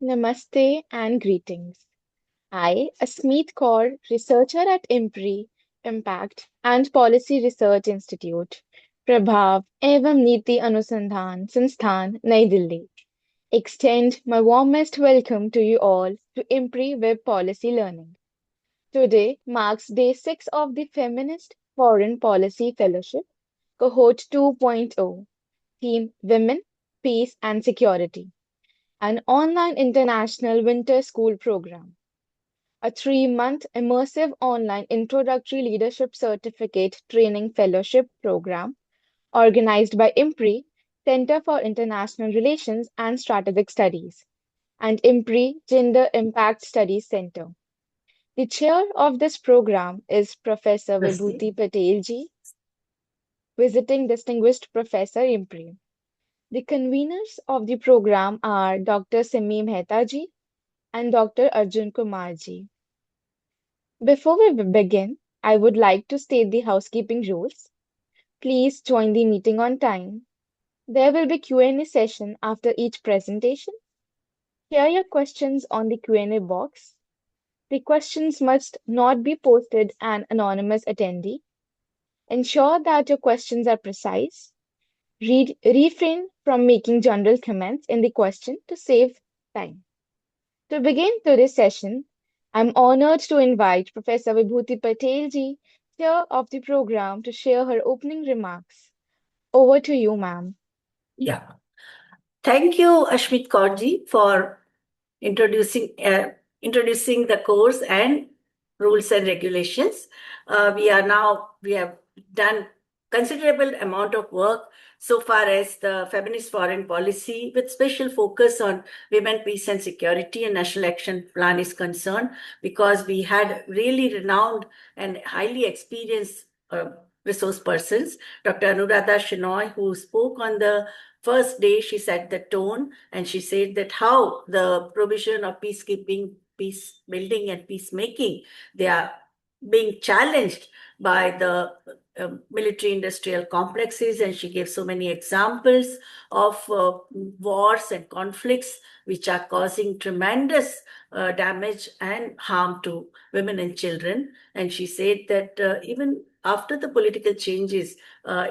Namaste and greetings. I, Asmeet Kaur, researcher at IMPRI, Impact and Policy Research Institute, Prabhav एवं नीति अनुसंधान संस्थान नई Delhi, extend my warmest welcome to you all to IMPRI Web Policy Learning. Today marks day 6 of the Feminist Foreign Policy Fellowship, Cohort 2.0, theme Women, Peace and Security, an online international winter school program. A 3-month immersive online Introductory Leadership Certificate Training Fellowship program organized by IMPRI, Center for International Relations and Strategic Studies, and IMPRI Gender Impact Studies Center. The chair of this program is Professor Vibhuti Patel ji, visiting distinguished professor IMPRI. The conveners of the program are Dr. Simi Mehta ji and Dr. Arjun Kumar ji. Before we begin, I would like to state the housekeeping rules. Please join the meeting on time. There will be Q&A session after each presentation. Share your questions on the Q&A box. The questions must not be posted an anonymous attendee. Ensure that your questions are precise. Refrain from making general comments in the question to save time. To begin today's session, I'm honored to invite Professor Vibhuti Patel ji, chair of the program, to share her opening remarks. Over to you, ma'am. Yeah. Thank you, Ashmit Kaurji, for introducing the course and rules and regulations. We have done considerable amount of work so far as the feminist foreign policy with special focus on women, peace and security and national action plan is concerned, because we had really renowned and highly experienced resource persons, Dr. Anuradha Chenoy, who spoke on the first day. She set the tone and she said that how the provision of peacekeeping, peace building and peacemaking, they are being challenged by the military industrial complexes, and she gave so many examples of wars and conflicts which are causing tremendous damage and harm to women and children. And she said that even after the political changes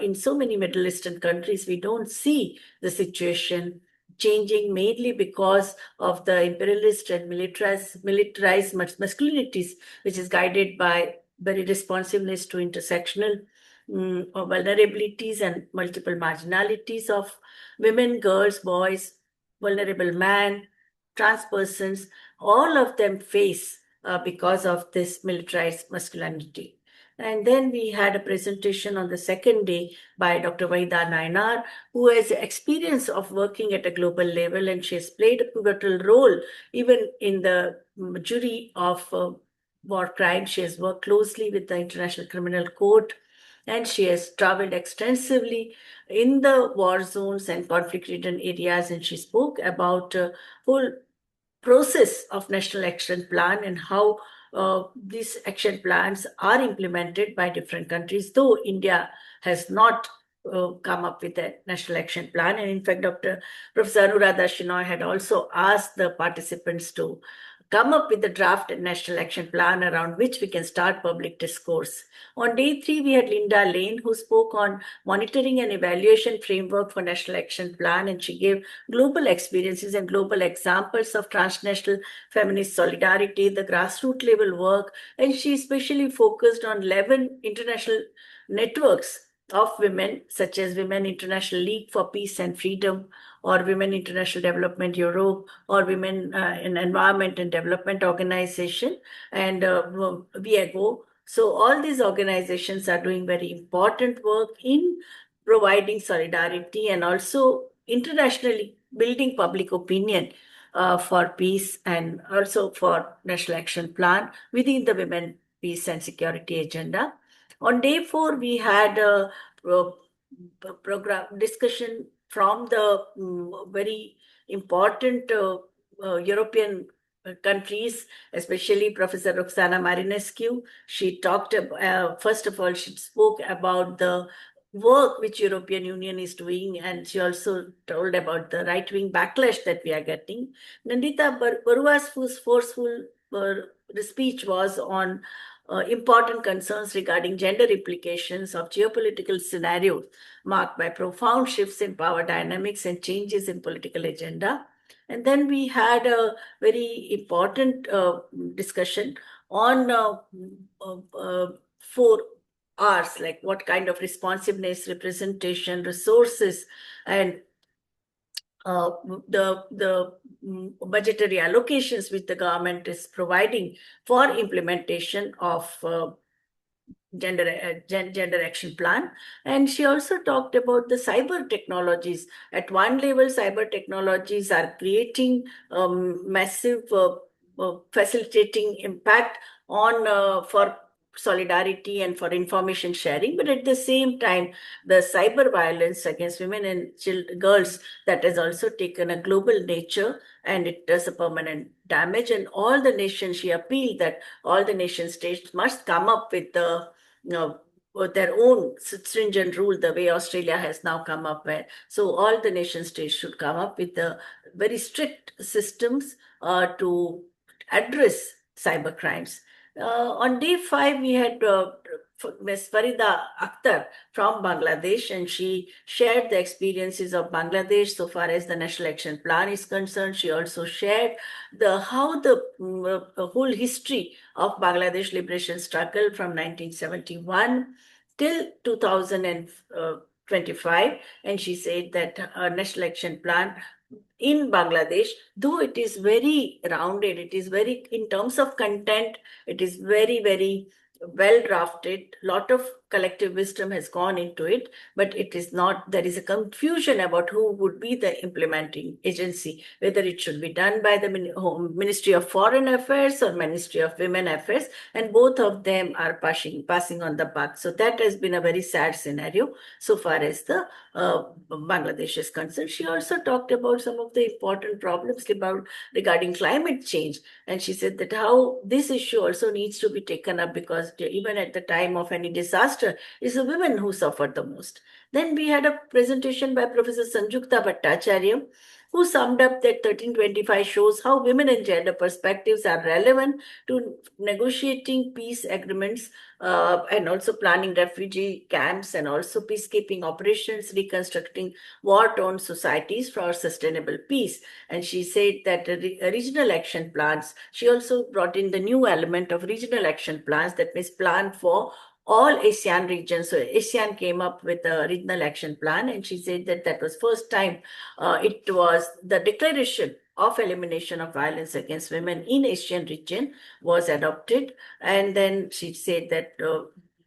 in so many Middle Eastern countries, we don't see the situation changing, mainly because of the imperialist and militarized masculinities, which is guided by very responsiveness to intersectional vulnerabilities and multiple marginalities of women, girls, boys, vulnerable man, trans persons. All of them face because of this militarized masculinity. And then we had a presentation on the second day by Dr. Vaida Nainar, who has experience of working at a global level, and she has played a pivotal role even in the jury of war crimes. She has worked closely with the International Criminal Court, and she has traveled extensively in the war zones and conflict-ridden areas, and she spoke about whole process of national action plan and how these action plans are implemented by different countries, though India has not come up with a national action plan. And in fact, Professor Anuradha Shinoy had also asked the participants to come up with a draft national action plan around which we can start public discourse. On day 3, we had Linda Lane, who spoke on monitoring and evaluation framework for national action plan, and she gave global experiences and global examples of transnational feminist solidarity, the grassroots level work, and she especially focused on 11 international networks of women, such as Women International League for Peace and Freedom, or Women International Development Europe, or Women in Environment and Development Organization, and VIEGO. So all these organizations are doing very important work in providing solidarity and also internationally building public opinion for peace and also for national action plan within the women, peace and security agenda. On day 4, we had a program discussion from the very important European countries, especially Professor Roxana Marinescu. She talked, first of all, she spoke about the work which European Union is doing, and she also told about the right-wing backlash that we are getting. Nandita Barua's forceful speech was on important concerns regarding gender implications of geopolitical scenarios marked by profound shifts in power dynamics and changes in political agenda. And then we had a very important discussion on four R's, like what kind of responsiveness, representation, resources, and uh, the budgetary allocations which the government is providing for implementation of gender action plan. And she also talked about the cyber technologies. At one level, cyber technologies are creating massive facilitating impact on for solidarity and for information sharing, but at the same time the cyber violence against women and girls, that has also taken a global nature, and it does a permanent damage. And all the nations, she appealed that all the nation states must come up with the their own stringent rule, the way Australia has now come up with. So all the nation states should come up with the very strict systems to address cyber crimes. On day 5, we had Ms. Farida Akhtar from Bangladesh, and she shared the experiences of Bangladesh so far as the National Action Plan is concerned. She also shared the how the whole history of Bangladesh liberation struggle from 1971 till 2025, and she said that National Action Plan in Bangladesh, though it is very rounded, it is very, in terms of content, it is very, very well drafted. Lot of collective wisdom has gone into it, but it is not, there is a confusion about who would be the implementing agency, whether it should be done by the Ministry of Foreign Affairs or Ministry of Women Affairs, and both of them are passing on the buck. So that has been a very sad scenario so far as the Bangladesh is concerned. She also talked about some of the important problems regarding climate change, and she said that how this issue also needs to be taken up, because even at the time of any disaster, it's the women who suffer the most. Then we had a presentation by Professor Sanjukta Bhattacharya, who summed up that 1325 shows how women and gender perspectives are relevant to negotiating peace agreements, and also planning refugee camps, and also peacekeeping operations, reconstructing war-torn societies for sustainable peace. And she said that regional action plans, she also brought in the new element of regional action plans, that means plan for all ASEAN regions. So ASEAN came up with a regional action plan, and she said that that was first time it was the declaration of elimination of violence against women in Asian region was adopted. And then she said that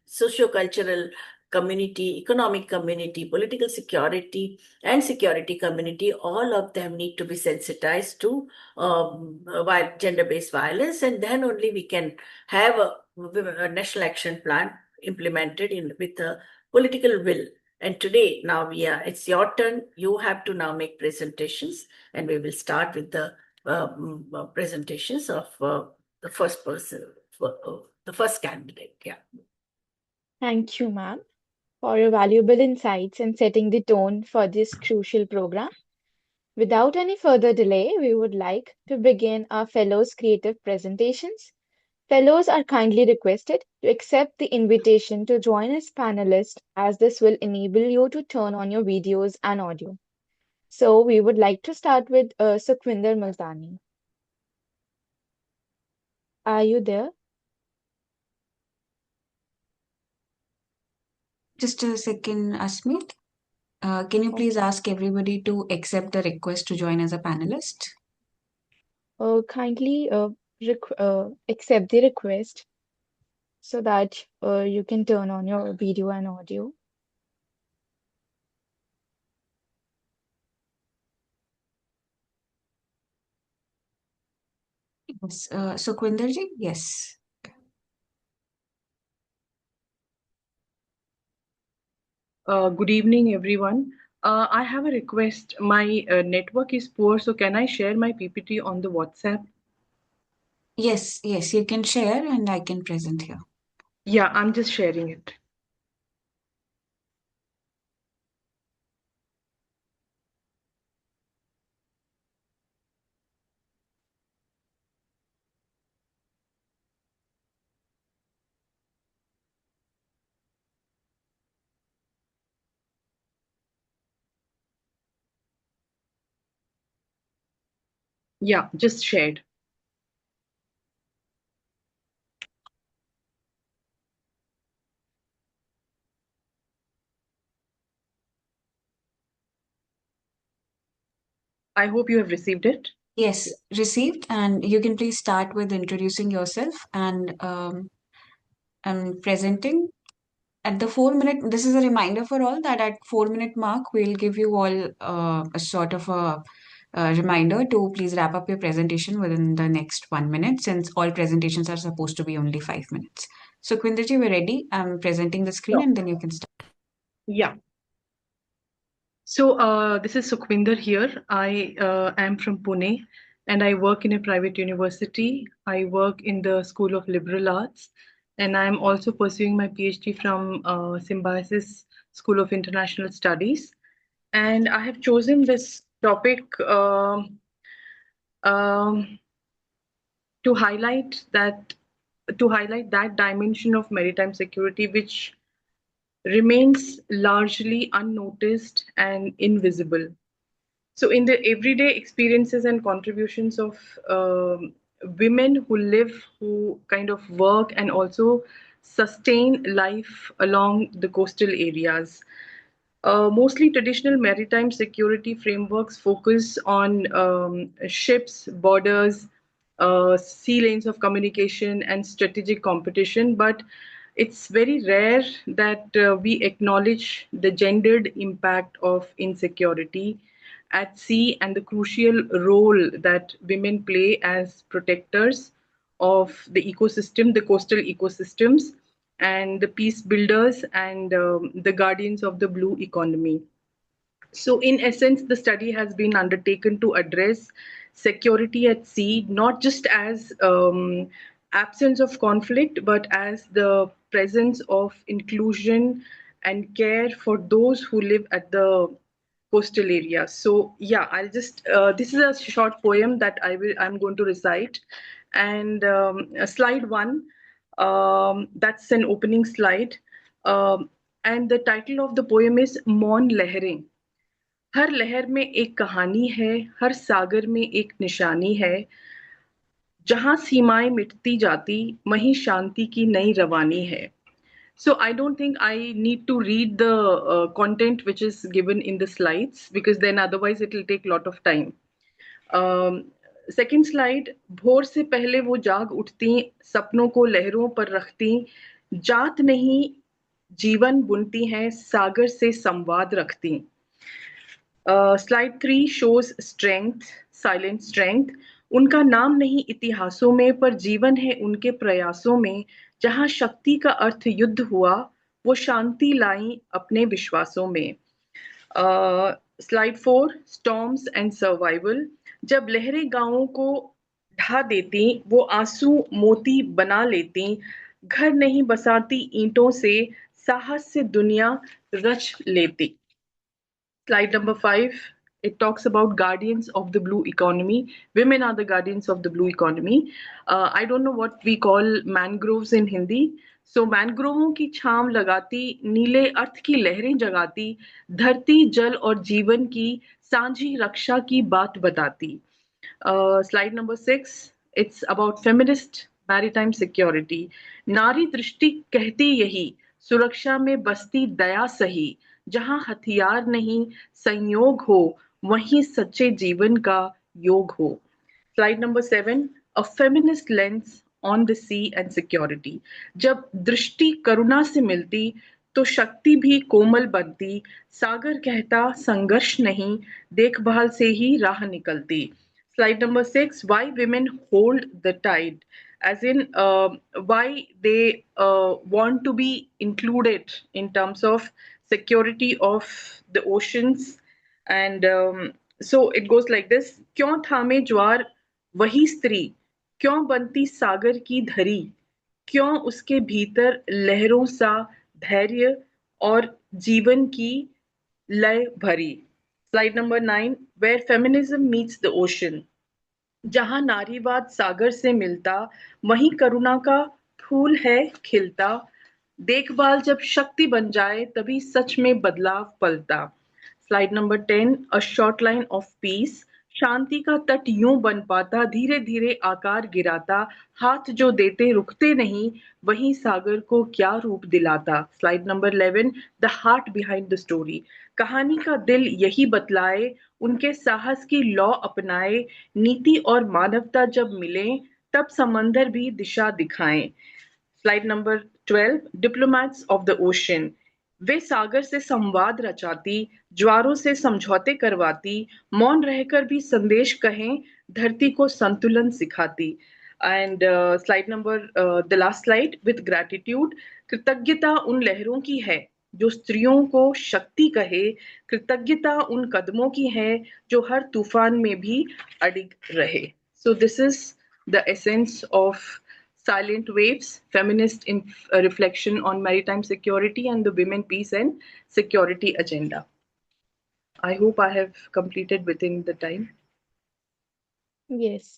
socio-cultural community, economic community, political security, and security community, all of them need to be sensitized to gender-based violence, and then only we can have a national action plan implemented in with a political will. And today, now it's your turn. You have to now make presentations, and we will start with the presentations of the first person, the first candidate. Yeah. Thank you, ma'am, for your valuable insights and setting the tone for this crucial program. Without any further delay, we would like to begin our fellows' creative presentations. Fellows are kindly requested to accept the invitation to join as panelists, as this will enable you to turn on your videos and audio. So we would like to start with Sukhvinder Multani. Are you there? Just a second, Asmit. Can you please ask everybody to accept the request to join as a panelist? Kindly accept the request so that you can turn on your video and audio. Yes. Sukhvinderji, yes. Good evening, everyone. I have a request. My network is poor, so can I share my PPT on the WhatsApp? Yes, you can share and I can present here. Yeah, I'm just sharing it. Yeah, just shared. I hope you have received it. Yes, received. And you can please start with introducing yourself and presenting. At the 4 minute, this is a reminder for all that at 4 minute mark, we'll give you all a sort of a reminder to please wrap up your presentation within the next 1 minute, since all presentations are supposed to be only 5 minutes. So, Kwindraji, we're ready. I'm presenting the screen Sure. and then you can start. Yeah. So this is Sukhvinder here. I am from Pune and I work in a private university. I work in the School of Liberal Arts and I'm also pursuing my PhD from Symbiosis School of International Studies. And I have chosen this topic um, to highlight that dimension of maritime security which remains largely unnoticed and invisible. So, in the everyday experiences and contributions of women who live, who kind of work and also sustain life along the coastal areas. Mostly traditional maritime security frameworks focus on ships, borders, sea lanes of communication, and strategic competition, but it's very rare that we acknowledge the gendered impact of insecurity at sea and the crucial role that women play as protectors of the ecosystem, the coastal ecosystems, and the peace builders and the guardians of the blue economy. So, in essence, the study has been undertaken to address security at sea, not just as absence of conflict, but as the presence of inclusion and care for those who live at the coastal area. So yeah, I'll just this is a short poem that I'm going to recite, and slide one. That's an opening slide, and the title of the poem is "Maun Lehreं." हर लहर में एक कहानी है, हर सागर में एक निशानी है, जहां सीमाएं मिटती जाती वहीं शांति की नई रवानी है. So I don't think I need to read the content which is given in the slides because then otherwise it will take a lot of time. Um, Second slide, भोर से पहले वो जाग उठती, सपनों को लहरों पर रखती, जात नहीं जीवन बुनती हैं, सागर से संवाद रखती. Slide 3 shows strength, silent strength. उनका नाम नहीं इतिहासों में पर जीवन है उनके प्रयासों में. जहां शक्ति का अर्थ युद्ध हुआ वो शांति लाई अपने विश्वासों में. Slide 4 storms and survival. जब लहरें गांवों को ढा देती वो आंसू मोती बना लेती. घर नहीं बसाती ईंटों से साहस से दुनिया रच लेती. Slide number 5, it talks about guardians of the blue economy. Women are the guardians of the blue economy. I don't know what we call mangroves in Hindi. So मैंग्रोवों की छांव लगाती, नीले अर्थ की लहरें जगाती, धरती जल और जीवन की सांझी रक्षा की बात बताती. Slide number 6, it's about feminist maritime security. नारी दृष्टि कहती यही, सुरक्षा में बसती दया सही, जहां हथियार नहीं संयोग हो, वहीं सच्चे जीवन का योग हो. Slide number 7, a feminist lens on the sea and security. जब दृष्टि करुणा से मिलती तो शक्ति भी कोमल बनती. सागर कहता संघर्ष नहीं, देखभाल से ही राह निकलती. Slide number 6, why women hold the tide, as in why they want to be included in terms of security of the oceans. And so it goes like this. क्यों थामे ज्वार वही स्त्री, क्यों बनती सागर की धरी, क्यों उसके भीतर लहरों सा धैर्य और जीवन की लय भरी. Slide number 9, where feminism meets the ocean. जहां नारीवाद सागर से मिलता वहीं करुणा का फूल है खिलता. देखभाल जब शक्ति बन जाए तभी सच में बदलाव पलता. Slide number 10, a short line of peace. शांति का तट यूं बन पाता, धीरे धीरे आकार गिराता, हाथ जो देते रुकते नहीं, वही सागर को क्या रूप दिलाता। Slide number 11, the heart behind the story. कहानी का दिल यही बतलाए, उनके साहस की लौ अपनाए, नीति और मानवता जब मिले, तब समंदर भी दिशा दिखाएं। Slide number 12, diplomats of the ocean. वे सागर से संवाद रचाती, ज्वारों से समझौते करवाती, मौन रहकर भी संदेश कहें, धरती को संतुलन सिखाती। And slide number the last slide, with gratitude. कृतज्ञता उन लहरों की है जो स्त्रियों को शक्ति कहे, कृतज्ञता उन कदमों की है जो हर तूफान में भी अडिग रहे। So this is the essence of Silent Waves, Feminist Reflection on Maritime Security and the Women, Peace and Security Agenda. I hope I have completed within the time. Yes.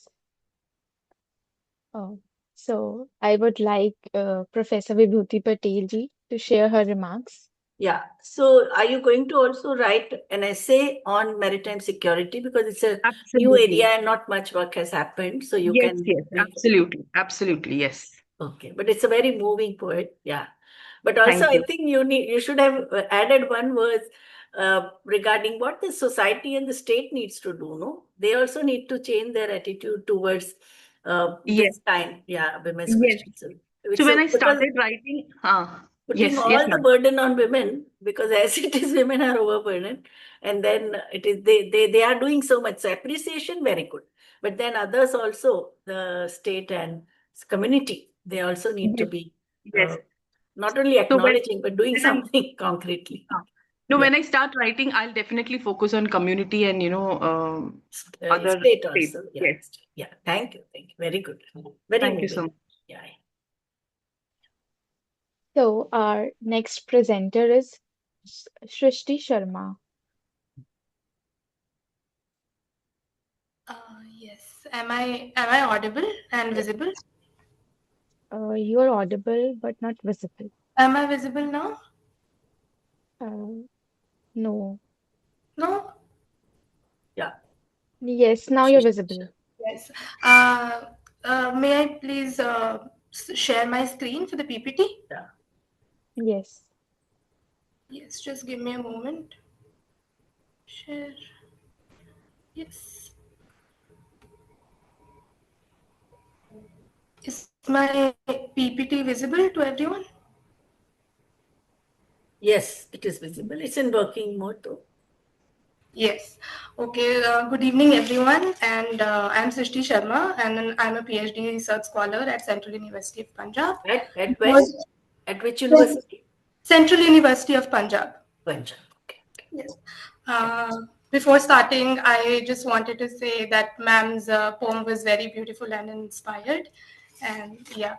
Oh, so I would like Professor Vibhuti Patel ji to share her remarks. Yeah. So are you going to also write an essay on maritime security? Because it's a new Absolutely. area and not much work has happened. So you Yes, can yes, make. absolutely, absolutely, yes. Okay. But it's a very moving poet. Yeah. But also, Thank I you. think you should have added one verse regarding what the society and the state needs to do. No, they also need to change their attitude towards Yes, this time. Yeah, women's yes. questions. So when I Because started writing, putting yes, yes, all the ma'am. burden on women, because as it is, women are overburdened, and then it is they are doing so much. So appreciation, very good. But then others also, the state and community, they also need to Yes, be yes. not only So acknowledging but doing when I something concretely. no, Yeah. when I start writing, I'll definitely focus on community and other State states. also. Yeah. Yes. Yeah. Thank you. Thank you. Very good. Very Thank you so moving. much. Yeah. So our next presenter is Shrishti Sharma. Yes. Am I audible and visible? You are audible but not visible. Am I visible now? No. No? Yeah. Yes, now you're visible. Yes. May I please share my screen for the PPT? Yeah. Yes. Yes, just give me a moment. Share. Yes. Is my PPT visible to everyone? Yes, it is visible. It's in working mode though. Yes. Okay. Good evening, everyone. And I'm Srishti Sharma, and I'm a PhD research scholar at Central University of Punjab. At where? At which Cen- university? Central University of Punjab. Punjab. Okay. Yes. Before starting, I just wanted to say that ma'am's poem was very beautiful and inspired. And yeah,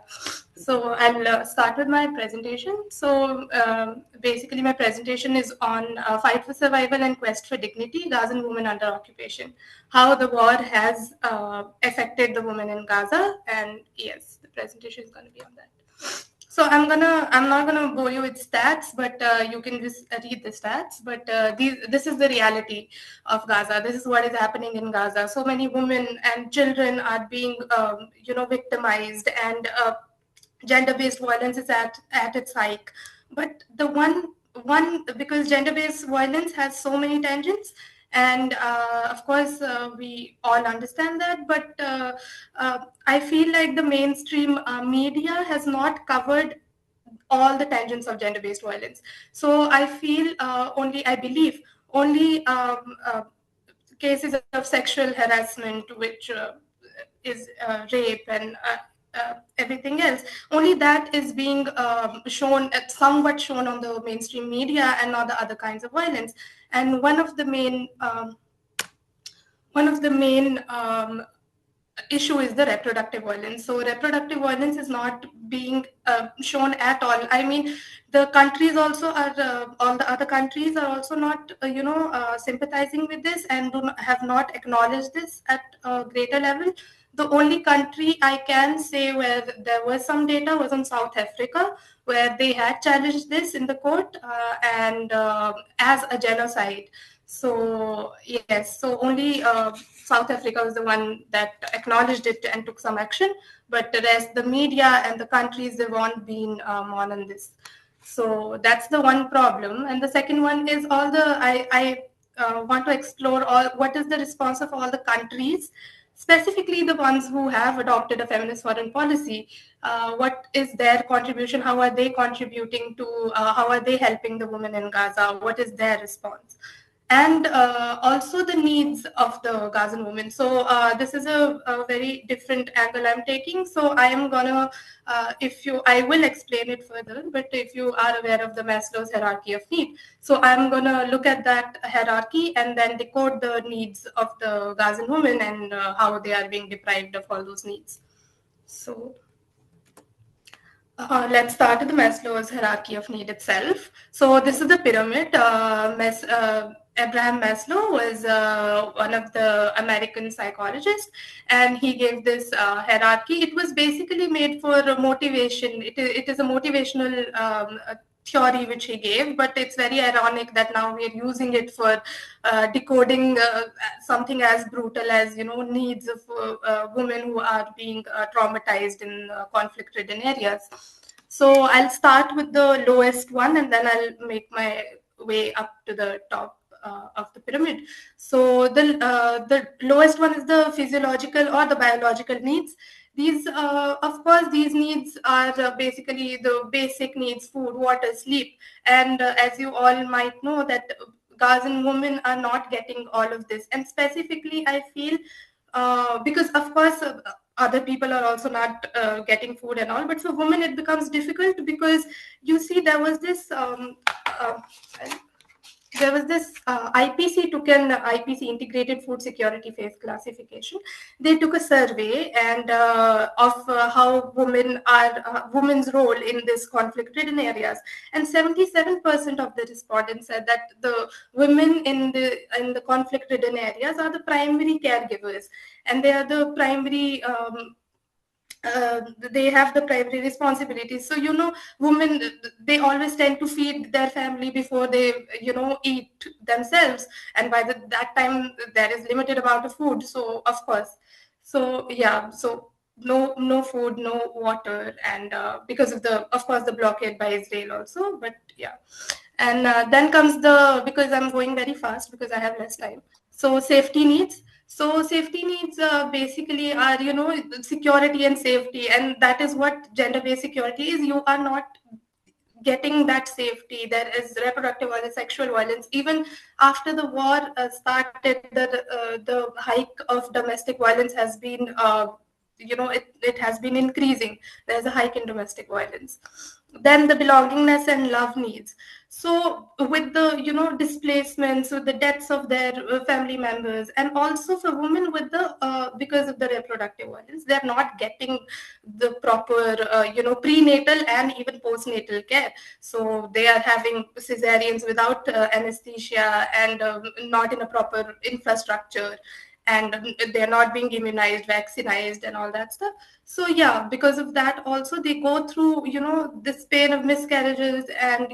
so I'll start with my presentation. So basically, my presentation is on fight for survival and quest for dignity, Gazan women under occupation, how the war has affected the women in Gaza. And yes, the presentation is going to be on that. So I'm not gonna bore you with stats, but you can just read the stats. But this is the reality of Gaza. This is what is happening in Gaza. So many women and children are being, victimized, and gender-based violence is at its height. But the one because gender-based violence has so many tangents, and of course we all understand that, but I feel like the mainstream media has not covered all the tangents of gender-based violence. So I feel I believe only cases of sexual harassment, which is rape and everything else, only that is being somewhat shown on the mainstream media, and not the other kinds of violence. And one of the main issue is the reproductive violence. So reproductive violence is not being shown at all. I mean, the countries also are, all the other countries are also not, sympathizing with this, and have not acknowledged this at a greater level. The only country I can say where there was some data was in South Africa, where they had challenged this in the court, and as a genocide. So yes, so only South Africa was the one that acknowledged it and took some action, but the rest, the media and the countries, they've all been on this. So that's the one problem. And the second one is all the I want to explore all what is the response of all the countries, specifically the ones who have adopted a feminist foreign policy. What is their contribution? How are they contributing to? How are they helping the women in Gaza? What is their response? And also the needs of the Gazan women. So this is a very different angle I'm taking. So I am gonna, I will explain it further, but if you are aware of the Maslow's hierarchy of need, so I'm gonna look at that hierarchy and then decode the needs of the Gazan women and how they are being deprived of all those needs. So let's start with the Maslow's hierarchy of need itself. So this is the pyramid. Abraham Maslow was one of the American psychologists, and he gave this hierarchy. It was basically made for motivation. It is a motivational theory which he gave, but it's very ironic that now we are using it for decoding something as brutal as needs of women who are being traumatized in conflict-ridden areas. So I'll start with the lowest one, and then I'll make my way up to the top of the pyramid. So the lowest one is the physiological or the biological needs. These, of course, these needs are basically the basic needs: food, water, sleep. And as you all might know, that Gazan women are not getting all of this. And specifically, I feel because, of course, other people are also not getting food and all, but for women it becomes difficult because you see there was this IPC took an IPC integrated food security phase classification. They took a survey and of how women's role in this conflict-ridden areas, and 77% of the respondents said that the women in the conflict-ridden areas are the primary caregivers, and they are the primary. They have the primary responsibilities. So women, they always tend to feed their family before they eat themselves, and by that time there is limited amount of food. So of course, so yeah, so no food, no water, and because of the blockade by Israel also. But yeah, and then comes because I'm going very fast because I have less time. So safety needs. So safety needs basically are, security and safety, and that is what gender-based security is. You are not getting that safety. There is reproductive violence, sexual violence. Even after the war started, the hike of domestic violence has been, it has been increasing. There's a hike in domestic violence. Then the belongingness and love needs. So with the displacements, with the deaths of their family members, and also for women with the because of the reproductive violence, they're not getting the proper prenatal and even postnatal care. So they are having cesareans without anesthesia and not in a proper infrastructure, and they're not being immunized, vaccinized, and all that stuff. So yeah, because of that also they go through this pain of miscarriages and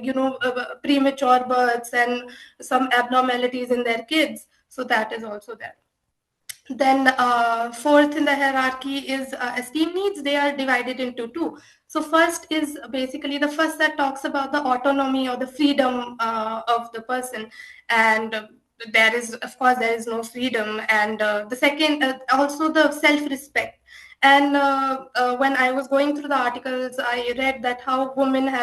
premature births and some abnormalities in their kids. So that is also there. Then fourth in the hierarchy is esteem needs. They are divided into two. So first is basically the first that talks about the autonomy or the freedom of the person, and there is, of course, there is no freedom. And the second also the self-respect. And when I was going through the articles, I read that how women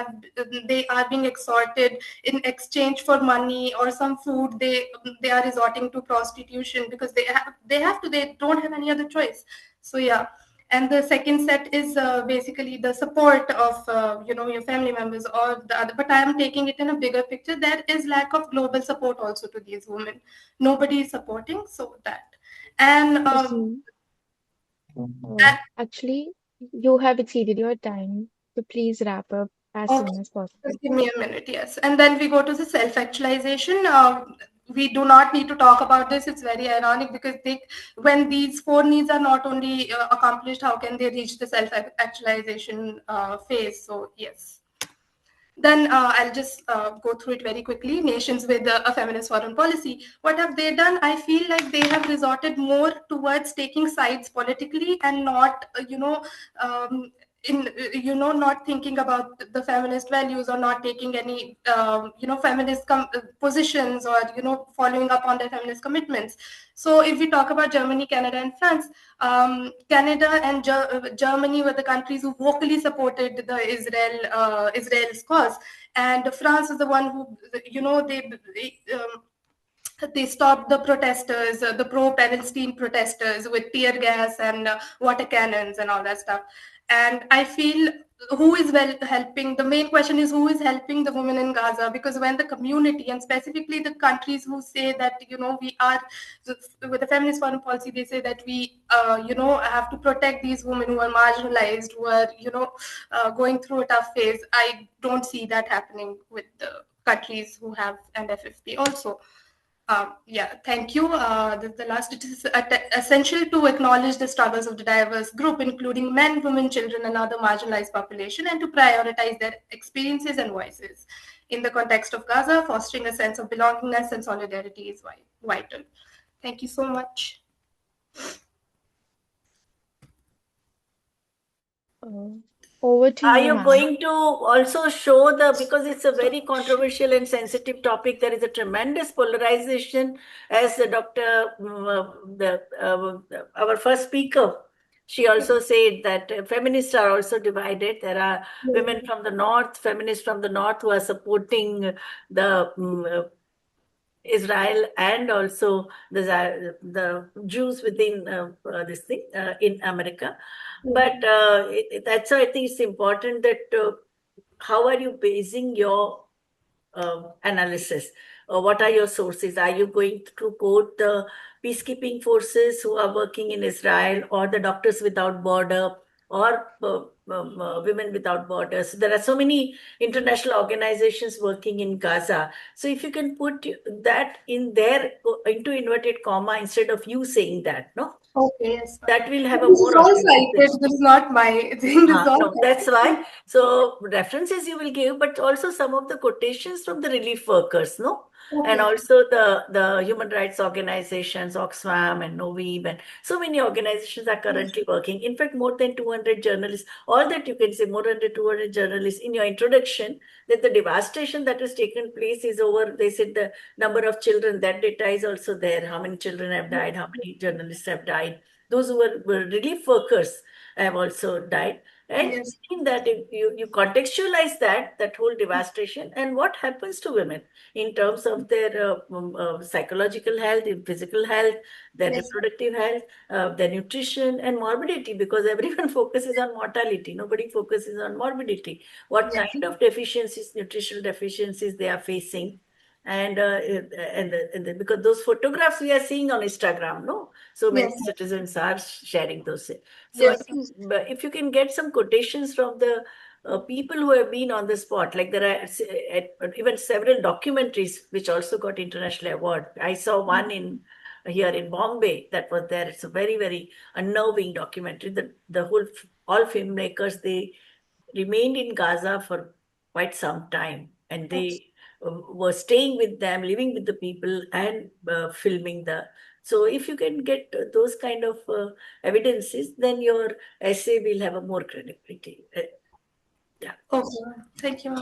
they are being extorted in exchange for money or some food. They are resorting to prostitution because they don't have any other choice. So yeah. And the second set is basically the support of your family members or the other. But I am taking it in a bigger picture. There is lack of global support also to these women. Nobody is supporting. So that. And Actually, you have exceeded your time, so please wrap up as okay, soon as possible. just give me a minute, yes. And then we go to the self-actualization. We do not need to talk about this. It's very ironic because when these four needs are not only accomplished, how can they reach the self-actualization phase? So yes. Then I'll just go through it very quickly. Nations with a feminist foreign policy. What have they done? I feel like they have resorted more towards taking sides politically and not, not thinking about the feminist values, or not taking any, feminist positions, or, following up on their feminist commitments. So if we talk about Germany, Canada, and France, Canada and Germany were the countries who vocally supported the Israel's cause, and France is the one who, they stopped the protesters, the pro-Palestine protesters, with tear gas and water cannons and all that stuff. And I feel, who is helping? The main question is, who is helping the women in Gaza? Because when the community, and specifically the countries who say that, we are, with the feminist foreign policy, they say that we, have to protect these women who are marginalized, who are, going through a tough phase. I don't see that happening with the countries who have an FFP also. Yeah, thank you. The last, it is essential to acknowledge the struggles of the diverse group, including men, women, children, and other marginalized population, and to prioritize their experiences and voices. In the context of Gaza, fostering a sense of belongingness and solidarity is vital. Thank you so much. Over to Are you, you ma'am. going to also show because it's a very controversial and sensitive topic, there is a tremendous polarization, as the doctor, our first speaker, she also said that feminists are also divided. There are women from the north, feminists from the north, who are supporting the Israel, and also the Jews within this thing in America. But that's why I think it's important that how are you basing your analysis? What are your sources? Are you going to quote the peacekeeping forces who are working in Israel, or the Doctors Without Border, or Women Without Borders? There are so many international organizations working in Gaza. So if you can put that in there into inverted comma instead of you saying that, no? Okay, yes. That will have a This is more all authentic. cited. This is not my thing. This is all No, that's why. So references you will give, but also some of the quotations from the relief workers, no? And okay. also the human rights organizations, Oxfam and Novib, and so many organizations are currently working. In fact, more than 200 journalists, all that you can say, more than 200 journalists in your introduction, that the devastation that has taken place is over. They said the number of children, that data is also there. How many children have died? How many journalists have died? Those who were relief workers have also died. And Yes. in that, if you contextualize that whole devastation and what happens to women in terms of their psychological health, in physical health, their Yes. reproductive health, their nutrition and morbidity, because everyone focuses on mortality. Nobody focuses on morbidity. What Yes. kind of deficiencies, nutritional deficiencies they are facing. Because those photographs we are seeing on Instagram, no, so many Yes. citizens are sharing those. So I Yes. think if you can get some quotations from the people who have been on the spot, like there are even several documentaries which also got international award. I saw one in here in Bombay that was there. It's a very, very unnerving documentary. The whole all filmmakers, they remained in Gaza for quite some time, and they were staying with them, living with the people, and filming the. So if you can get those kind of evidences, then your essay will have a more credibility. Yeah. Okay. Thank you.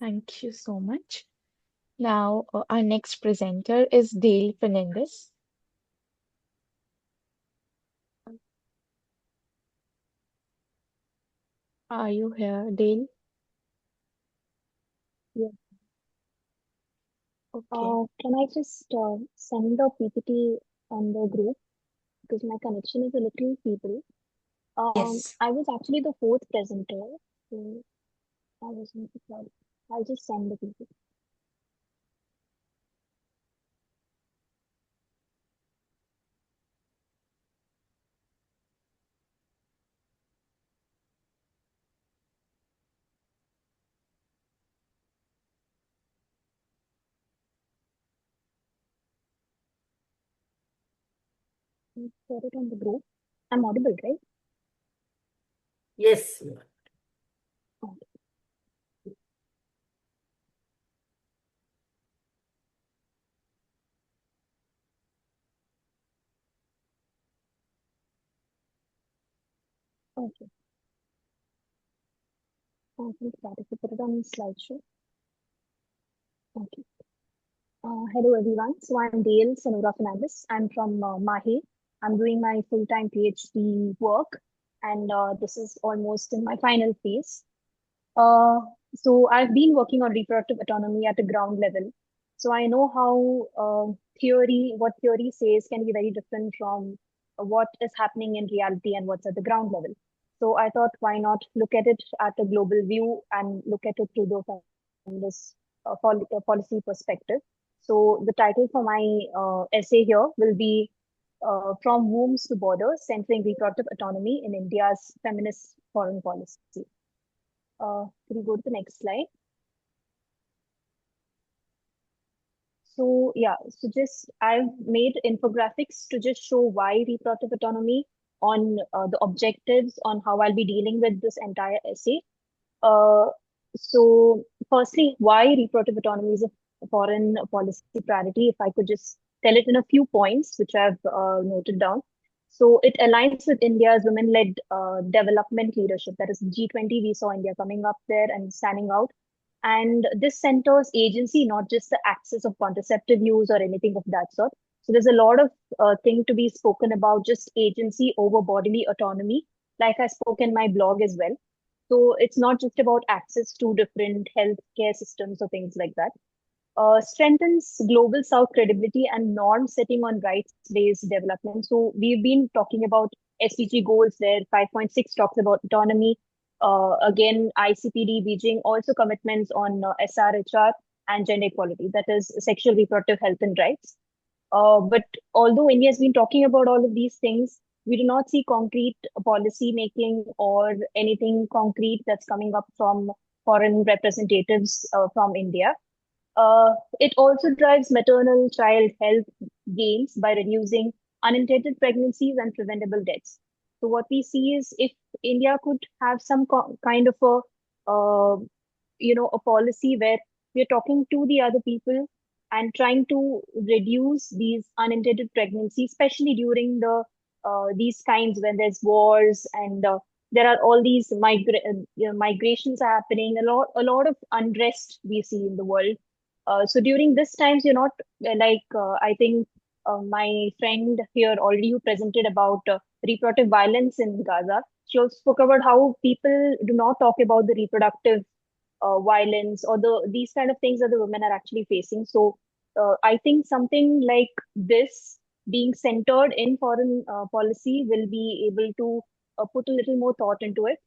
Thank you so much. Now, our next presenter is Dale Fernandez. Are you here, Dale? Yeah. Okay. Can I just send the PPT on the group because my connection is a little feeble. Yes. I was actually the fourth presenter, so I wasn't prepared. I'll just send the PPT. I'll share it on the group. I'm audible, right? Yes. Okay. I think that if you put it on slideshow. Okay. Hello everyone. So I'm Dale Sonora Fernandez. I'm from Mahe. I'm doing my full-time PhD work, and this is almost in my final phase. Uh, so I've been working on reproductive autonomy at a ground level. So I know how what theory says can be very different from what is happening in reality and what's at the ground level. So I thought, why not look at it at a global view and look at it through the feminist policy perspective. So the title for my essay here will be From Wombs to Borders, Centering Reproductive Autonomy in India's Feminist Foreign Policy. Could you go to the next slide? So yeah, so just I've made infographics to just show why reproductive autonomy on the objectives on how I'll be dealing with this entire essay. Uh, so firstly, why reproductive autonomy is a foreign policy priority? If I could just tell it in a few points, which I've noted down. So it aligns with India's women-led development leadership. That is G20. We saw India coming up there and standing out. And this centers agency, not just the access of contraceptive use or anything of that sort. So there's a lot of thing to be spoken about, just agency over bodily autonomy, like I spoke in my blog as well. So it's not just about access to different healthcare systems or things like that. Strengthens global South credibility and norm setting on rights-based development. So we've been talking about SDG goals there. 5.6 talks about autonomy. Again, ICPD, Beijing, also commitments on SRHR and gender equality, that is sexual reproductive health and rights. But although India has been talking about all of these things, we do not see concrete policy making or anything concrete that's coming up from foreign representatives from India. It also drives maternal child health gains by reducing unintended pregnancies and preventable deaths. So what we see is if India could have some kind of a policy where we're talking to the other people and trying to reduce these unintended pregnancies, especially during these kinds when there's wars and there are all these migrations happening, a lot of unrest we see in the world. So during this times, you're not I think my friend here already who presented about reproductive violence in Gaza. She also spoke about how people do not talk about the reproductive violence or these kind of things that the women are actually facing. So I think something like this being centered in foreign policy will be able to put a little more thought into it.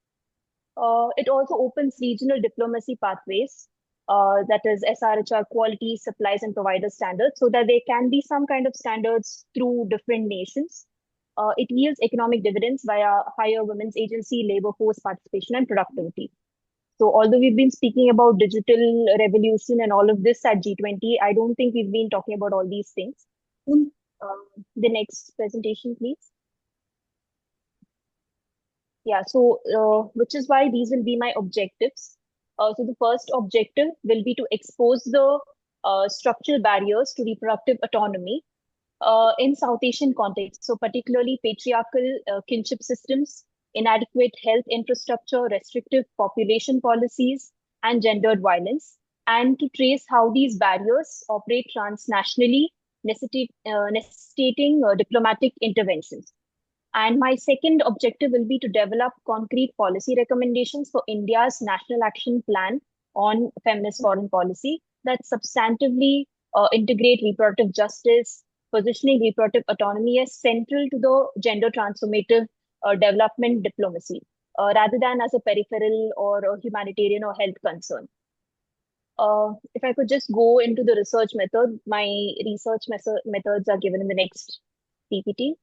It also opens regional diplomacy pathways, that is SRHR quality, supplies, and provider standards, so that there can be some kind of standards through different nations. It yields economic dividends via higher women's agency, labor force participation, and productivity. So, although we've been speaking about digital revolution and all of this at G20, I don't think we've been talking about all these things. The next presentation, please. Yeah, so which is why these will be my objectives. So the first objective will be to expose the structural barriers to reproductive autonomy in South Asian context. So particularly patriarchal kinship systems, inadequate health infrastructure, restrictive population policies, and gendered violence, and to trace how these barriers operate transnationally, necessitating diplomatic interventions. And my second objective will be to develop concrete policy recommendations for India's National Action Plan on Feminist Foreign Policy that substantively integrate reproductive justice, positioning reproductive autonomy as central to the gender transformative development diplomacy, rather than as a peripheral or a humanitarian or health concern. If I could just go into the research method, my research methods are given in the next PPT.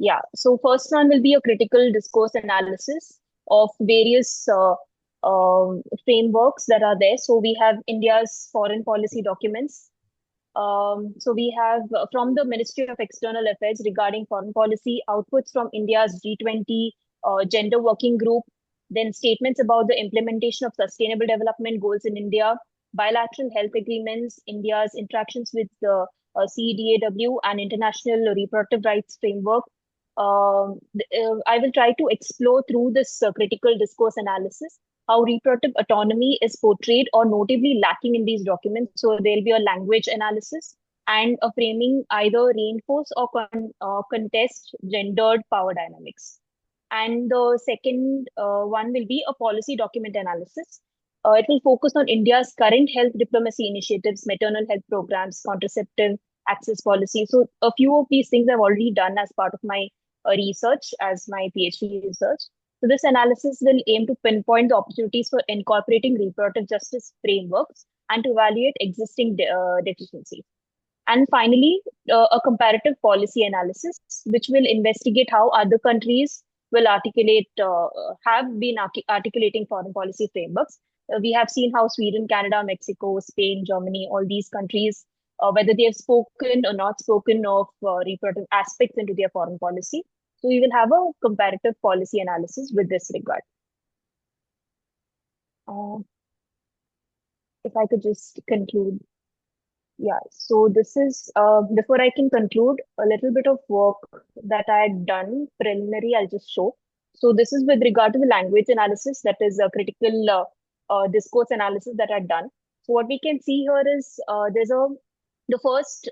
Yeah, so first one will be a critical discourse analysis of various frameworks that are there. So we have India's foreign policy documents. So we have from the Ministry of External Affairs regarding foreign policy, outputs from India's G20 gender working group, then statements about the implementation of sustainable development goals in India, bilateral health agreements, India's interactions with the CEDAW and International Reproductive Rights Framework, I will try to explore through this critical discourse analysis how reproductive autonomy is portrayed or notably lacking in these documents. So there'll be a language analysis and a framing either reinforce or contest gendered power dynamics. And the second one will be a policy document analysis. It will focus on India's current health diplomacy initiatives, maternal health programs, contraceptive access policy. So a few of these things I've already done as part of my research, as my PhD research. So this analysis will aim to pinpoint the opportunities for incorporating reproductive justice frameworks and to evaluate existing deficiencies. And finally, a comparative policy analysis, which will investigate how other countries will have been articulating foreign policy frameworks. We have seen how Sweden, Canada, Mexico, Spain, Germany, all these countries, whether they have spoken or not spoken of reproductive aspects into their foreign policy. So we will have a comparative policy analysis with this regard. If I could just conclude. Yeah, so this is, before I can conclude, a little bit of work that I had done preliminary, I'll just show. So this is with regard to the language analysis, that is a critical discourse analysis that I'd done. So what we can see here is the first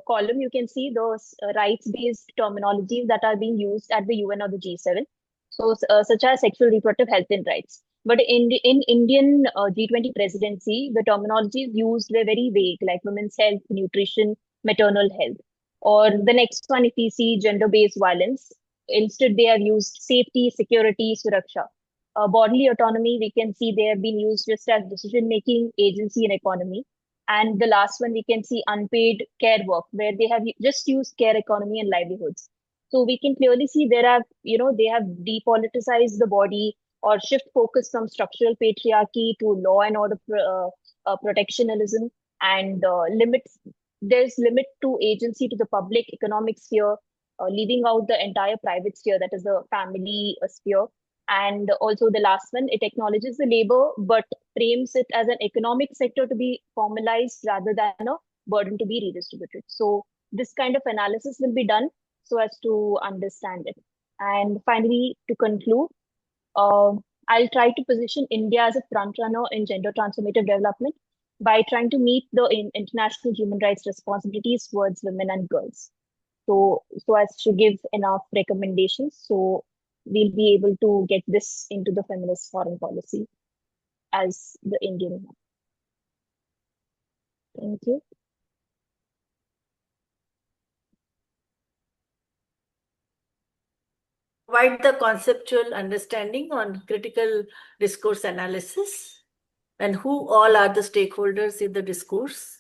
column, you can see those rights-based terminologies that are being used at the UN or the G7. So such as sexual reproductive health and rights. But in Indian G20 presidency, the terminologies used were very vague, like women's health, nutrition, maternal health. Or the next one, if we see gender-based violence, instead they have used safety, security, suraksha. Bodily autonomy, we can see they have been used just as decision-making, agency, and economy. And the last one, we can see unpaid care work, where they have just used care economy and livelihoods. So we can clearly see they have depoliticized the body or shift focus from structural patriarchy to law and order protectionism and there's limit to agency to the public economic sphere, leaving out the entire private sphere, that is the family sphere. And also the last one, it acknowledges the labor, but frames it as an economic sector to be formalized rather than a burden to be redistributed. So this kind of analysis will be done so as to understand it. And finally, to conclude, I'll try to position India as a frontrunner in gender transformative development by trying to meet the international human rights responsibilities towards women and girls. So as to give enough recommendations, so we'll be able to get this into the feminist foreign policy as the Indian one. Thank you. Provide the conceptual understanding on critical discourse analysis and who all are the stakeholders in the discourse.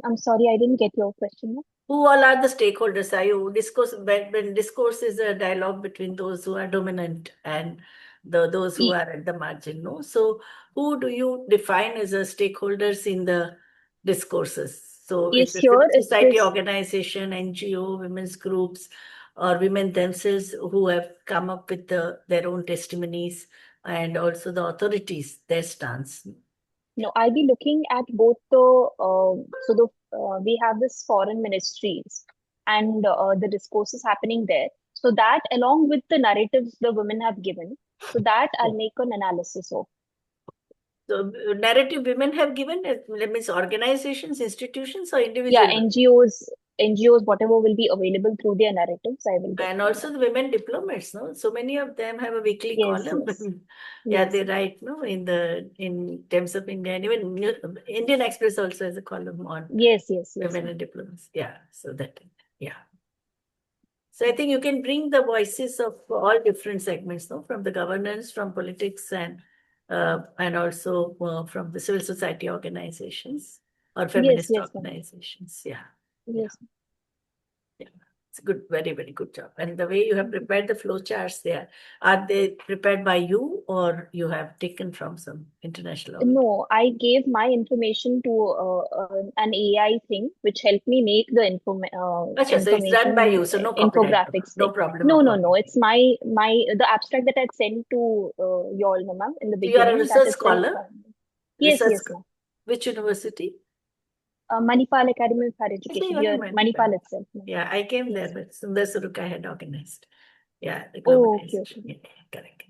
I'm sorry, I didn't get your question. Who all are the stakeholders? Are you discourse when discourse is a dialogue between those who are dominant and those who are at the margin, no? So who do you define as a stakeholders in the discourses? So Yes, it's a here civil is society this organization, NGO, women's groups, or women themselves who have come up with their own testimonies, and also the authorities, their stance. No, I'll be looking at both we have this foreign ministries and the discourses happening there. So that along with the narratives the women have given, so that I'll make an analysis of. So narrative women have given, that means organizations, institutions, or individuals? Yeah, NGOs, whatever will be available through their narratives, I will get. And also the women diplomats, no? So many of them have a weekly column. Yes. Yeah, Yes. they write, no, in Times of India, and even Indian Express also has a column on Yes. women and diplomats. Yeah, so that, yeah. So I think you can bring the voices of all different segments, no, from the governance, from politics, and also from the civil society organizations or feminist organizations. Yeah. Yes. Yeah. It's a good, very, very good job. And the way you have prepared the flowcharts there, are they prepared by you or you have taken from some international? No, I gave my information to an AI thing, which helped me make the information. So it's done by you, so no infographics. No problem. No. It's the abstract that I sent to you all, ma'am, in the beginning. You are a research scholar? Yes, ma'am. Which university? Manipal Academy of Higher Actually, Education only here, Manipal. Manipal itself. Yeah, I came there, Yes. but Sundar Suruka had organized. Yeah, the Oh, okay, globalization. okay. Yeah, correct.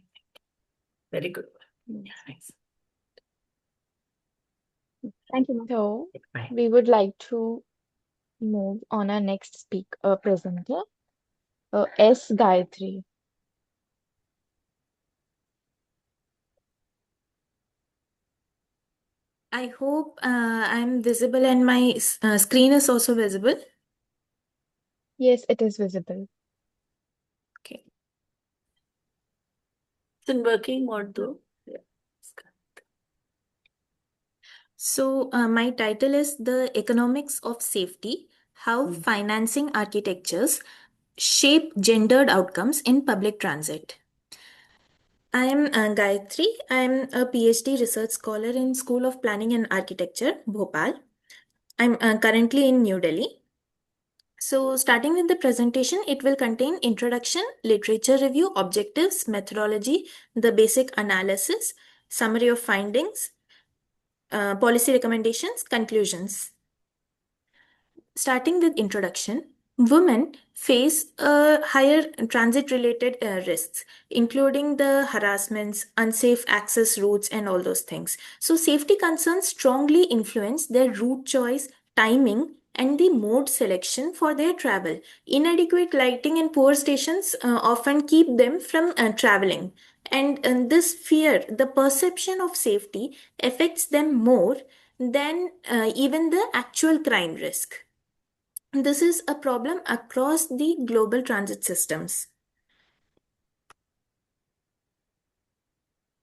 Very good. Yes. Yeah, thanks. Thank you, ma'am. So Bye. we would like to move on our next presenter, S. Gayatri. I hope I'm visible and my screen is also visible. Yes, it is visible. Okay. It's in working mode though. Yeah. So, my title is The Economics of Safety: How Financing Architectures Shape Gendered Outcomes in Public Transit. I am Gayatri. I am a PhD research scholar in School of Planning and Architecture, Bhopal. I'm currently in New Delhi. So, starting with the presentation, it will contain introduction, literature review, objectives, methodology, the basic analysis, summary of findings, policy recommendations, conclusions. Starting with introduction, women face higher transit related risks, including the harassments, unsafe access routes, and all those things. So, safety concerns strongly influence their route choice, timing, and the mode selection for their travel. Inadequate lighting and poor stations often keep them from traveling. And this fear, the perception of safety, affects them more than even the actual crime risk. This is a problem across the global transit systems.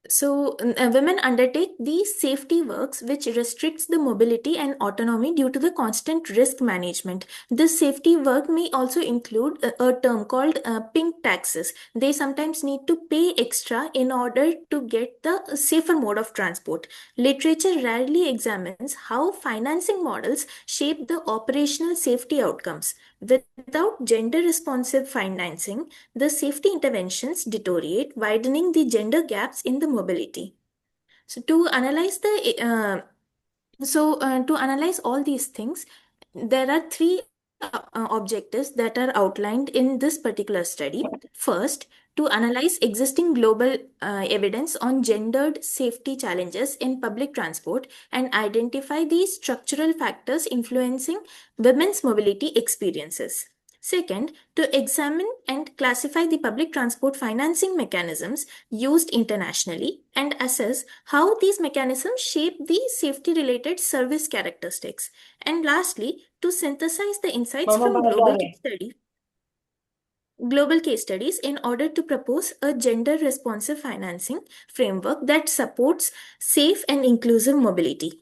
So, women undertake these safety works which restricts the mobility and autonomy due to the constant risk management. This safety work may also include a term called pink taxes. They sometimes need to pay extra in order to get the safer mode of transport. Literature rarely examines how financing models shape the operational safety outcomes. Without gender responsive financing, the safety interventions deteriorate, widening the gender gaps in the mobility. So to analyze all these things, there are three objectives that are outlined in this particular study. First, to analyze existing global evidence on gendered safety challenges in public transport and identify the structural factors influencing women's mobility experiences. Second, to examine and classify the public transport financing mechanisms used internationally and assess how these mechanisms shape the safety related service characteristics. And lastly, to synthesize the insights from global case studies in order to propose a gender responsive financing framework that supports safe and inclusive mobility.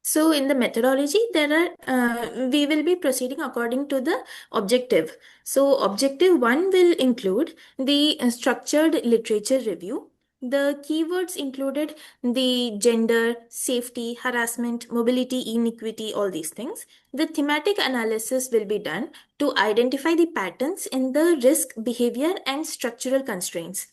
So, in the methodology, we will be proceeding according to the objective. So, objective one will include the structured literature review. The keywords included the gender, safety, harassment, mobility, inequity, all these things. The thematic analysis will be done to identify the patterns in the risk, behavior, and structural constraints.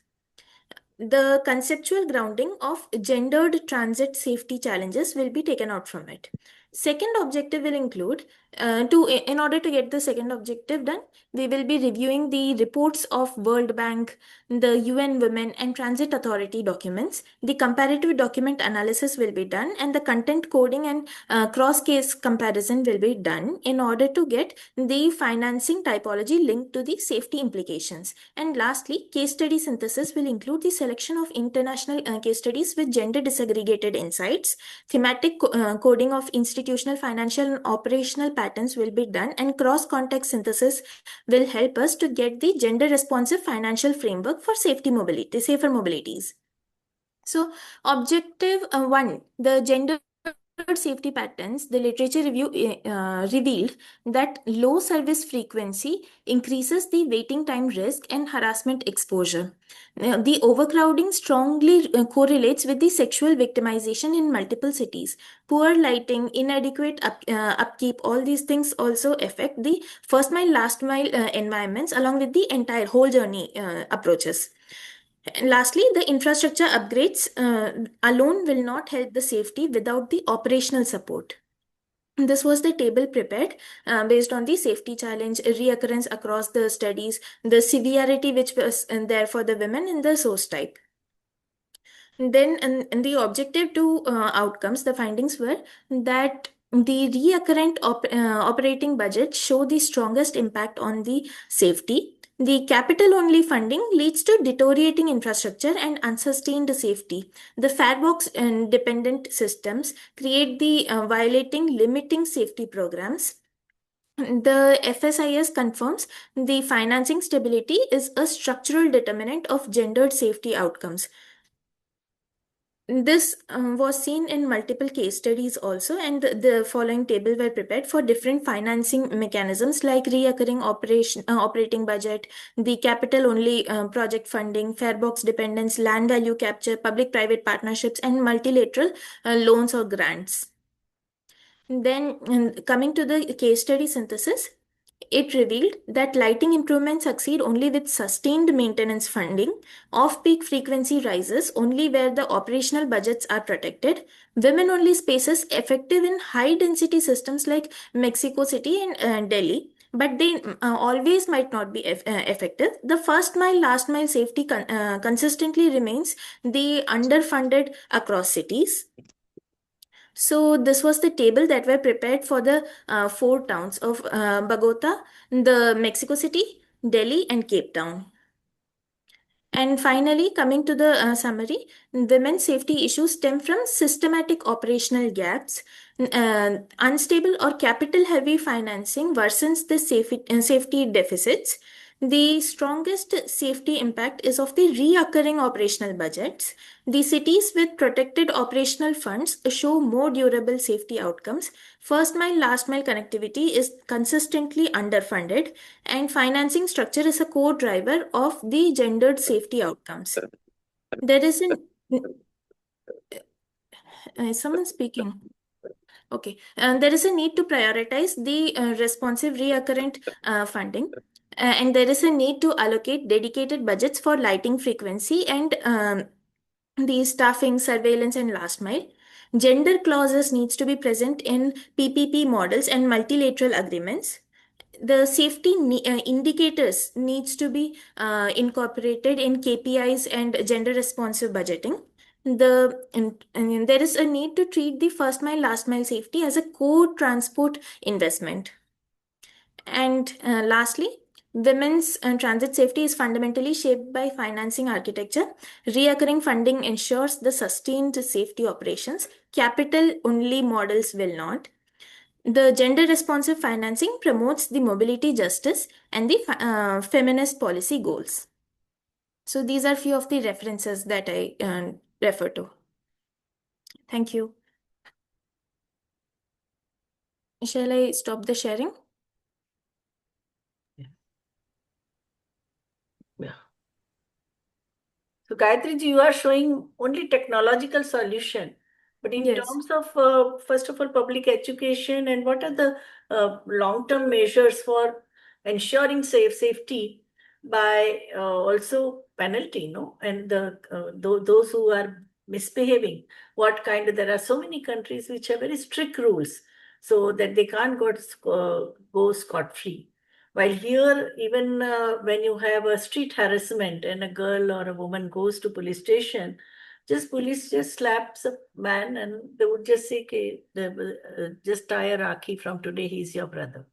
The conceptual grounding of gendered transit safety challenges will be taken out from it. Second objective will include in order to get the second objective done, we will be reviewing the reports of World Bank, the UN Women and Transit Authority documents. The comparative document analysis will be done, and the content coding and cross case comparison will be done in order to get the financing typology linked to the safety implications. And lastly, case study synthesis will include the selection of international case studies with gender disaggregated insights. Thematic coding of institutional, financial, and operational patterns will be done, and cross context synthesis will help us to get the gender responsive financial framework for safer mobilities. So, objective one, the gender safety patterns, the literature review revealed that low service frequency increases the waiting time risk and harassment exposure. The overcrowding strongly correlates with the sexual victimization in multiple cities. Poor lighting, inadequate upkeep, all these things also affect the first mile, last mile environments along with the entire whole journey approaches. And lastly, the infrastructure upgrades alone will not help the safety without the operational support. This was the table prepared based on the safety challenge, reoccurrence across the studies, the severity which was there for the women, and the source type. Then, in the objective two outcomes, the findings were that the recurrent operating budget show the strongest impact on the safety. The capital only funding leads to deteriorating infrastructure and unsustained safety. The farebox dependent systems create the violating limiting safety programs. The FSIS confirms the financing stability is a structural determinant of gendered safety outcomes. This was seen in multiple case studies also, and the following table were prepared for different financing mechanisms like reoccurring operating budget, the capital only project funding, farebox dependence, land value capture, public-private partnerships, and multilateral loans or grants. Then, coming to the case study synthesis, it revealed that lighting improvements succeed only with sustained maintenance funding. Off-peak frequency rises only where the operational budgets are protected. Women-only spaces effective in high-density systems like Mexico City and Delhi, but they always might not be effective. The first mile, last mile safety consistently remains the underfunded across cities. So this was the table that were prepared for the four towns of Bogota, the Mexico City, Delhi, and Cape Town. And finally, coming to the summary, women's safety issues stem from systematic operational gaps, unstable or capital-heavy financing worsens the safety deficits. The strongest safety impact is of the reoccurring operational budgets. The cities with protected operational funds show more durable safety outcomes. First mile, last mile connectivity is consistently underfunded, and financing structure is a core driver of the gendered safety outcomes. There is someone speaking. Okay, and there is a need to prioritize the responsive reoccurrent funding. And there is a need to allocate dedicated budgets for lighting frequency and the staffing, surveillance, and last mile. Gender clauses needs to be present in PPP models and multilateral agreements. The safety indicators needs to be incorporated in KPIs and gender responsive budgeting. And there is a need to treat the first mile, last mile safety as a core transport investment. And lastly, women's transit safety is fundamentally shaped by financing architecture. Reoccurring funding ensures the sustained safety operations. Capital only models will not. The gender responsive financing promotes the mobility justice and the feminist policy goals. So these are few of the references that I refer to. Thank you. Shall I stop the sharing? Yeah. So Gayatri ji, you are showing only technological solution, but in Yes. terms of first of all public education and what are the long-term measures for ensuring safety by also penalty, no? And those who are misbehaving, what kind of, there are so many countries which have very strict rules so that they can't go scot-free. While here, even when you have a street harassment and a girl or a woman goes to police station, police just slaps a man and they would just say, okay, just tie a Rakhi from today, he's your brother.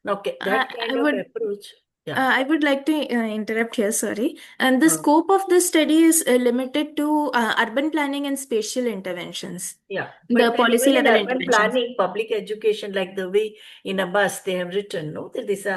Now, okay, that kind of approach. Yeah. I would like to interrupt here, sorry. And the scope of this study is limited to urban planning and spatial interventions. Yeah, The but then policy even in level urban interventions. planning, public education, like the way in a bus they have written, no, that this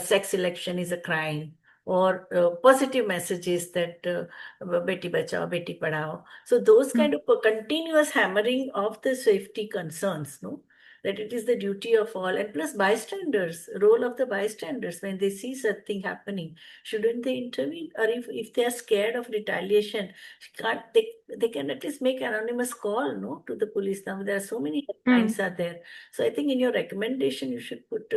sex selection is a crime, or positive messages that beti bachao, beti padhao. So those kind of continuous hammering of the safety concerns, no, that it is the duty of all, and plus bystanders, role of the bystanders when they see something happening, shouldn't they intervene? Or if they are scared of retaliation, can't they they can at least make anonymous call, no, to the police. Now there are so many helplines are there. So I think in your recommendation you should put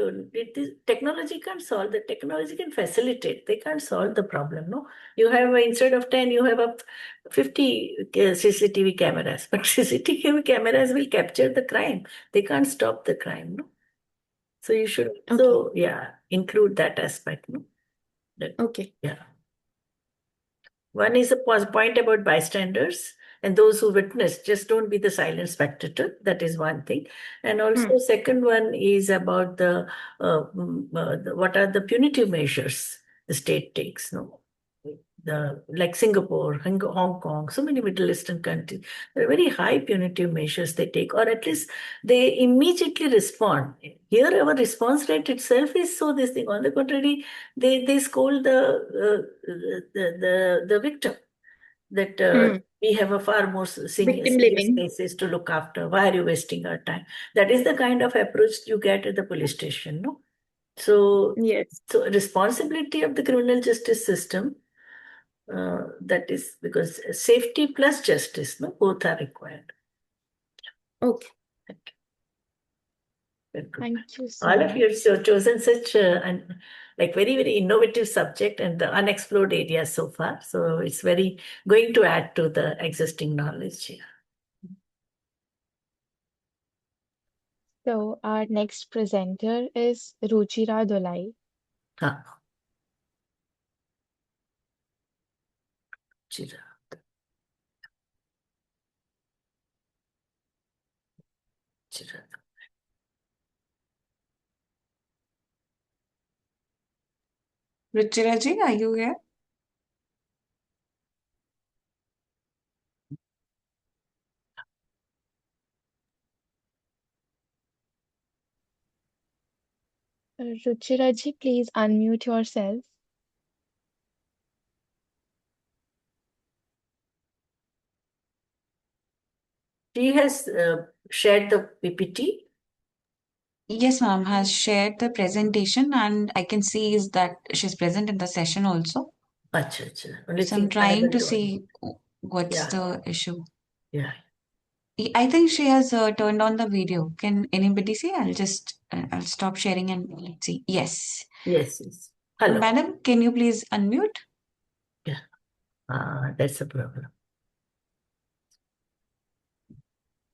technology can't solve. The technology can facilitate. They can't solve the problem. No, you have instead of 10, you have up 50 CCTV cameras, but CCTV cameras will capture the crime. They can't stop the crime. No, so you should also include that aspect. No, Okay. yeah. One is a point about bystanders and those who witness. Just don't be the silent spectator. That is one thing. And also, second one is about what are the punitive measures the state takes. No, like Singapore, Hong Kong, so many Middle Eastern countries, there are very high punitive measures they take, or at least they immediately respond. Here, our response rate itself is so this thing. On the contrary, they scold the victim that we have a far more serious cases to look after. Why are you wasting our time? That is the kind of approach you get at the police station, no? So, Yes. so responsibility of the criminal justice system. That is because safety plus justice, no, both are required. Okay. Thank you. Very good. Thank you so All of you much. have chosen such very, very innovative subject and the unexplored areas so far. So it's very going to add to the existing knowledge here. So our next presenter is Ruchira Dolai. Ruchira ji, are you here? Ruchira ji, please unmute yourself. She has shared the PPT. Yes, ma'am, has shared the presentation, and I can see is that she's present in the session also. Achha. So I'm trying to see what's the issue. Yeah. I think she has turned on the video. Can anybody see? I'll stop sharing and let's see. Yes. Yes. Hello. Madam, can you please unmute? Yeah. That's a problem.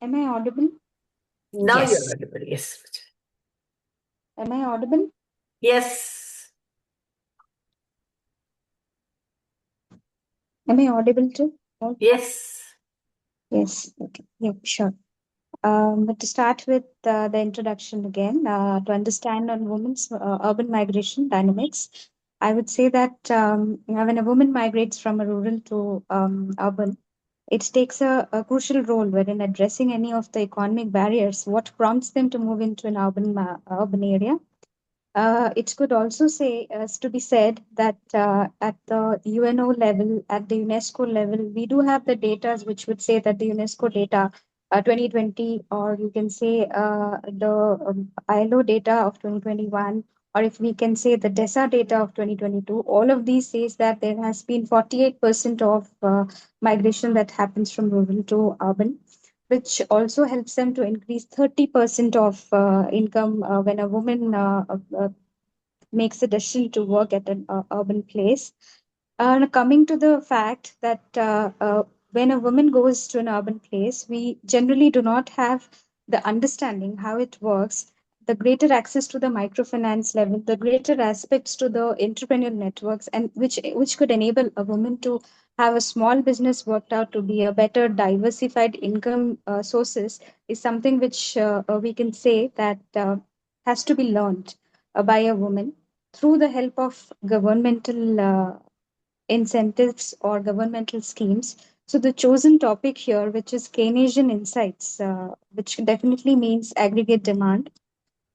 Am I audible? Now Yes. you're audible. Yes. Am I audible? Yes. Am I audible too? Yes. Yes. Okay. Yeah, sure. But to start with the introduction again, to understand on women's urban migration dynamics, I would say that when a woman migrates from a rural to urban, it takes a crucial role wherein addressing any of the economic barriers, what prompts them to move into an urban area. It could also say, to be said that at the UNO level, at the UNESCO level, we do have the data which would say that the UNESCO data 2020, or you can say the ILO data of 2021, or if we can say the DESA data of 2022, all of these says that there has been 48% of migration that happens from rural to urban, which also helps them to increase 30% of income when a woman makes a decision to work at an urban place. Coming to the fact that when a woman goes to an urban place, we generally do not have the understanding how it works, the greater access to the microfinance level, the greater aspects to the entrepreneurial networks, and which could enable a woman to have a small business worked out to be a better diversified income sources is something which we can say that has to be learned by a woman through the help of governmental incentives or governmental schemes. So the chosen topic here, which is Keynesian insights, which definitely means aggregate demand.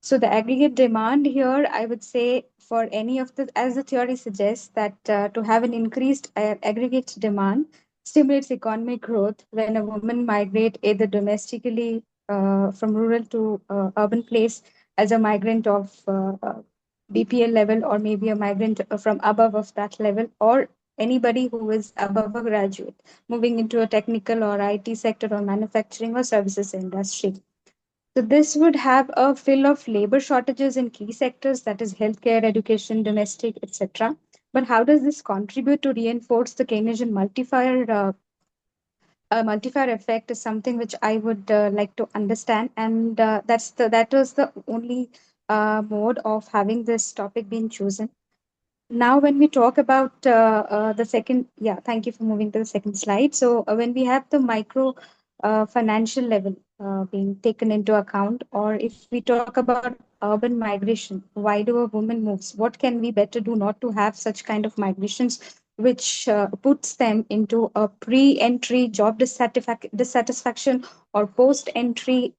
So the aggregate demand here, I would say for any of the, as the theory suggests, that to have an increased aggregate demand stimulates economic growth when a woman migrate either domestically from rural to urban place as a migrant of BPL level, or maybe a migrant from above of that level, or anybody who is above a graduate moving into a technical or IT sector or manufacturing or services industry. So this would have a fill of labor shortages in key sectors, that is healthcare, education, domestic, etc. But how does this contribute to reinforce the Keynesian multiplier? A multiplier effect is something which I would like to understand, and that was the only mode of having this topic being chosen. Now, when we talk about the second, yeah, thank you for moving to the second slide. So, when we have the micro financial level being taken into account, or if we talk about urban migration, why do a woman moves? What can we better do not to have such kind of migrations, which puts them into a pre-entry job dissatisfaction or post-entry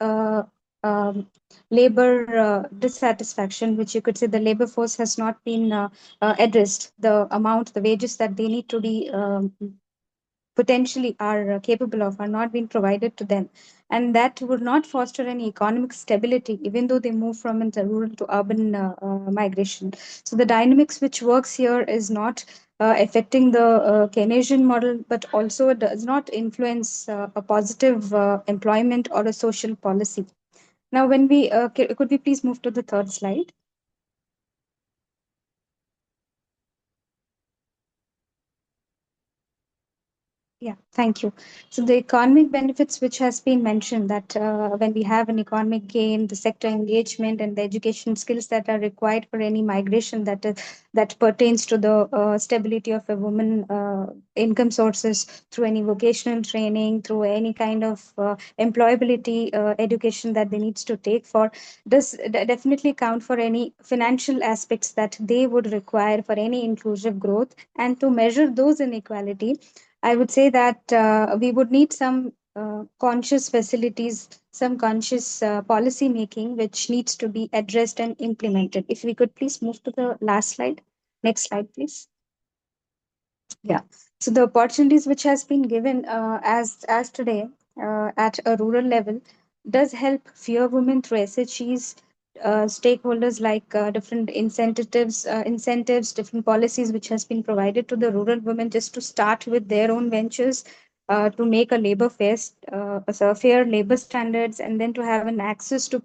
labor dissatisfaction, which you could say the labor force has not been addressed, the amount, the wages that they need to be potentially are capable of are not being provided to them. And that would not foster any economic stability, even though they move from the rural to urban migration. So the dynamics which works here is not affecting the Keynesian model, but also does not influence a positive employment or a social policy. Now, when we could we please move to the third slide? Yeah, thank you. So the economic benefits which has been mentioned, that when we have an economic gain, the sector engagement and the education skills that are required for any migration that pertains to the stability of a woman income sources through any vocational training, through any kind of employability education that they needs to take for, does definitely count for any financial aspects that they would require for any inclusive growth. And to measure those inequality, I would say that we would need some conscious facilities, some conscious policy making, which needs to be addressed and implemented. If we could please move to the last slide. Next slide, please. Yeah. So the opportunities which has been given as today at a rural level does help fewer women through SHEs, stakeholders like different incentives, different policies which has been provided to the rural women just to start with their own ventures, to make a so fair labor standards, and then to have an access to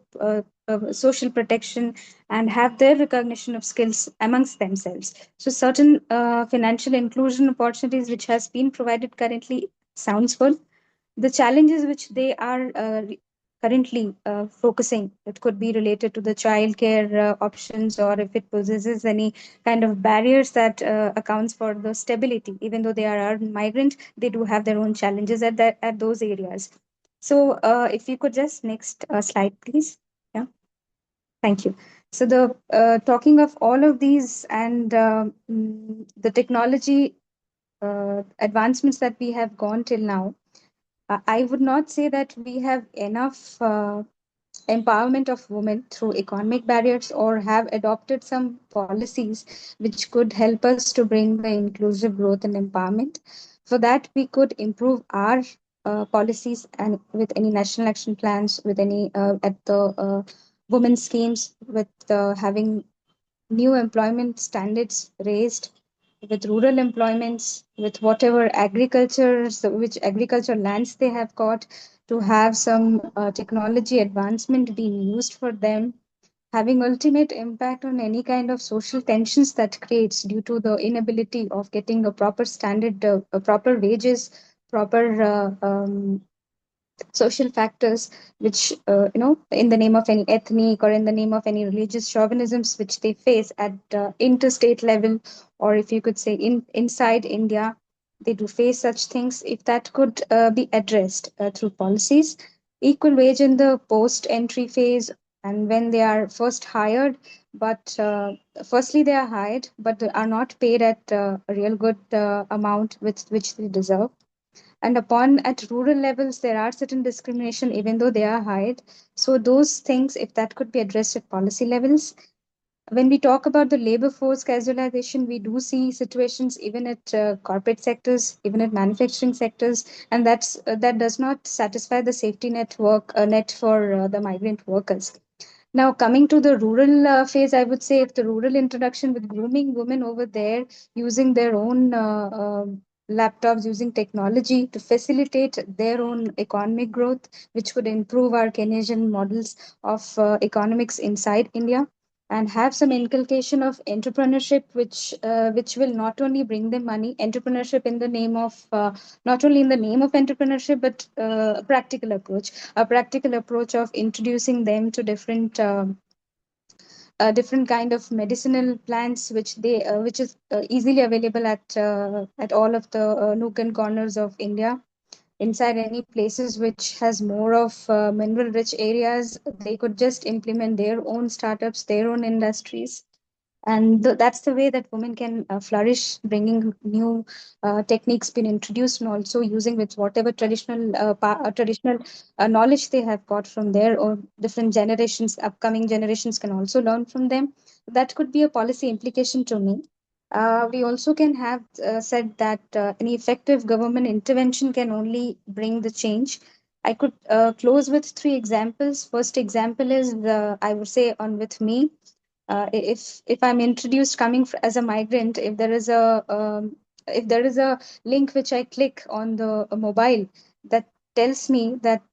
social protection and have their recognition of skills amongst themselves. So certain financial inclusion opportunities which has been provided currently sounds good. The challenges which they are currently focusing, it could be related to the childcare options, or if it possesses any kind of barriers that accounts for the stability. Even though they are migrant, they do have their own challenges at those areas. So if you could just next slide, please. Yeah. Thank you. So the talking of all of these and the technology advancements that we have gone till now, I would not say that we have enough empowerment of women through economic barriers or have adopted some policies which could help us to bring the inclusive growth and empowerment. For that, we could improve our policies and with any national action plans, with any at the women schemes, with having new employment standards raised, with rural employments, with whatever which agriculture lands they have got, to have some technology advancement being used for them, having ultimate impact on any kind of social tensions that creates due to the inability of getting a proper standard, proper wages, proper social factors, which in the name of any ethnic or in the name of any religious chauvinisms which they face at interstate level, or if you could say inside India, they do face such things. If that could be addressed through policies, equal wage in the post entry phase, and when they are first hired, but firstly they are hired but they are not paid at a real good amount which they deserve. And upon at rural levels, there are certain discrimination, even though they are high. So those things, if that could be addressed at policy levels. When we talk about the labor force casualization, we do see situations even at corporate sectors, even at manufacturing sectors, and that does not satisfy the safety net for the migrant workers. Now, coming to the rural phase, I would say if the rural introduction with grooming women over there using their own laptops, using technology to facilitate their own economic growth, which would improve our Keynesian models of economics inside India, and have some inculcation of entrepreneurship, which will not only bring them money, entrepreneurship in the name of not only in the name of entrepreneurship, but a practical approach of introducing them to different kind of medicinal plants which is easily available at all of the nook and corners of India. Inside any places which has more of mineral rich areas, they could just implement their own startups, their own industries, and that's the way that women can flourish, bringing new techniques being introduced, and also using with whatever traditional knowledge they have got from there, or different generations, upcoming generations can also learn from them. That could be a policy implication to me. We also can have said that any effective government intervention can only bring the change. I could close with three examples. First example is I would say on with me. If I'm introduced coming as a migrant, if there is a link which I click on the mobile that tells me that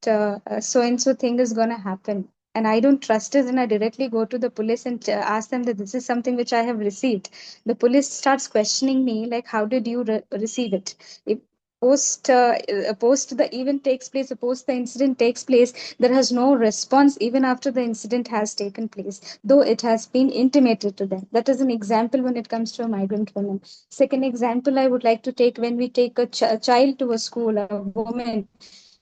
so and so thing is going to happen, and I don't trust it, and I directly go to the police and ask them that this is something which I have received, the police starts questioning me like, how did you receive it? If post the event takes place, or post the incident takes place, there has no response even after the incident has taken place, though it has been intimated to them. That is an example when it comes to a migrant woman. Second example I would like to take, when we take a child to a school, a woman,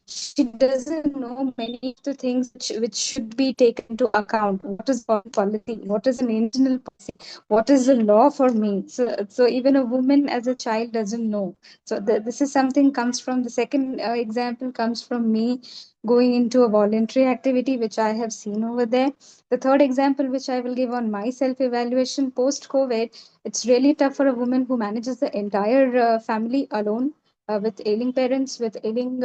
she doesn't know many of the things which should be taken into account. What is foreign policy? What is an internal policy? What is the law for me? So even a woman as a child doesn't know. So this is something comes from the second example comes from me going into a voluntary activity which I have seen over there. The third example which I will give on my self evaluation post COVID, it's really tough for a woman who manages the entire family alone. With ailing parents, with ailing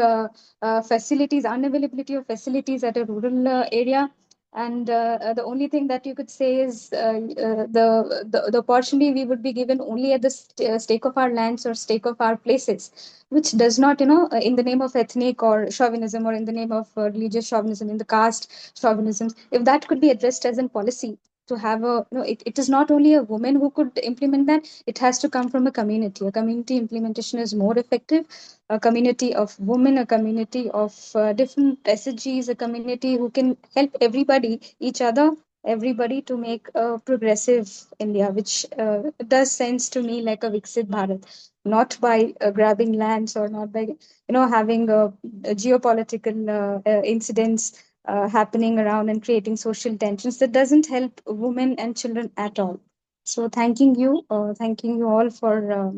facilities, unavailability of facilities at a rural area, and the only thing that you could say is the opportunity we would be given only at the stake of our lands or stake of our places, which does not, in the name of ethnic or chauvinism, or in the name of religious chauvinism, in the caste chauvinism, if that could be addressed as a policy to have it is not only a woman who could implement that, it has to come from a community. A community implementation is more effective. A community of women, a community of different SHGs, a community who can help everybody, each other, everybody to make a progressive India, which does sense to me like a Viksit Bharat, not by grabbing lands, or not by having a geopolitical incidents happening around and creating social tensions that doesn't help women and children at all. So thanking you all for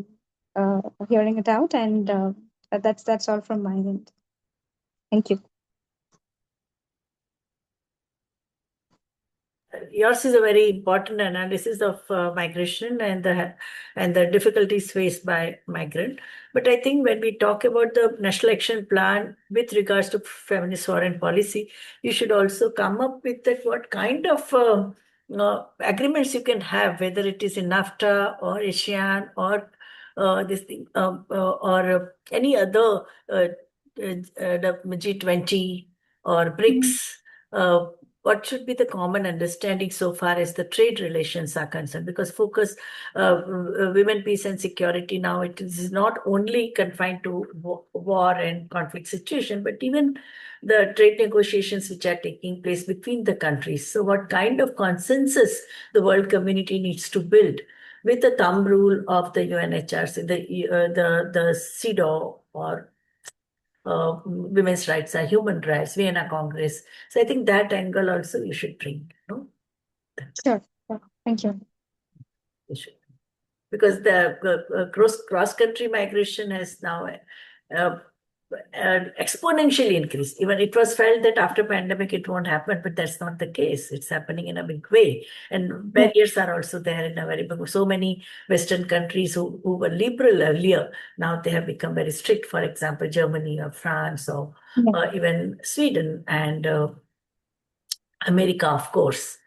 hearing it out, and that's all from my end. Thank you. Yours is a very important analysis of migration and the difficulties faced by migrant. But I think when we talk about the National Action Plan with regards to feminist foreign policy, you should also come up with that what kind of agreements you can have, whether it is in NAFTA or ASEAN or this thing or any other the G20 or BRICS. What should be the common understanding so far as the trade relations are concerned? Because focus women, peace and security now, it is not only confined to war and conflict situation, but even the trade negotiations which are taking place between the countries. So what kind of consensus the world community needs to build with the thumb rule of the UNHRC, the CEDAW, or women's rights are human rights, Vienna Congress. So I think that angle also you should bring. No? Sure. Thank you. You should. Because the cross-country migration has now exponentially increased. Even it was felt that after pandemic it won't happen, but that's not the case. It's happening in a big way. And barriers are also there in a very big way. So many Western countries who were liberal earlier, now they have become very strict. For example, Germany or France or even Sweden and America, of course.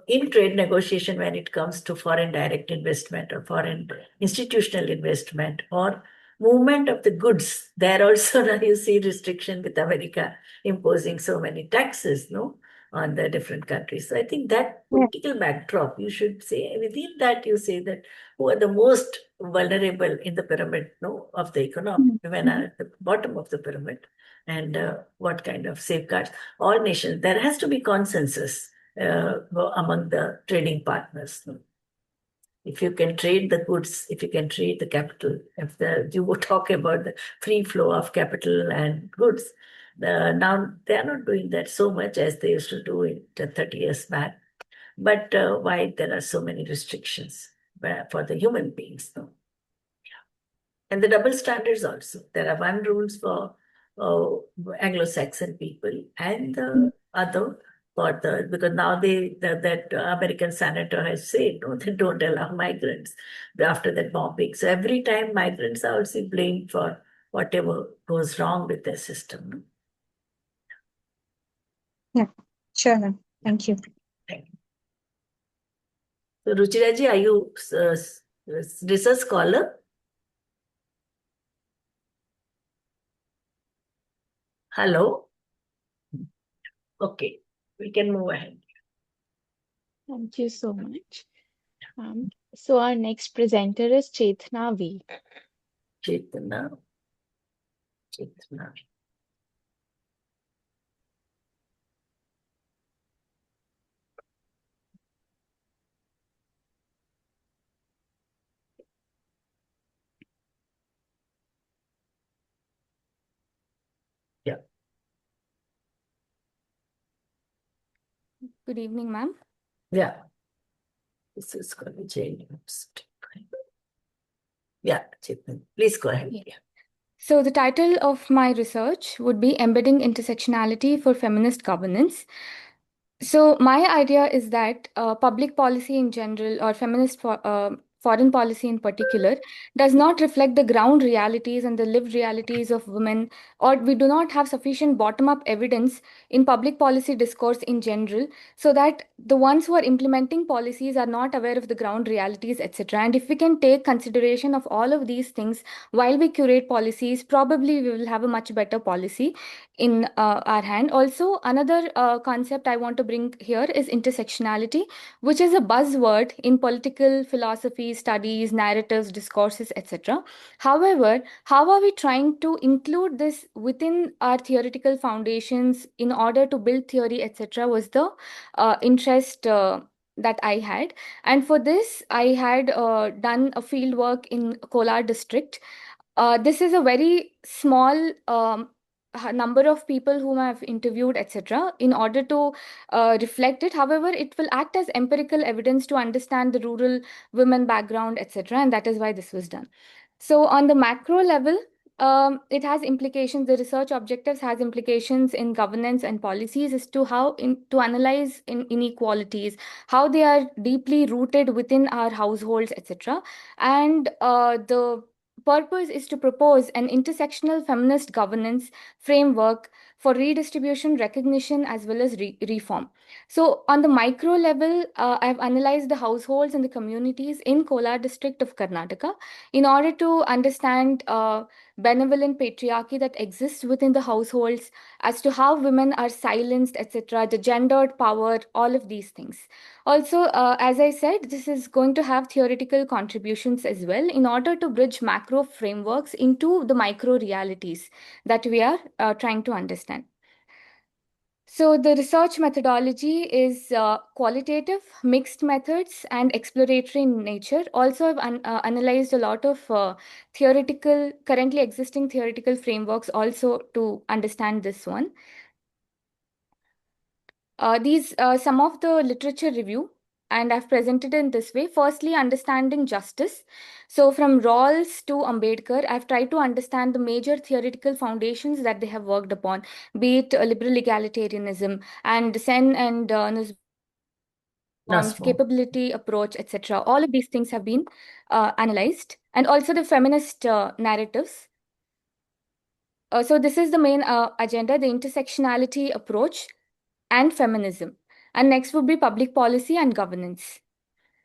In trade negotiation, when it comes to foreign direct investment or foreign institutional investment or movement of the goods, there also now you see restriction with America imposing so many taxes, no, on the different countries. So I think that Yeah. political backdrop, you should say within that you say that who are the most vulnerable in the pyramid, no, of the economy, when are at the bottom of the pyramid, and what kind of safeguards. All nations, there has to be consensus among the trading partners. If you can trade the goods, if you can trade the capital, if you would talk about the free flow of capital and goods, now they are not doing that so much as they used to do it 30 years back. But why there are so many restrictions for the human beings? No? And the double standards also. There are one rules for Anglo-Saxon people and the other for because now that American senator has said, no, they don't allow migrants after that bombing. So every time migrants are also blamed for whatever goes wrong with their system. Yeah, sure, ma'am. Thank you. Thank you. So Ruchiraji, are you research scholar? Hello? Okay, we can move ahead. Thank you so much. So our next presenter is Chetna V. Chetna. Yeah. Good evening, ma'am. Yeah. This is going to change. Yeah, Chetan, please go ahead. Yeah. Yeah. So the title of my research would be Embedding Intersectionality for Feminist Governance. So my idea is that public policy in general or foreign policy in particular does not reflect the ground realities and the lived realities of women, or we do not have sufficient bottom-up evidence in public policy discourse in general, so that the ones who are implementing policies are not aware of the ground realities, etc. And if we can take consideration of all of these things while we curate policies, probably we will have a much better policy in our hand. Also, another concept I want to bring here is intersectionality, which is a buzzword in political philosophy, studies, narratives, discourses, etc. However, how are we trying to include this within our theoretical foundations in order to build theory, etc., was the interest that I had. And for this, I had done a field work in Kolar district. This is a very small number of people whom I've interviewed, etc., in order to reflect it. However, it will act as empirical evidence to understand the rural women background, etc., and that is why this was done. So on the macro level, it has implications. The research objectives has implications in governance and policies as to how to analyze inequalities, how they are deeply rooted within our households, etc. And the purpose is to propose an intersectional feminist governance framework for redistribution, recognition, as well as reform. So on the micro level, I've analyzed the households and the communities in Kolar district of Karnataka in order to understand benevolent patriarchy that exists within the households, as to how women are silenced, etc., the gendered power, all of these things. Also, as I said, this is going to have theoretical contributions as well in order to bridge macro frameworks into the micro realities that we are trying to understand. So the research methodology is qualitative, mixed methods, and exploratory in nature. Also, I've analyzed a lot of currently existing theoretical frameworks also to understand this one. These some of the literature review, and I've presented in this way. Firstly, understanding justice. So from Rawls to Ambedkar, I've tried to understand the major theoretical foundations that they have worked upon, be it liberal egalitarianism and Sen and Nussbaum's capability approach, etc. All of these things have been analyzed, and also the feminist narratives. So this is the main agenda, the intersectionality approach and feminism. And next would be public policy and governance.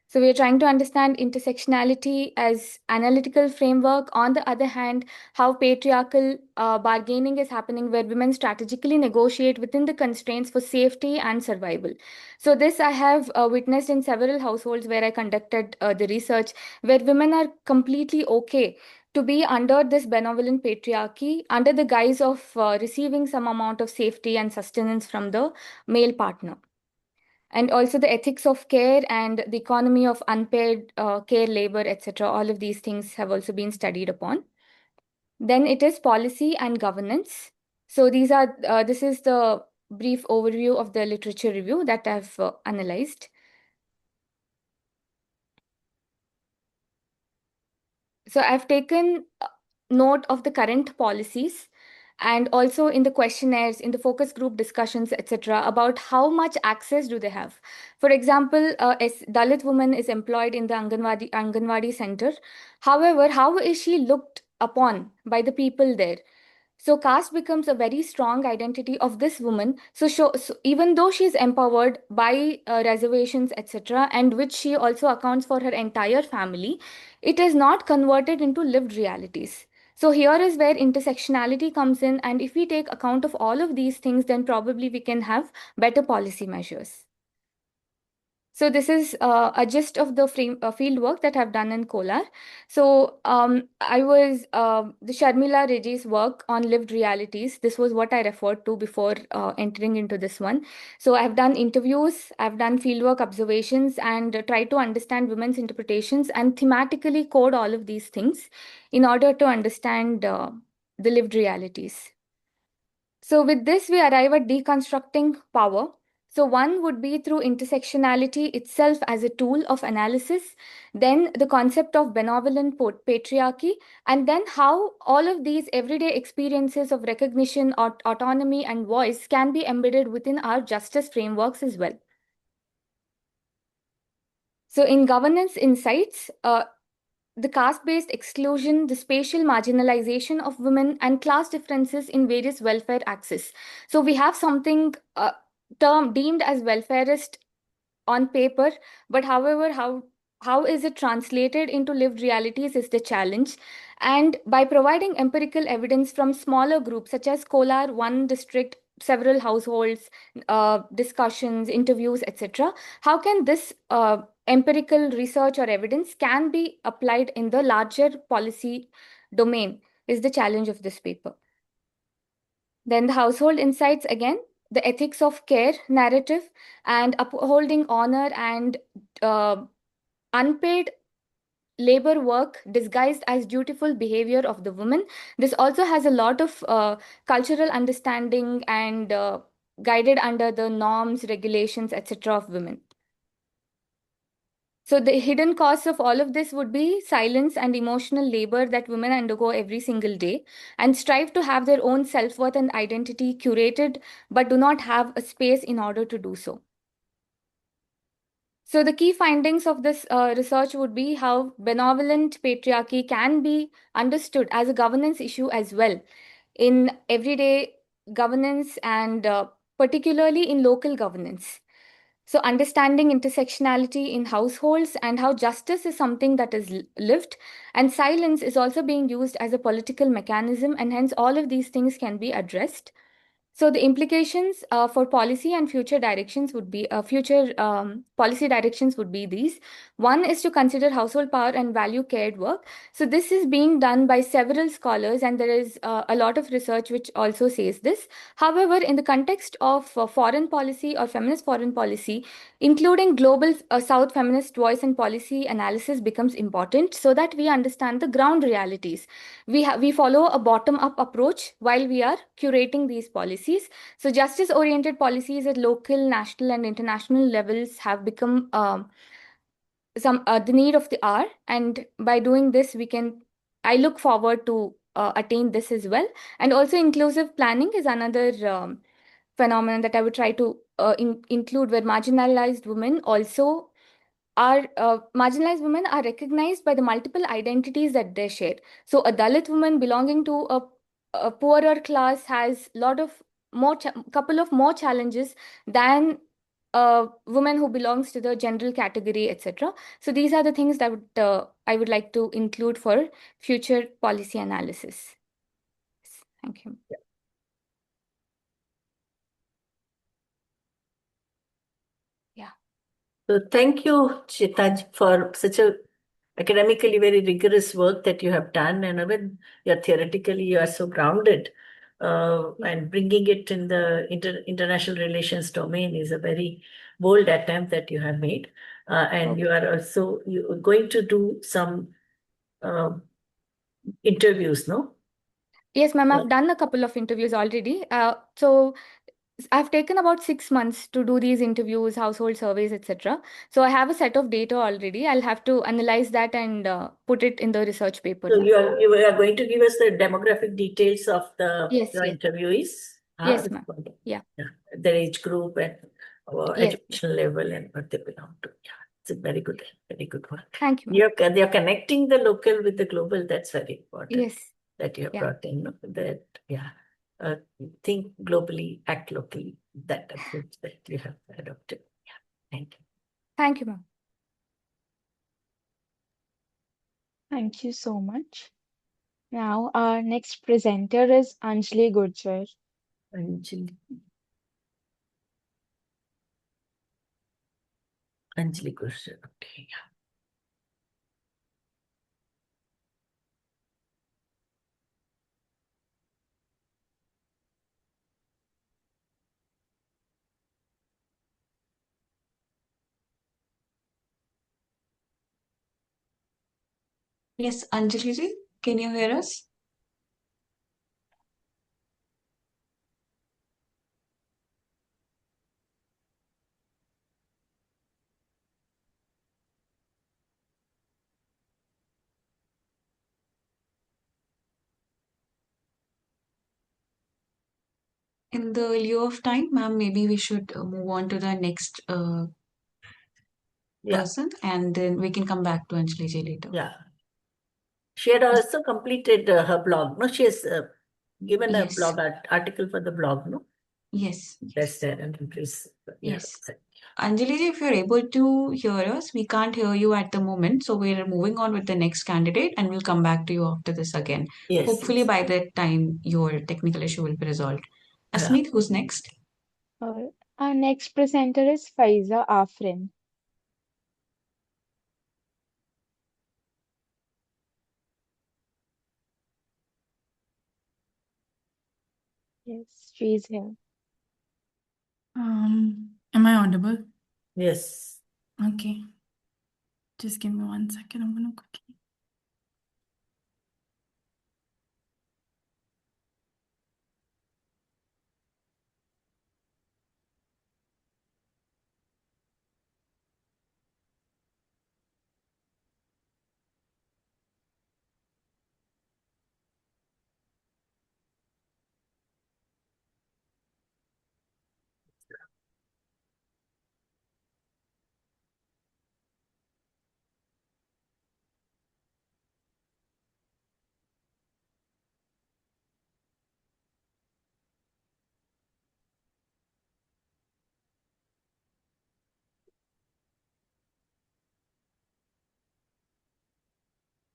So we are trying to understand intersectionality as analytical framework. On the other hand, how patriarchal bargaining is happening where women strategically negotiate within the constraints for safety and survival. So this I have witnessed in several households where I conducted the research, where women are completely okay to be under this benevolent patriarchy under the guise of receiving some amount of safety and sustenance from the male partner. And also the ethics of care and the economy of unpaid care labor, etc. All of these things have also been studied upon. Then it is policy and governance. So this is the brief overview of the literature review that I've analyzed. So I've taken note of the current policies and also in the questionnaires, in the focus group discussions, etc., about how much access do they have. For example, a Dalit woman is employed in the Anganwadi center. However, how is she looked upon by the people there? So caste becomes a very strong identity of this woman. So even though she's empowered by reservations, etc., and which she also accounts for her entire family, it is not converted into lived realities. So here is where intersectionality comes in. And if we take account of all of these things, then probably we can have better policy measures. So this is a gist of the field work that I've done in Kolar. So I was the Sharmila Reddy's work on lived realities. This was what I referred to before entering into this one. So I've done interviews, I've done fieldwork observations, and tried to understand women's interpretations and thematically code all of these things in order to understand the lived realities. So with this, we arrive at deconstructing power. So one would be through intersectionality itself as a tool of analysis, then the concept of benevolent patriarchy, and then how all of these everyday experiences of recognition, autonomy, and voice can be embedded within our justice frameworks as well. So in governance insights, the caste-based exclusion, the spatial marginalization of women, and class differences in various welfare access. So we have something term deemed as welfareist on paper, but however, how is it translated into lived realities is the challenge. And by providing empirical evidence from smaller groups such as Kolar, one district, several households, discussions, interviews, etc., how can this empirical research or evidence can be applied in the larger policy domain is the challenge of this paper. Then the household insights again, the ethics of care narrative and upholding honor and unpaid labor work disguised as dutiful behavior of the woman. This also has a lot of cultural understanding and guided under the norms, regulations, etc. of women. So the hidden costs of all of this would be silence and emotional labor that women undergo every single day and strive to have their own self-worth and identity curated, but do not have a space in order to do so. So the key findings of this research would be how benevolent patriarchy can be understood as a governance issue as well in everyday governance and particularly in local governance. So understanding intersectionality in households and how justice is something that is lived and silence is also being used as a political mechanism, and hence all of these things can be addressed. So the implications for policy and future directions would be policy directions would be these. One is to consider household power and value cared work. So this is being done by several scholars, and there is a lot of research which also says this. However, in the context of foreign policy or feminist foreign policy, including global South feminist voice and policy analysis becomes important so that we understand the ground realities. We follow a bottom-up approach while we are curating these policies. So justice-oriented policies at local, national, and international levels have become the need of the hour. And by doing this, I look forward to attain this as well. And also inclusive planning is another phenomenon that I would try to include, where marginalized women are recognized by the multiple identities that they share. So a Dalit woman belonging to a poorer class has lot of couple of more challenges than a woman who belongs to the general category, etc. So these are the things that I would like to include for future policy analysis. Thank you. Yeah. So thank you, Chitaj, for such a academically very rigorous work that you have done, and even theoretically you are so grounded, and bringing it in the international relations domain is a very bold attempt that you have made, and you are also going to do some interviews, no? Yes, ma'am, I've done a couple of interviews already. So I've taken about 6 months to do these interviews, household surveys, etc. So I have a set of data already. I'll have to analyze that and put it in the research paper. So ma'am. you are going to give us the demographic details of your interviewees? Yes, ma'am. Yeah. Their age group and Yes. educational level and what they belong to. Yeah, it's a very good work. Thank you, ma'am. You're connecting the local with the global. That's very important. Yes. That you have Yeah. brought in. That think globally, act locally. That approach that you have adopted. Yeah, thank you. Thank you, ma'am. Thank you so much. Now, our next presenter is Anjali Gurjar. Anjali Gurjar. Okay. Yeah. Yes, Anjali ji, can you hear us? In the lieu of time, ma'am, maybe we should move on to the next person, and then we can come back to Anjali ji later. Yeah. She had also completed her blog, no? She has given a blog article for the blog, no? Yes. That's there, and please. Yes. Anjali ji, if you're able to hear us, we can't hear you at the moment, so we're moving on with the next candidate, and we'll come back to you after this again. Yes. Hopefully, by that time, your technical issue will be resolved. Asmeet, who's next? Our next presenter is Faiza Afrin. Yes, she's here. Am I audible? Yes. Okay. Just give me 1 second. I'm gonna quickly.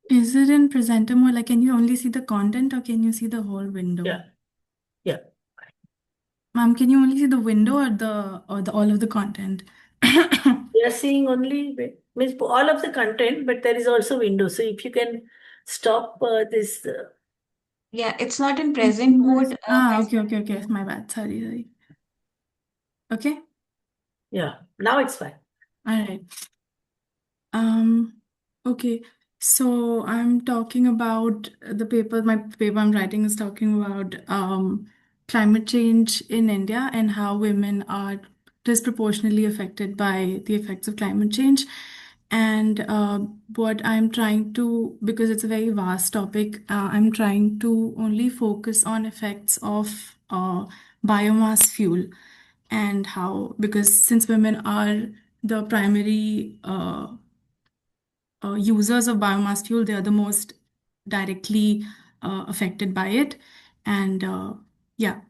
Is it in presenter mode? Like, can you only see the content or can you see the whole window? Yeah. Ma'am, can you only see the window or the all of the content? We are seeing only means all of the content, but there is also window. So if you can stop this. Yeah, it's not in present mode. Okay. My bad. Sorry. Okay. Yeah. Now it's fine. All right. Okay. So I'm talking about the paper. My paper I'm writing is talking about climate change in India and how women are disproportionately affected by the effects of climate change. And what I'm trying to, because it's a very vast topic, I'm trying to only focus on effects of biomass fuel and how, because since women are the primary users of biomass fuel, they are the most directly affected by it. And yeah,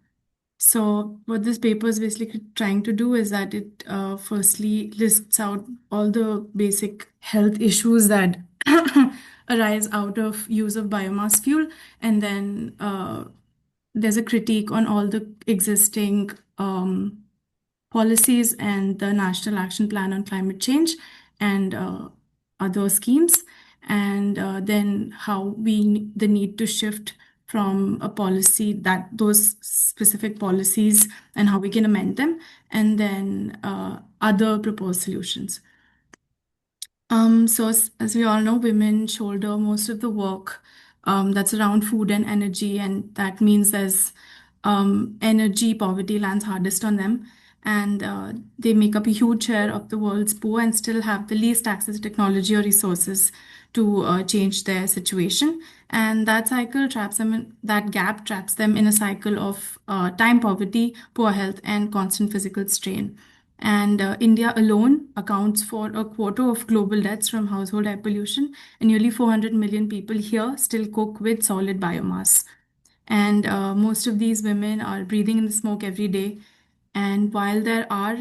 so what this paper is basically trying to do is that it firstly lists out all the basic health issues that arise out of use of biomass fuel, and then there's a critique on all the existing policies and the National Action Plan on Climate Change and other schemes, and then how the need to shift from a policy, that those specific policies, and how we can amend them, and then other proposed solutions. So as we all know, women shoulder most of the work that's around food and energy, and that means there's energy poverty lands hardest on them, and they make up a huge share of the world's poor and still have the least access to technology or resources to change their situation. And that cycle traps them that gap traps them in a cycle of time poverty, poor health, and constant physical strain. And India alone accounts for a quarter of global deaths from household air pollution, and nearly 400 million people here still cook with solid biomass. And most of these women are breathing in the smoke every day. And while there are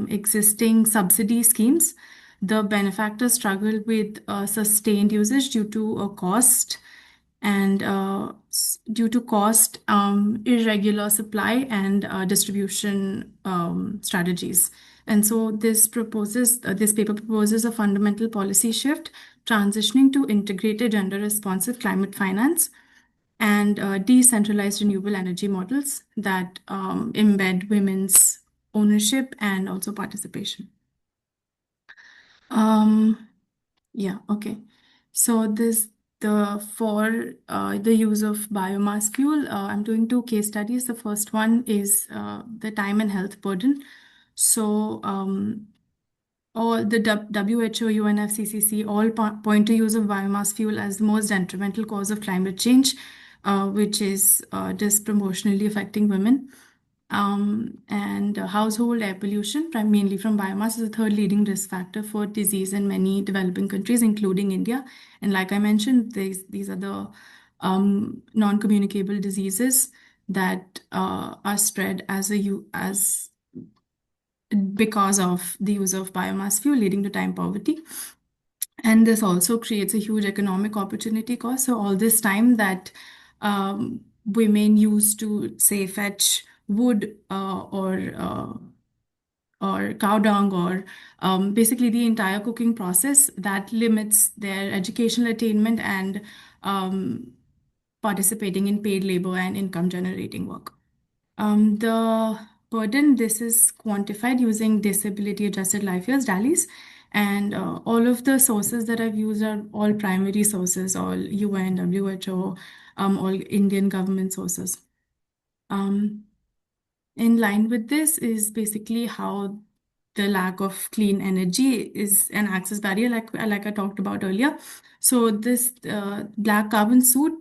existing subsidy schemes, the benefactors struggle with sustained usage due to a cost and due to cost, irregular supply, and distribution strategies. And so this paper proposes a fundamental policy shift, transitioning to integrated gender responsive climate finance and decentralized renewable energy models that embed women's ownership and also participation. Yeah, okay. So for the use of biomass fuel, I'm doing two case studies. The first one is the time and health burden. So all the WHO, UNFCCC all point to use of biomass fuel as the most detrimental cause of climate change, which is disproportionately affecting women. And household air pollution, mainly from biomass, is the third leading risk factor for disease in many developing countries, including India. And like I mentioned, these are the non-communicable diseases that are spread because of the use of biomass fuel, leading to time poverty. And this also creates a huge economic opportunity cost. So all this time that women use to, say, fetch wood or cow dung, or basically the entire cooking process, that limits their educational attainment and participating in paid labor and income generating work. The burden, this is quantified using disability adjusted life years, DALYs, and all of the sources that I've used are all primary sources, all UN, WHO, all Indian government sources. In line with this is basically how the lack of clean energy is an access barrier, like I talked about earlier. So this black carbon suit,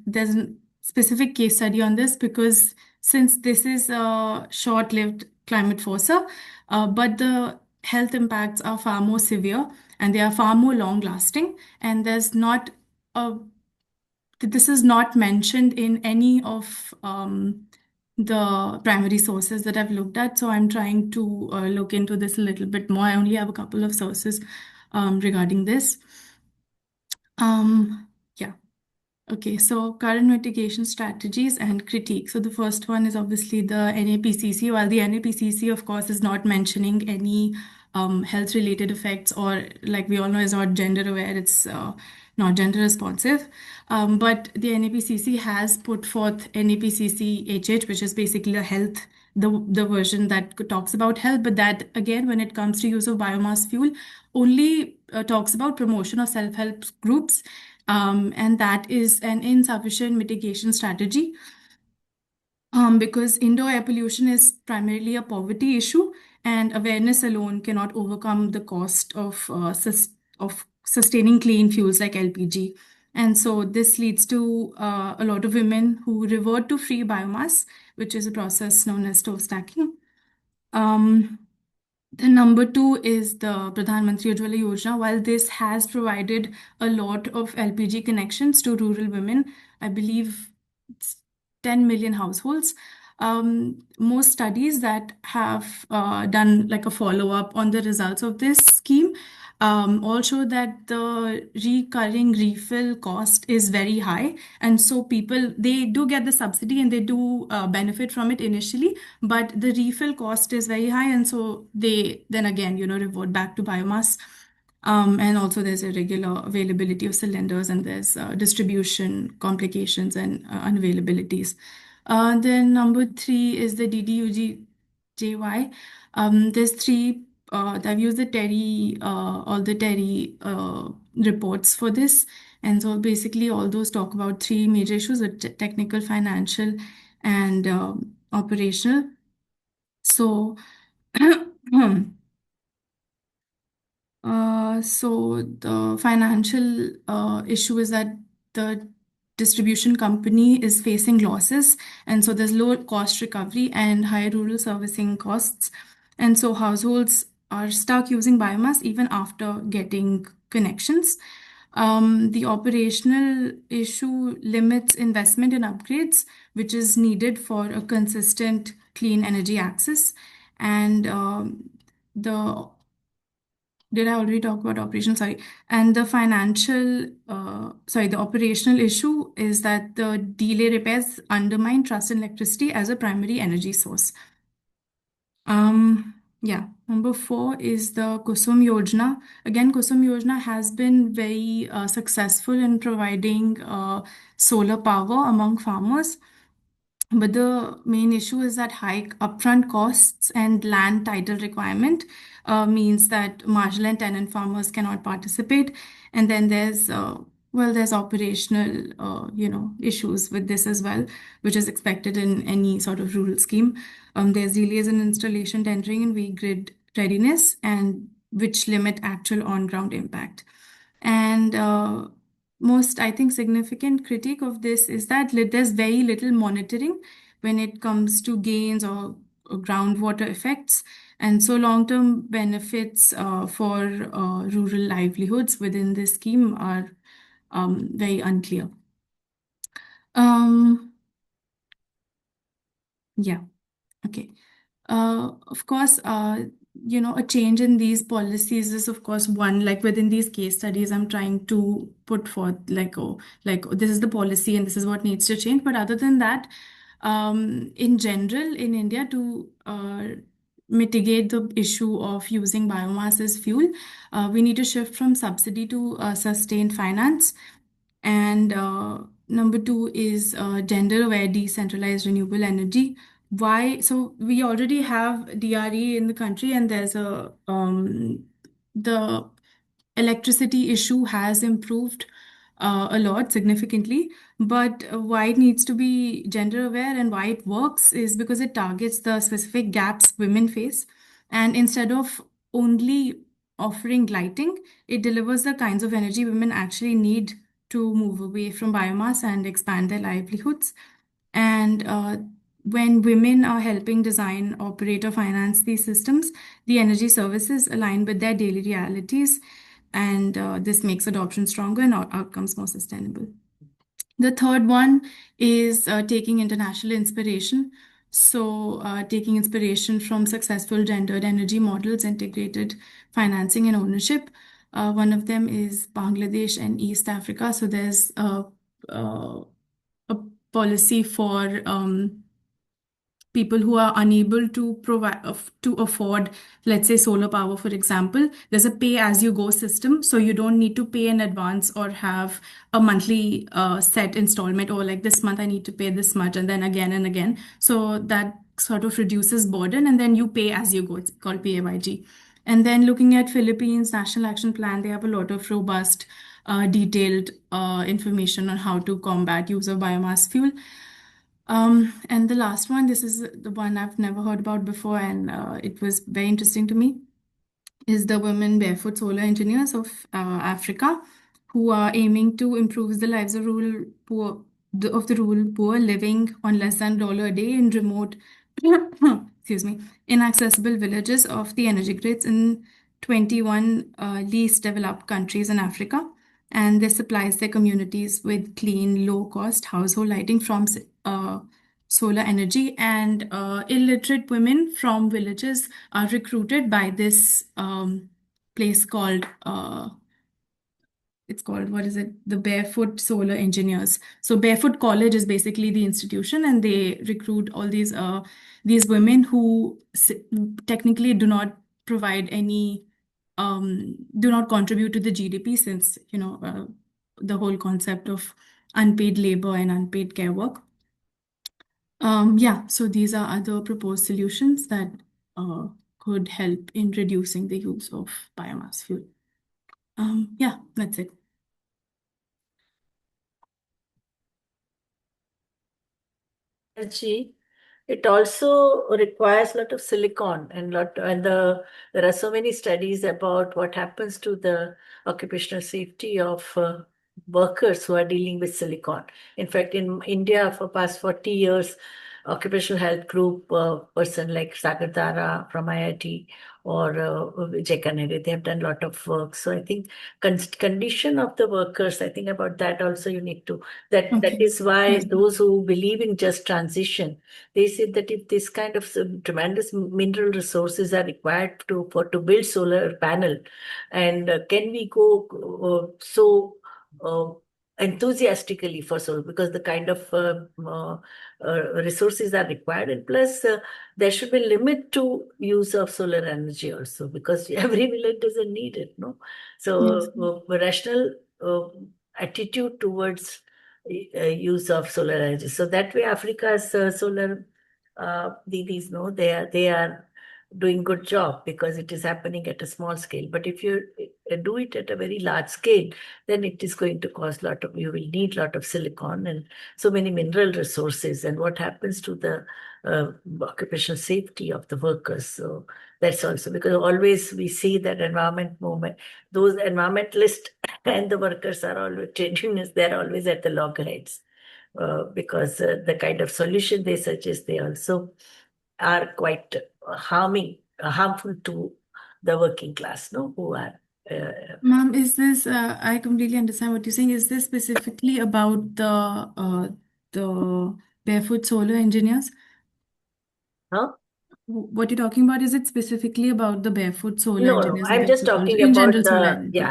there's a specific case study on this because since this is a short-lived climate forcer, but the health impacts are far more severe and they are far more long-lasting, and this is not mentioned in any of the primary sources that I've looked at. So I'm trying to look into this a little bit more. I only have a couple of sources regarding this. Yeah. Okay, so current mitigation strategies and critique. So the first one is obviously the NAPCC. While the NAPCC, of course, is not mentioning any health-related effects, or like we all know, is not gender aware. It's not gender responsive. But the NAPCC has put forth NAPCC-HH, which is basically the version that talks about health, but that again, when it comes to use of biomass fuel, only talks about promotion of self-help groups, and that is an insufficient mitigation strategy. Because indoor air pollution is primarily a poverty issue, and awareness alone cannot overcome the cost of sustaining clean fuels like LPG. And so this leads to a lot of women who revert to free biomass, which is a process known as stove stacking. The number two is the Pradhan Mantri Ujjwala Yojana. While this has provided a lot of LPG connections to rural women, I believe 10 million households. Most studies that have done like a follow-up on the results of this scheme all show that the recurring refill cost is very high. And so people, they do get the subsidy and they do benefit from it initially, but the refill cost is very high. And so they then again, revert back to biomass. And also there's irregular availability of cylinders and there's distribution complications and unavailabilities. Then number 3 is the DDUGJY. There's 3, I've used the Terry, all the Terry reports for this. And so basically all those talk about 3 major issues, technical, financial, and operational. So so the financial issue is that the distribution company is facing losses, and so there's low cost recovery and high rural servicing costs. And so households are stuck using biomass even after getting connections. The operational issue limits investment in upgrades, which is needed for a consistent clean energy access. And the did I already talk about operational? Sorry. And the the operational issue is that the delay repairs undermine trust in electricity as a primary energy source. Yeah. Number 4 is the Kusum Yojana. Again, Kusum Yojana has been very successful in providing solar power among farmers. But the main issue is that high upfront costs and land title requirement means that marginal and tenant farmers cannot participate. And then there's operational, issues with this as well, which is expected in any sort of rural scheme. There's delays in installation, tendering, and weak grid readiness, and which limit actual on-ground impact. And most, I think, significant critique of this is that there's very little monitoring when it comes to gains or groundwater effects. And so long-term benefits for rural livelihoods within this scheme are very unclear. Yeah, okay. Of course, a change in these policies is, of course, one, like within these case studies, I'm trying to put forth this is the policy and this is what needs to change. But other than that, in general, in India, to mitigate the issue of using biomass as fuel, we need to shift from subsidy to sustained finance. And number 2 is gender-aware decentralized renewable energy. Why? So we already have DRE in the country, and there's the electricity issue has improved a lot significantly. But why it needs to be gender aware and why it works is because it targets the specific gaps women face. And instead of only offering lighting, it delivers the kinds of energy women actually need to move away from biomass and expand their livelihoods. And when women are helping design, operate, or finance these systems, the energy services align with their daily realities, and this makes adoption stronger and outcomes more sustainable. The third one is taking international inspiration. So, taking inspiration from successful gendered energy models, integrated financing, and ownership. One of them is Bangladesh and East Africa. So, there's a policy for people who are unable to provide to afford, let's say, solar power, for example. There's a pay as you go system, so you don't need to pay in advance or have a monthly set installment, or like this month I need to pay this much and then again and again. So that sort of reduces burden, and then you pay as you go. It's called PAYG. And then looking at Philippines National Action Plan, they have a lot of robust detailed information on how to combat use of biomass fuel. And the last one, this is the one I've never heard about before, and it was very interesting to me, is the Women Barefoot Solar Engineers of Africa, who are aiming to improve the lives of rural poor, the rural poor living on less than $1 a day in remote, excuse me, inaccessible villages of the energy grids in 21 least developed countries in Africa. And this supplies their communities with clean, low-cost household lighting from solar energy, and illiterate women from villages are recruited by this place called it's called, what is it? The Barefoot Solar Engineers. So Barefoot College is basically the institution, and they recruit all these women who technically do not provide any do not contribute to the GDP, since the whole concept of unpaid labor and unpaid care work. Yeah, so these are other proposed solutions that could help in reducing the use of biomass fuel. Yeah, that's it. Energy, it also requires a lot of silicon there are so many studies about what happens to the occupational safety of workers who are dealing with silicon. In fact, in India for past 40 years, occupational health group person like Sagar from IIT or Vijay Kanere, they have done a lot of work. So I think condition of the workers, I think about that also you need to, that Okay. is why Yes. those who believe in just transition, they say that if this kind of tremendous mineral resources are required to build solar panel, and can we go so enthusiastically for solar, because the kind of resources are required, and plus there should be limit to use of solar energy also, because every village doesn't need it, no? Yes. So rational attitude towards use of solar energy. So that way, Africa's solar these they are doing good job because it is happening at a small scale. But if you do it at a very large scale, then it is going to cost you will need a lot of silicon and so many mineral resources. And what happens to the occupational safety of the workers? So that's also because always we see that environment movement, those environmentalists and the workers are always trade unions, they're always at the loggerheads. Because the kind of solution they suggest, they also are quite harmful to the working class, no, who are. Ma'am, is this, I completely understand what you're saying. Is this specifically about the barefoot solar engineers? Huh? What you're talking about, is it specifically about the barefoot solar No, engineers and I'm just barefoot college? talking In about general, solar the, energy.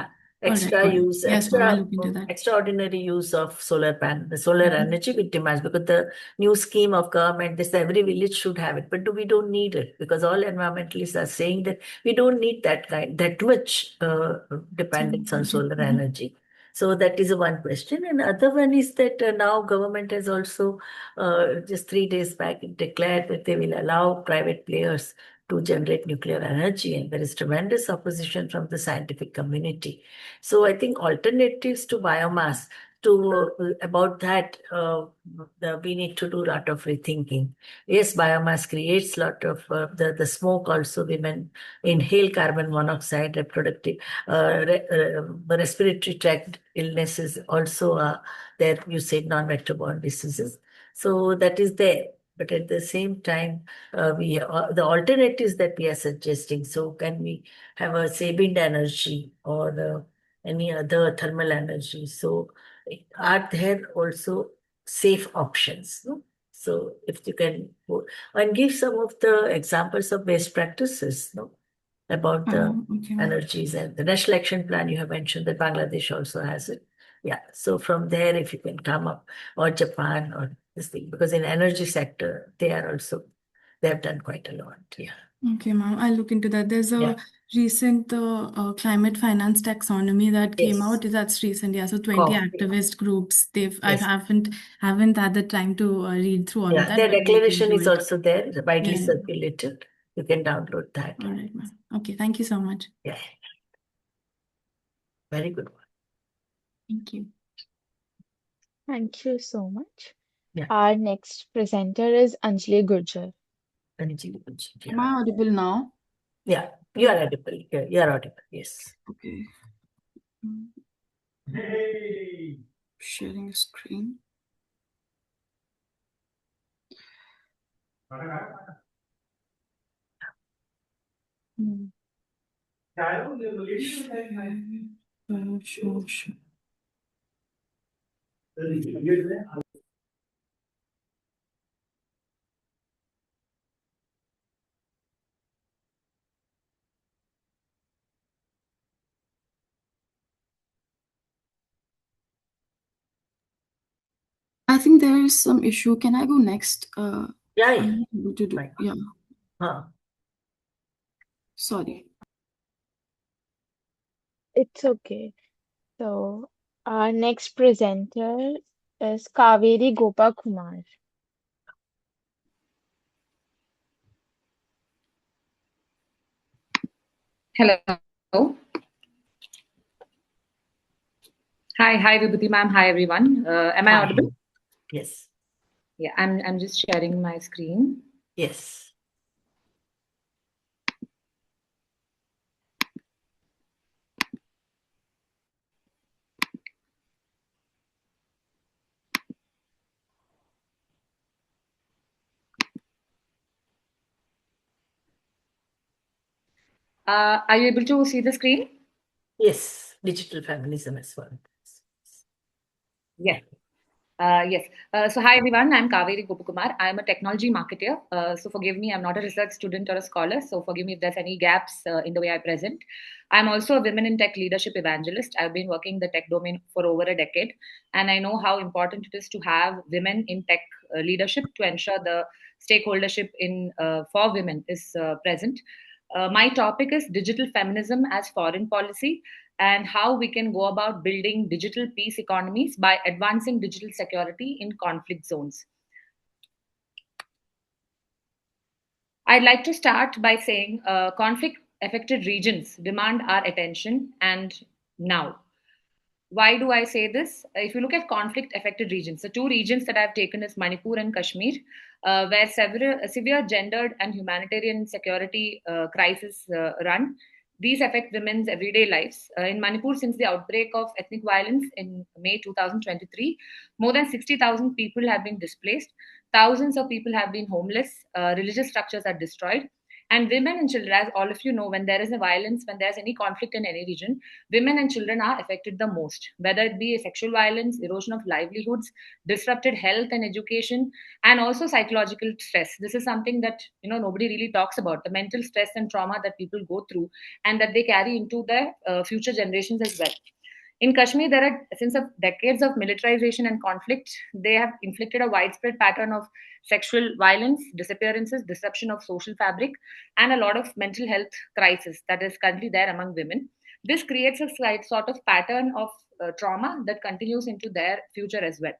All right, extra got it. use, Yes, ma'am, I'll look into that. extraordinary use of the solar Mhm. energy with demands, because the new scheme of government, this every village should have it, but we don't need it, because all environmentalists are saying that we don't need that much dependence on solar Mhm. energy. So that is one question. And other one is that now government has also just 3 days back declared that they will allow private players to generate nuclear energy, and there is tremendous opposition from the scientific community. So I think alternatives to biomass, to about that, we need to do a lot of rethinking. Yes, biomass creates a lot of the smoke. Also, women inhale carbon monoxide, reproductive, respiratory tract illnesses also are there. You said non-vector-borne diseases, so that is there. But at the same time, the alternatives that we are suggesting. So can we have a wind energy or any other thermal energy? So are there also safe options? No? So if you can and give some of the examples of best practices, no, about the Okay, ma'am. energies, and the national action plan you have mentioned that Bangladesh also has it. Yeah. So from there, if you can come up, or Japan or this thing, because in energy sector, they have done quite a lot. Yeah. Okay, ma'am, I'll look into that. There's a Yeah. recent climate finance taxonomy that came Yes. out. That's recent, yeah. So 20 Yeah. activist groups. I Yes. haven't had the time to read through all of Yeah. that, Their but I'll look declaration into is it. also there, widely Yeah. circulated. You can download that. All right, ma'am. Okay, thank you so much. Yeah. Very good one. Thank you. Thank you so much. Yeah. Our next presenter is Anjali Gurjar. Am I audible now? Yeah, you are audible. Yeah, you are audible. Yes. Okay. Sharing screen. Hmm. Sure. I think there is some issue. Can I go next? Yeah, I'm not able to do. Right. Yeah. Huh. Sorry. It's okay. So, our next presenter is Kaveri Gopakumar. Hello. Hi, Vibhuti ma'am. Hi, everyone. Am I Hi. audible? Yes. Yeah, I'm just sharing my screen. Yes. Are you able to see the screen? Yes. Digital feminism as well. Yes. Yes. So hi everyone, I'm Kaveri Gopakumar. I'm a technology marketer. So forgive me, I'm not a research student or a scholar. So forgive me if there's any gaps in the way I present. I'm also a women in tech leadership evangelist. I've been working the tech domain for over a decade, and I know how important it is to have women in tech leadership to ensure the stakeholdership in for women is present. My topic is digital feminism as foreign policy and how we can go about building digital peace economies by advancing digital security in conflict zones. I'd like to start by saying conflict affected regions demand our attention and now. Why do I say this? If you look at conflict affected regions, the two regions that I've taken is Manipur and Kashmir, where severe gendered and humanitarian security crises run. These affect women's everyday lives. In Manipur, since the outbreak of ethnic violence in May 2023, more than 60,000 people have been displaced. Thousands of people have been homeless. Religious structures are destroyed. And women and children, as all of you know, when there is a violence, when there's any conflict in any region, women and children are affected the most, whether it be sexual violence, erosion of livelihoods, disrupted health and education, and also psychological stress. This is something that nobody really talks about, the mental stress and trauma that people go through and that they carry into their future generations as well. In Kashmir, there are, since of decades of militarization and conflict, they have inflicted a widespread pattern of sexual violence, disappearances, disruption of social fabric, and a lot of mental health crisis that is currently there among women. This creates a sort of pattern of trauma that continues into their future as well.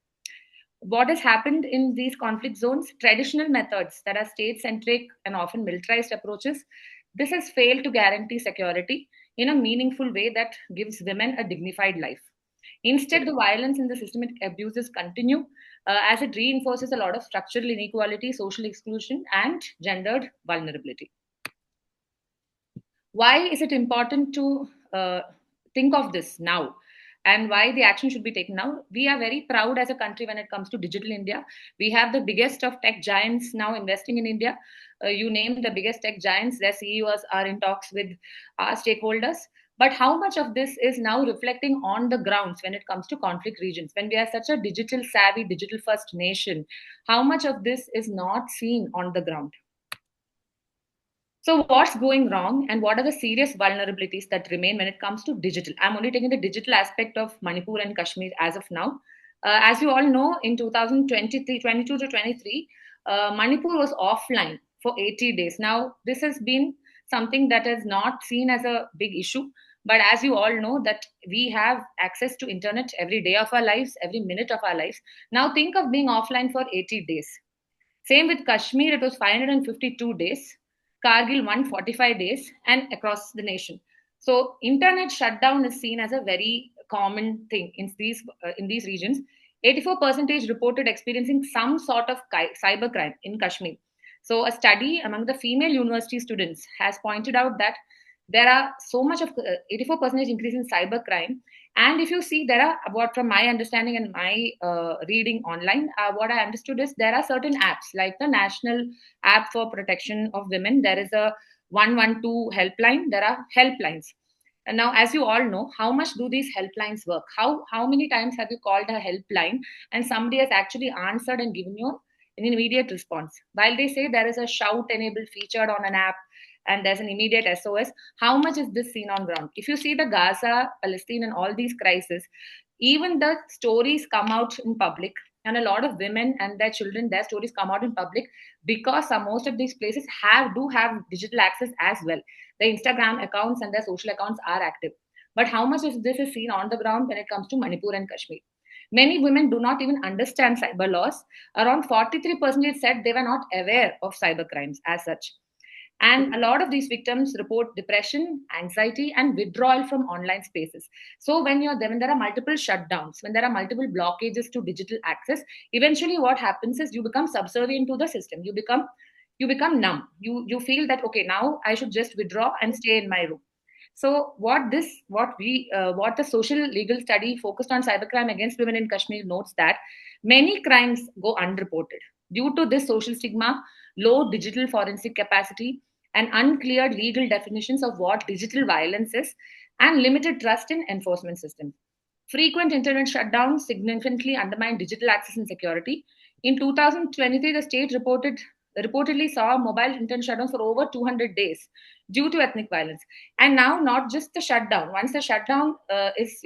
What has happened in these conflict zones? Traditional methods that are state centric and often militarized approaches, this has failed to guarantee security in a meaningful way that gives women a dignified life. Instead, the violence and the systemic abuses continue as it reinforces a lot of structural inequality, social exclusion, and gendered vulnerability. Why is it important to think of this now and why the action should be taken now? We are very proud as a country when it comes to digital India. We have the biggest of tech giants now investing in India. You name the biggest tech giants, their CEOs are in talks with our stakeholders. But how much of this is now reflecting on the grounds when it comes to conflict regions? When we are such a digital savvy, digital first nation, how much of this is not seen on the ground? So, what's going wrong, and what are the serious vulnerabilities that remain when it comes to digital? I'm only taking the digital aspect of Manipur and Kashmir as of now. As you all know, in 2023, 22 to 23, Manipur was offline for 80 days. Now, this has been something that is not seen as a big issue. But as you all know, that we have access to internet every day of our lives, every minute of our lives. Now, think of being offline for 80 days. Same with Kashmir, it was 552 days. Kargil 145 days, and across the nation. So internet shutdown is seen as a very common thing in these regions. 84% reported experiencing some sort of cybercrime in Kashmir. So a study among the female university students has pointed out that there are so much of 84% increase in cybercrime. And if you see, there are, what from my understanding and my reading online, what I understood is there are certain apps like the National App for Protection of Women. There is a 112 helpline. There are helplines. And now, as you all know, how much do these helplines work? How many times have you called a helpline and somebody has actually answered and given you an immediate response? While they say there is a shout enabled featured on an app and there's an immediate SOS, how much is this seen on ground? If you see the Gaza, Palestine, and all these crises, even the stories come out in public And a lot of women and their children, their stories come out in public because most of these places do have digital access as well. The Instagram accounts and their social accounts are active. But how much of this is seen on the ground when it comes to Manipur and Kashmir? Many women do not even understand cyber laws. Around 43% said they were not aware of cyber crimes as such. And a lot of these victims report depression, anxiety, and withdrawal from online spaces. So when there are multiple shutdowns, when there are multiple blockages to digital access, eventually what happens is you become subservient to the system. You become numb. You feel that, okay, now I should just withdraw and stay in my room. So what the social legal study focused on cybercrime against women in Kashmir notes that many crimes go unreported due to this social stigma, low digital forensic capacity, and unclear legal definitions of what digital violence is, and limited trust in enforcement systems. Frequent internet shutdowns significantly undermine digital access and security. In 2023, the state reportedly saw mobile internet shutdowns for over 200 days due to ethnic violence. And now, not just the shutdown. Once the shutdown is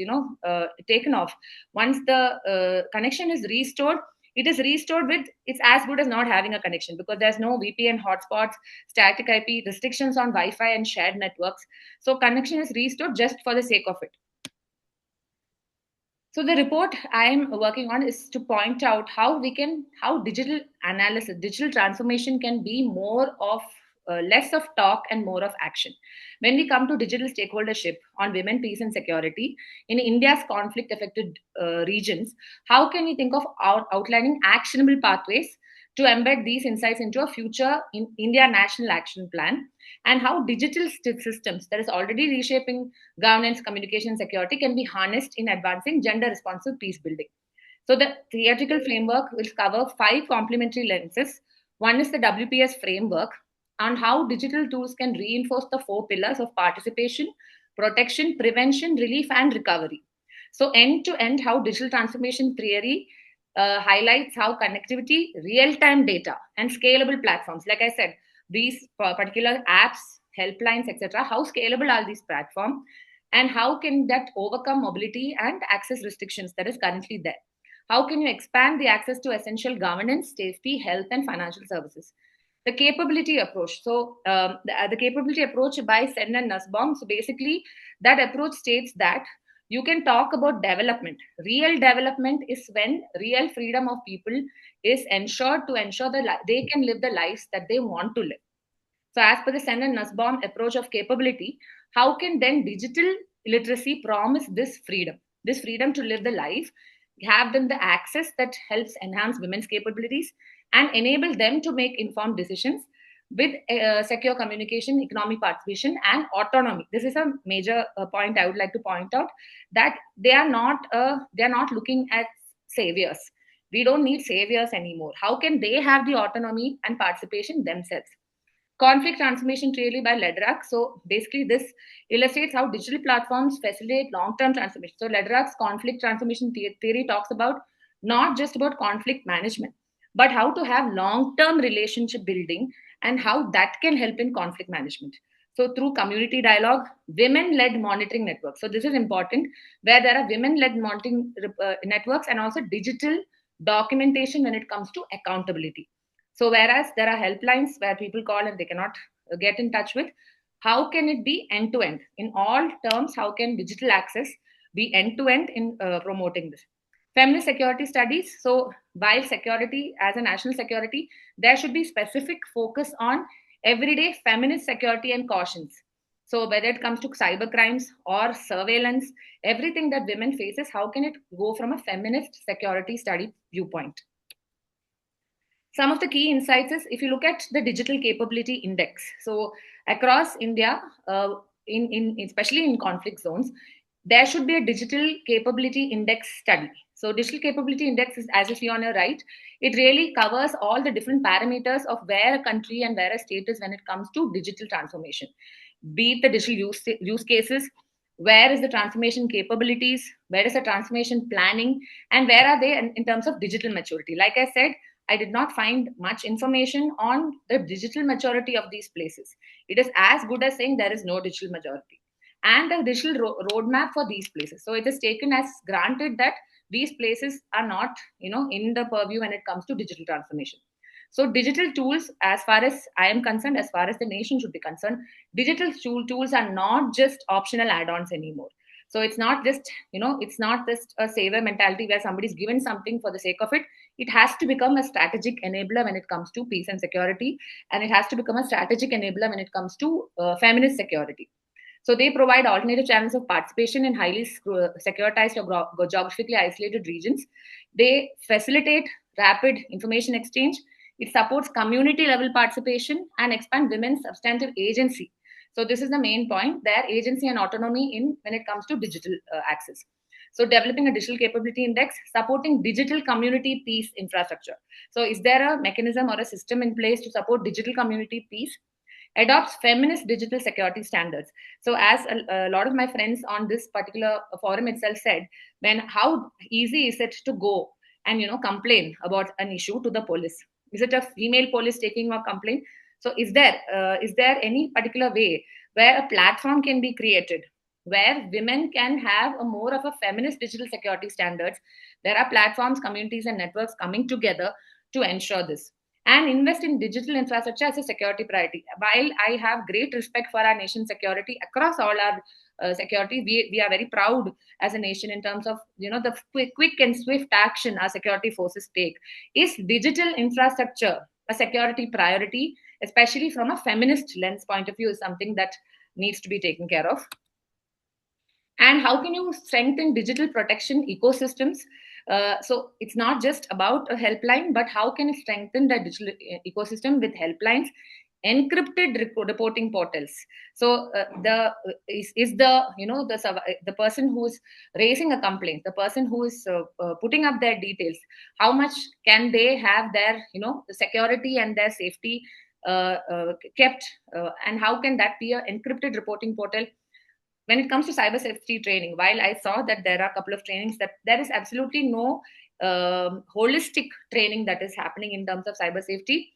taken off, once the connection is restored, it is restored with, it's as good as not having a connection, because there's no VPN hotspots, static IP, restrictions on Wi-Fi and shared networks. So connection is restored just for the sake of it. So the report I am working on is to point out how digital analysis, digital transformation can be more of less of talk and more of action. When we come to digital stakeholdership on women, peace and security in India's conflict affected regions, how can we think of outlining actionable pathways to embed these insights into a future in India national action plan, and how digital systems that is already reshaping governance, communication, security can be harnessed in advancing gender responsive peace building. So the theoretical framework will cover 5 complementary lenses. One is the WPS framework on how digital tools can reinforce the 4 pillars of participation, protection, prevention, relief, and recovery. So end to end, how digital transformation theory highlights how connectivity, real-time data, and scalable platforms, like I said, these particular apps, helplines, etc., how scalable are these platforms, and how can that overcome mobility and access restrictions that is currently there? How can you expand the access to essential governance, safety, health, and financial services? The capability approach. So the capability approach by Sen and Nussbaum. So basically, that approach states that you can talk about development. Real development is when real freedom of people is ensured to ensure that they can live the lives that they want to live. So as per the Sen and Nussbaum approach of capability, how can then digital literacy promise this freedom to live the life, have them the access that helps enhance women's capabilities and enable them to make informed decisions with secure communication, economic participation, and autonomy. This is a major point I would like to point out, that they are not looking at saviors. We don't need saviors anymore. How can they have the autonomy and participation themselves? Conflict transformation theory by Lederach. So basically, this illustrates how digital platforms facilitate long-term transformation. So Lederach's conflict transformation theory talks about not just about conflict management, but how to have long-term relationship building and how that can help in conflict management. So through community dialogue, women-led monitoring networks. So this is important, where there are women-led monitoring networks and also digital documentation when it comes to accountability. So whereas there are helplines where people call and they cannot get in touch with, how can it be end-to-end? In all terms, how can digital access be end-to-end in promoting this? Feminist security studies. So while security as a national security, there should be specific focus on everyday feminist security and cautions. So whether it comes to cyber crimes or surveillance, everything that women faces, how can it go from a feminist security study viewpoint? Some of the key insights is, if you look at the digital capability index, so across India, especially in conflict zones, there should be a digital capability index study. So digital capability index is, as you see on your right, it really covers all the different parameters of where a country and where a state is when it comes to digital transformation. Be it the digital use cases, where is the transformation capabilities, where is the transformation planning, and where are they in terms of digital maturity. Like I said, I did not find much information on the digital maturity of these places. It is as good as saying there is no digital maturity. And the digital roadmap for these places. So it is taken as granted that these places are not, in the purview when it comes to digital transformation. So digital tools, as far as I am concerned, as far as the nation should be concerned, digital tools are not just optional add-ons anymore. So it's not just, it's not just a saver mentality where somebody's given something for the sake of it. It has to become a strategic enabler when it comes to peace and security, and it has to become a strategic enabler when it comes to feminist security. So they provide alternative channels of participation in highly securitized or geographically isolated regions. They facilitate rapid information exchange. It supports community level participation and expand women's substantive agency. So this is the main point, their agency and autonomy when it comes to digital access. So developing a digital capability index, supporting digital community peace infrastructure. So is there a mechanism or a system in place to support digital community peace? Adopts feminist digital security standards. So as a lot of my friends on this particular forum itself said, when how easy is it to go and complain about an issue to the police? Is it a female police taking a complaint? So is there any particular way where a platform can be created where women can have a more of a feminist digital security standards? There are platforms, communities, and networks coming together to ensure this and invest in digital infrastructure as a security priority. While I have great respect for our nation's security across all our security, we are very proud as a nation in terms of the quick and swift action our security forces take. Is digital infrastructure a security priority, especially from a feminist lens point of view, is something that needs to be taken care of. And how can you strengthen digital protection ecosystems? So it's not just about a helpline, but how can it strengthen the digital ecosystem with helplines, encrypted reporting portals? So the person who is raising a complaint, the person who is putting up their details, how much can they have their the security and their safety kept, and how can that be an encrypted reporting portal? When it comes to cyber safety training, while I saw that there are a couple of trainings, that there is absolutely no holistic training that is happening in terms of cyber safety.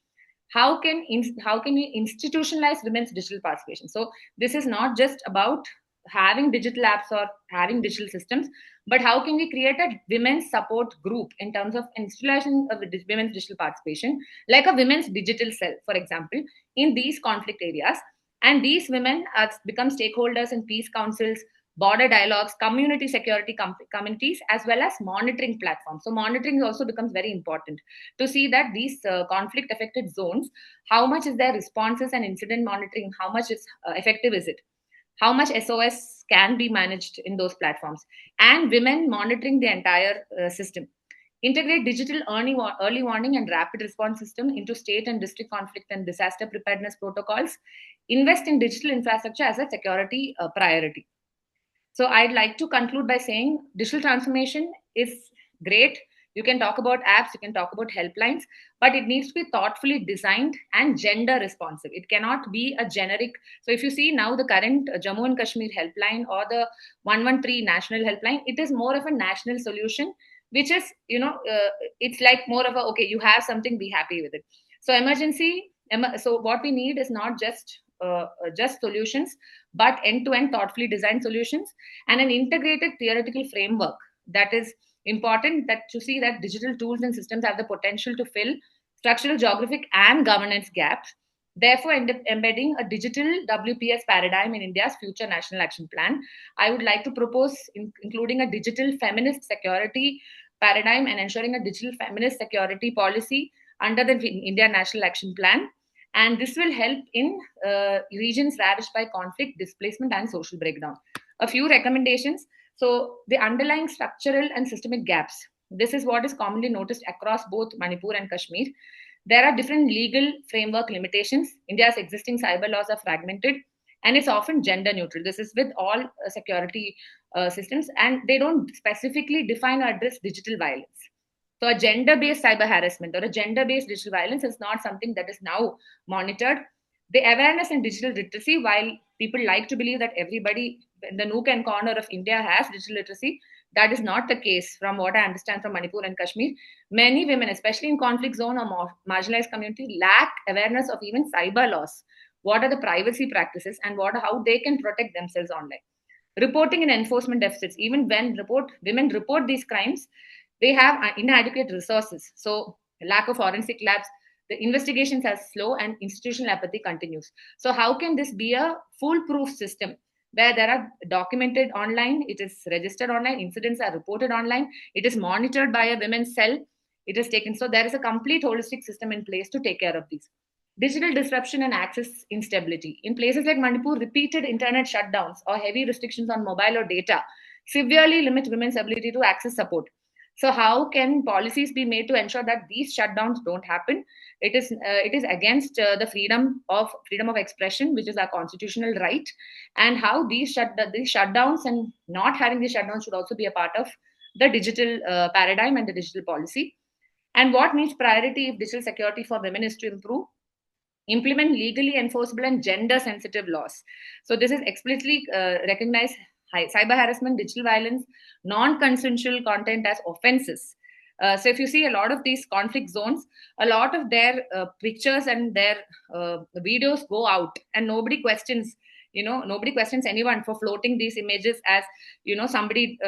How can we institutionalize women's digital participation? So this is not just about having digital apps or having digital systems, but how can we create a women's support group in terms of institutionalizing of women's digital participation, like a women's digital cell, for example, in these conflict areas. And these women become stakeholders in peace councils, border dialogues, community security communities, as well as monitoring platforms. So monitoring also becomes very important to see that these conflict affected zones, how much is their responses and incident monitoring, how much is effective is it? How much SOS can be managed in those platforms? And women monitoring the entire system. Integrate digital early warning and rapid response system into state and district conflict and disaster preparedness protocols. Invest in digital infrastructure as a security priority. So I'd like to conclude by saying digital transformation is great. You can talk about apps, you can talk about helplines, but it needs to be thoughtfully designed and gender responsive. It cannot be a generic. So if you see now the current Jammu and Kashmir helpline or the 113 national helpline, it is more of a national solution, which is, it's like more of a, okay, you have something, be happy with it. So so what we need is not just solutions, but end-to-end thoughtfully designed solutions and an integrated theoretical framework. That is important, that to see that digital tools and systems have the potential to fill structural, geographic, and governance gaps, therefore embedding a digital WPS paradigm in India's future national action plan. I would like to propose including a digital feminist security paradigm and ensuring a digital feminist security policy under the India National Action Plan. And this will help in regions ravaged by conflict, displacement, and social breakdown. A few recommendations. So the underlying structural and systemic gaps. This is what is commonly noticed across both Manipur and Kashmir. There are different legal framework limitations. India's existing cyber laws are fragmented, and it's often gender neutral. This is with all security systems, and they don't specifically define or address digital violence. So a gender-based cyber harassment or a gender-based digital violence is not something that is now monitored. The awareness and digital literacy, while people like to believe that everybody in the nook and corner of India has digital literacy, that is not the case from what I understand from Manipur and Kashmir. Many women, especially in conflict zone or marginalized community, lack awareness of even cyber laws. What are the privacy practices and how they can protect themselves online? Reporting and enforcement deficits. Even when women report these crimes, they have inadequate resources. So lack of forensic labs, the investigations are slow, and institutional apathy continues. So how can this be a foolproof system where there are documented online, it is registered online, incidents are reported online, it is monitored by a women's cell, it is taken. So there is a complete holistic system in place to take care of these. Digital disruption and access instability. In places like Manipur, repeated internet shutdowns or heavy restrictions on mobile or data severely limit women's ability to access support. So, how can policies be made to ensure that these shutdowns don't happen? It is against the freedom of expression, which is our constitutional right, and how these shutdowns and not having these shutdowns should also be a part of the digital paradigm and the digital policy. And what needs priority if digital security for women is to improve? Implement legally enforceable and gender sensitive laws. So this is explicitly recognized cyber harassment, digital violence, non consensual content as offenses. So if you see a lot of these conflict zones, a lot of their pictures and their videos go out, and nobody questions anyone for floating these images as somebody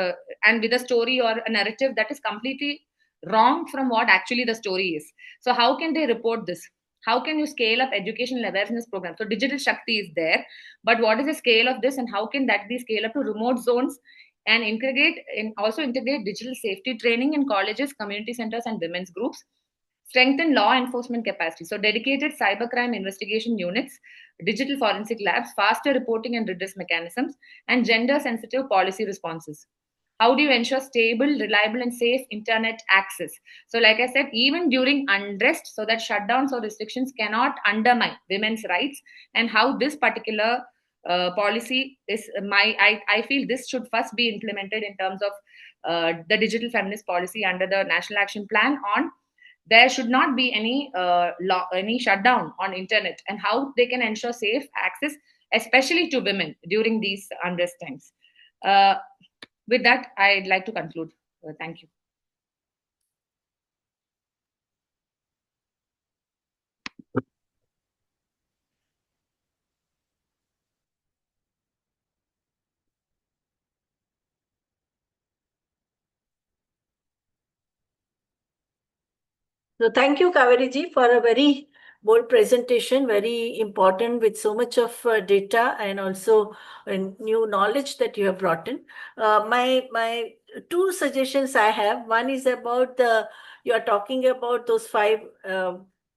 and with a story or a narrative that is completely wrong from what actually the story is. So how can they report this? How can you scale up educational awareness programs? So digital Shakti is there, but what is the scale of this, and how can that be scaled up to remote zones and also integrate digital safety training in colleges, community centers, and women's groups? Strengthen law enforcement capacity. So dedicated cybercrime investigation units, digital forensic labs, faster reporting and redress mechanisms, and gender sensitive policy responses. How do you ensure stable, reliable, and safe internet access? So, like I said, even during unrest, so that shutdowns or restrictions cannot undermine women's rights, and how this particular policy is I feel this should first be implemented in terms of the digital feminist policy under the National Action Plan on there should not be any shutdown on internet, and how they can ensure safe access, especially to women during these unrest times. Uh, with that, I'd like to conclude. Thank you. So thank you, Kaveri ji, for a very bold presentation, very important with so much of data and also new knowledge that you have brought in. My two suggestions I have. One is about you are talking about those five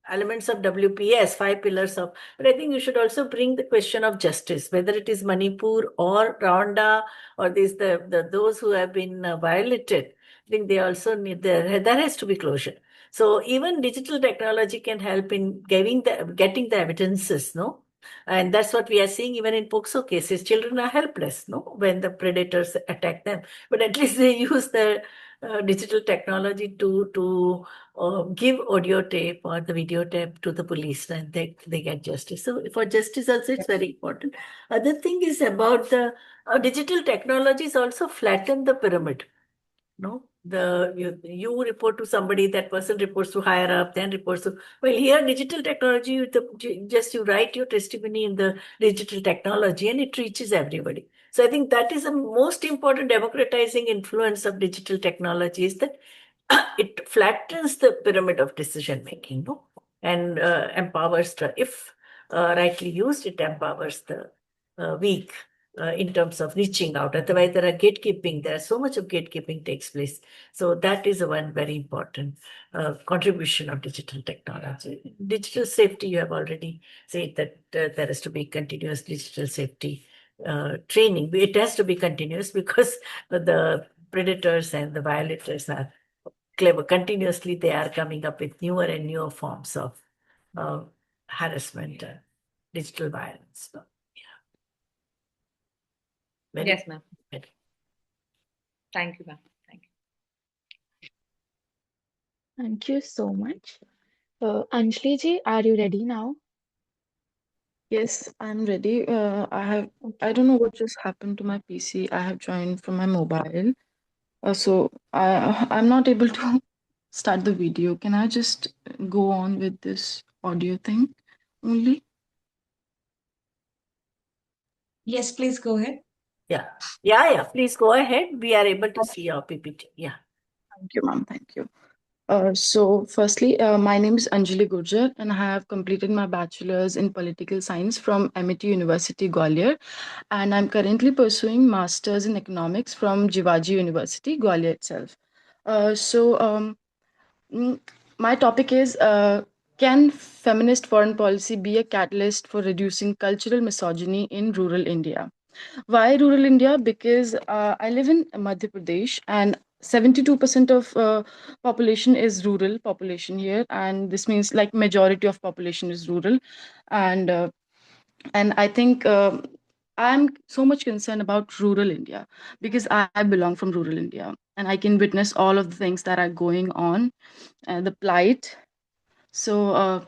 elements of WPS, five pillars of, but I think you should also bring the question of justice, whether it is Manipur or Rwanda or those who have been violated. I think they also need there has to be closure. So even digital technology can help in getting the evidences, no? And that's what we are seeing even in POCSO cases. Children are helpless, no, when the predators attack them. But at least they use the digital technology to give audio tape or the videotape to the police, and they get justice. So for justice also, it's very important. Other thing is about the digital technologies also flatten the pyramid. No, you report to somebody, that person reports to higher up, then reports to. Well, here digital technology, you write your testimony in the digital technology, and it reaches everybody. So I think that is the most important democratizing influence of digital technology, is that it flattens the pyramid of decision making, no, and empowers if rightly used, it empowers the weak in terms of reaching out. Otherwise, there's so much of gatekeeping takes place. So that is one very important contribution of digital technology. Digital safety, you have already said that there has to be continuous digital safety training. It has to be continuous because the predators and the violators are clever. Continuously, they are coming up with newer and newer forms of harassment, digital violence. So, yes, ma'am. Thank you, ma'am. Thank you. Thank you so much. Anjali ji, are you ready now? Yes, I'm ready. I don't know what just happened to my PC. I have joined from my mobile. So I'm not able to start the video. Can I just go on with this audio thing only? Yes, please go ahead. Yeah. Yeah. Please go ahead. We are able to see your PPT. Yeah. Thank you, ma'am. Thank you. Firstly, my name is Anjali Gurjar, and I have completed my bachelor's in political science from MIT University, Gwalior, and I'm currently pursuing master's in economics from Jivaji University, Gwalior itself. Uh, so, um, mm, my topic is can feminist foreign policy be a catalyst for reducing cultural misogyny in rural India? Why rural India? Because I live in Madhya Pradesh, and 72% of population is rural population here, and this means like majority of population is rural, and uh, and I think I'm so much concerned about rural India because I belong from rural India, and I can witness all of the things that are going on, the plight. So,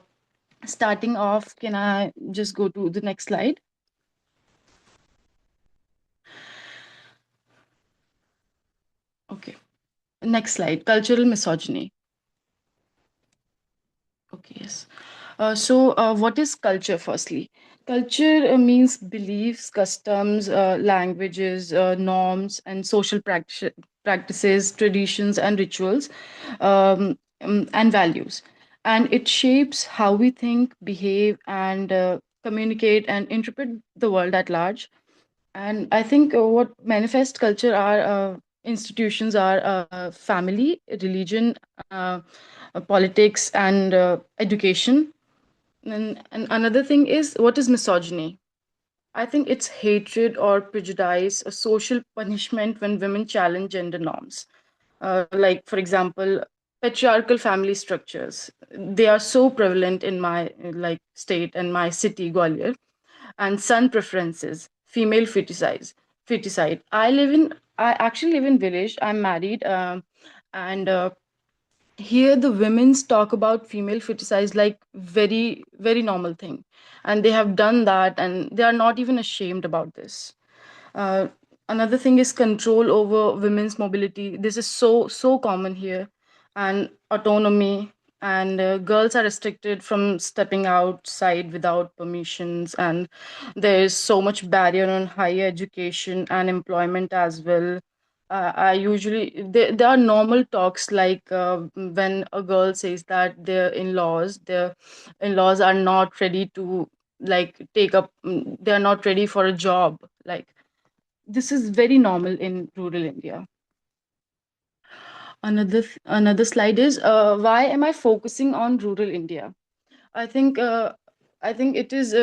starting off, can I just go to the next slide? Okay. Next slide, cultural misogyny. Okay, yes. What is culture, firstly? Culture means beliefs, customs, languages, norms, and social practices, traditions, and rituals, and values. And it shapes how we think, behave, and communicate and interpret the world at large. And I think what manifest culture are institutions are family, religion, politics, and education. And another thing is what is misogyny? I think it's hatred or prejudice, a social punishment when women challenge gender norms. Like, for example, patriarchal family structures. They are so prevalent in my like state and my city, Gwalior, and son preferences, female feticide. I actually live in village. I'm married, and here the women's talk about female feticide like very normal thing, and they have done that, and they are not even ashamed about this. uh, Another thing is control over women's mobility. This is so common here, and autonomy. And girls are restricted from stepping outside without permissions. And there is so much barrier on higher education and employment as well. I usually there are normal talks like when a girl says that their in-laws are not ready to like take up. They are not ready for a job. Like this is very normal in rural India. Another slide is why am I focusing on rural India? I think I think it is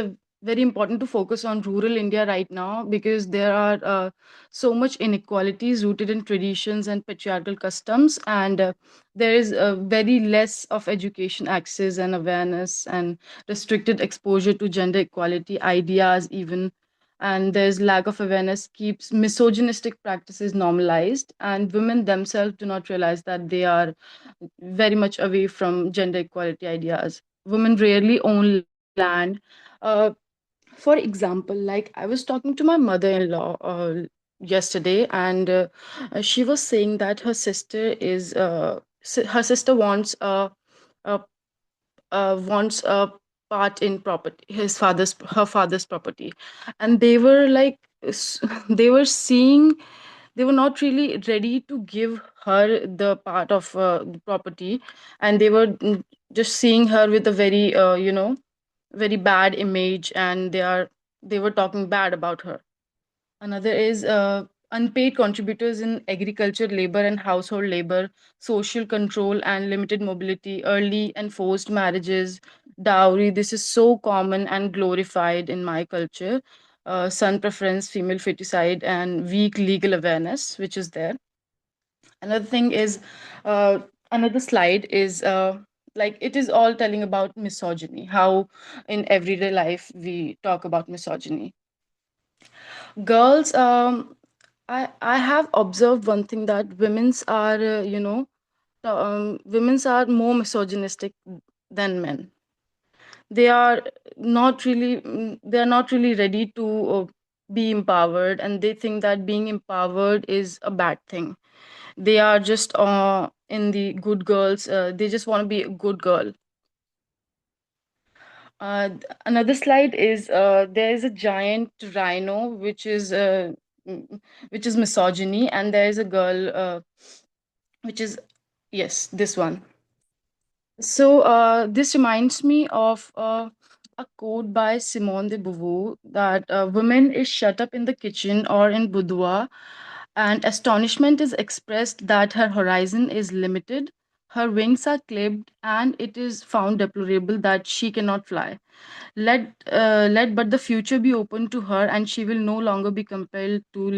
very important to focus on rural India right now because there are so much inequalities rooted in traditions and patriarchal customs, and there is very less of education access and awareness and restricted exposure to gender equality ideas even. And there's lack of awareness keeps misogynistic practices normalized, and women themselves do not realize that they are very much away from gender equality ideas. Women rarely own land. Uh, for example, like I was talking to my mother-in-law yesterday, and she was saying that her sister a wants a part in property, her father's property, and they were like they were seeing, they were not really ready to give her the part of the property, and they were just seeing her with a very very bad image, and they were talking bad about her. Another is unpaid contributors in agriculture, labor, and household labor, social control and limited mobility, early and forced marriages, dowry. This is so common and glorified in my culture. Son preference, female feticide, and weak legal awareness, which is there. Another thing is, uh, another slide is like it is all telling about misogyny, how in everyday life we talk about misogyny. Girls, I have observed one thing that women's are women's are more misogynistic than men. They are they are not really ready to be empowered, and they think that being empowered is a bad thing. They are just in the good girls. They just want to be a good girl. Another slide is there is a giant rhino which is which is misogyny, and there is a girl, which is, yes, this one. So this reminds me of a quote by Simone de Beauvoir that women is shut up in the kitchen or in boudoir, and astonishment is expressed that her horizon is limited, her wings are clipped, and it is found deplorable that she cannot fly. Let but the future be open to her, and she will no longer be compelled to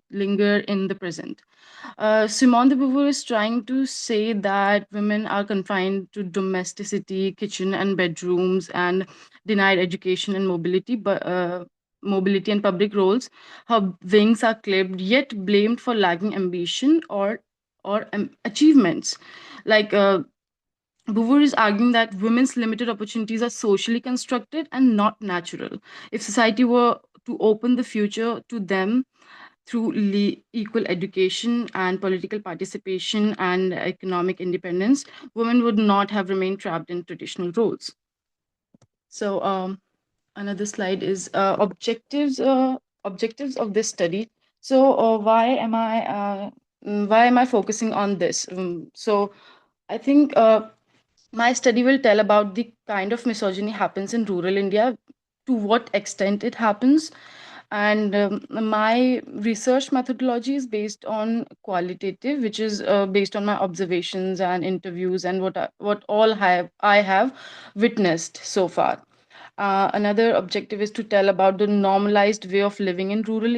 linger in the present. Simone de Beauvoir is trying to say that women are confined to domesticity, kitchen and bedrooms, and denied education and mobility, but mobility and public roles. Her wings are clipped, yet blamed for lacking ambition or achievements. Like Beauvoir is arguing that women's limited opportunities are socially constructed and not natural. If society were to open the future to them through equal education and political participation and economic independence, women would not have remained trapped in traditional roles. So, another slide is objectives of this study. So, why am I focusing on this? So, I think my study will tell about the kind of misogyny happens in rural India, to what extent it happens, and my research methodology is based on qualitative, which is based on my observations and interviews and what all I have witnessed so far. Another objective is to tell about the normalized way of living in rural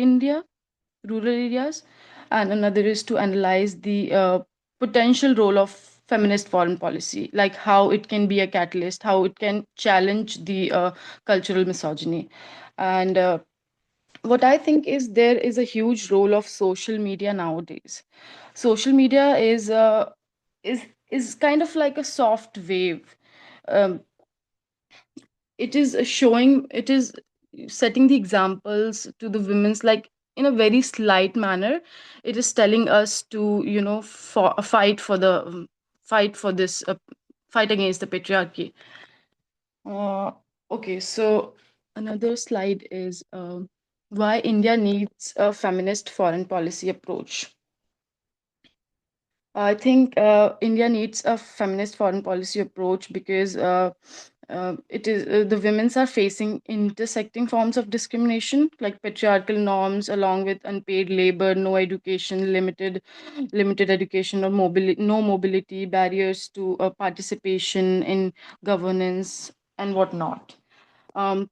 areas, and another is to analyze the potential role of feminist foreign policy, like how it can be a catalyst, how it can challenge the cultural misogyny. And what I think is there is a huge role of social media nowadays. Social media is is kind of like a soft wave. Um, it is showing, it is setting the examples to the women's, like in a very slight manner. It is telling us to, fight for the fight for this fight against the patriarchy. uh, okay, so another slide is why India needs a feminist foreign policy approach. I think India needs a feminist foreign policy approach because it is the women's are facing intersecting forms of discrimination, like patriarchal norms, along with unpaid labor, no education, limited education, or no mobility, barriers to participation in governance and whatnot. Um,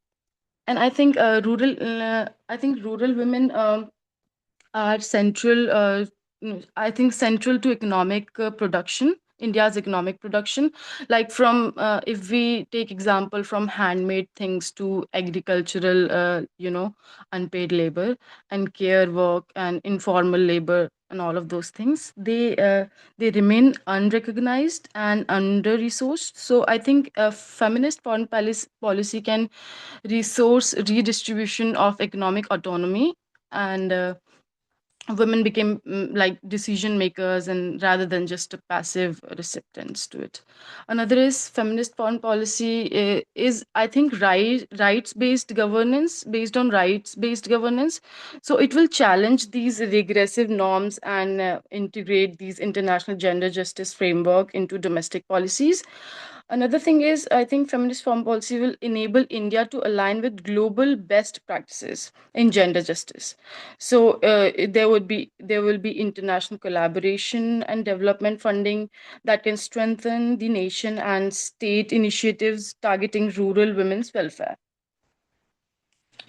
and I think rural women. Are central, I think, central to economic production, India's economic production. Like from, if we take example from handmade things to agricultural, unpaid labor and care work and informal labor and all of those things, they remain unrecognized and under resourced. So I think a feminist foreign policy can resource redistribution of economic autonomy, and women became like decision makers and rather than just a passive recipients to it. Another is feminist foreign policy, is I think rights based governance, based on rights based governance. So it will challenge these regressive norms and integrate these international gender justice framework into domestic policies. Another thing is, I think feminist foreign policy will enable India to align with global best practices in gender justice. So there will be international collaboration and development funding that can strengthen the nation, and state initiatives targeting rural women's welfare.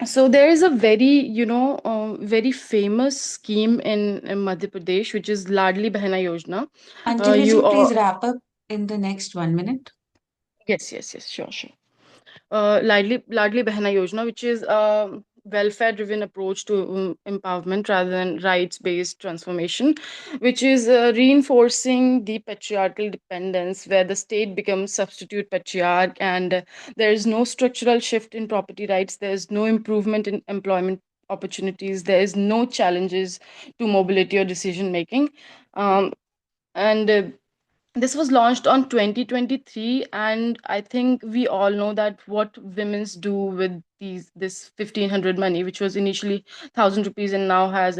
So there is a very famous scheme in Madhya Pradesh, which is Ladli Behna Yojana. Anjali You ji, all, please wrap up in the next 1 minute. yes, sure. Ladli Behna Yojana, which is a welfare-driven approach to empowerment rather than rights-based transformation, which is reinforcing the patriarchal dependence, where the state becomes substitute patriarch, and there is no structural shift in property rights. There is no improvement in employment opportunities. There is no challenges to mobility or decision making, and this was launched on 2023, and I think we all know that what women's do with this 1500 money, which was initially 1000 rupees and now has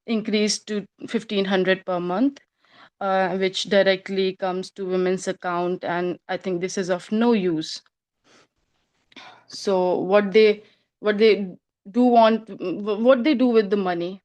increased to 1500 per month, which directly comes to women's account, and I think this is of no use. So what they what they do with the money,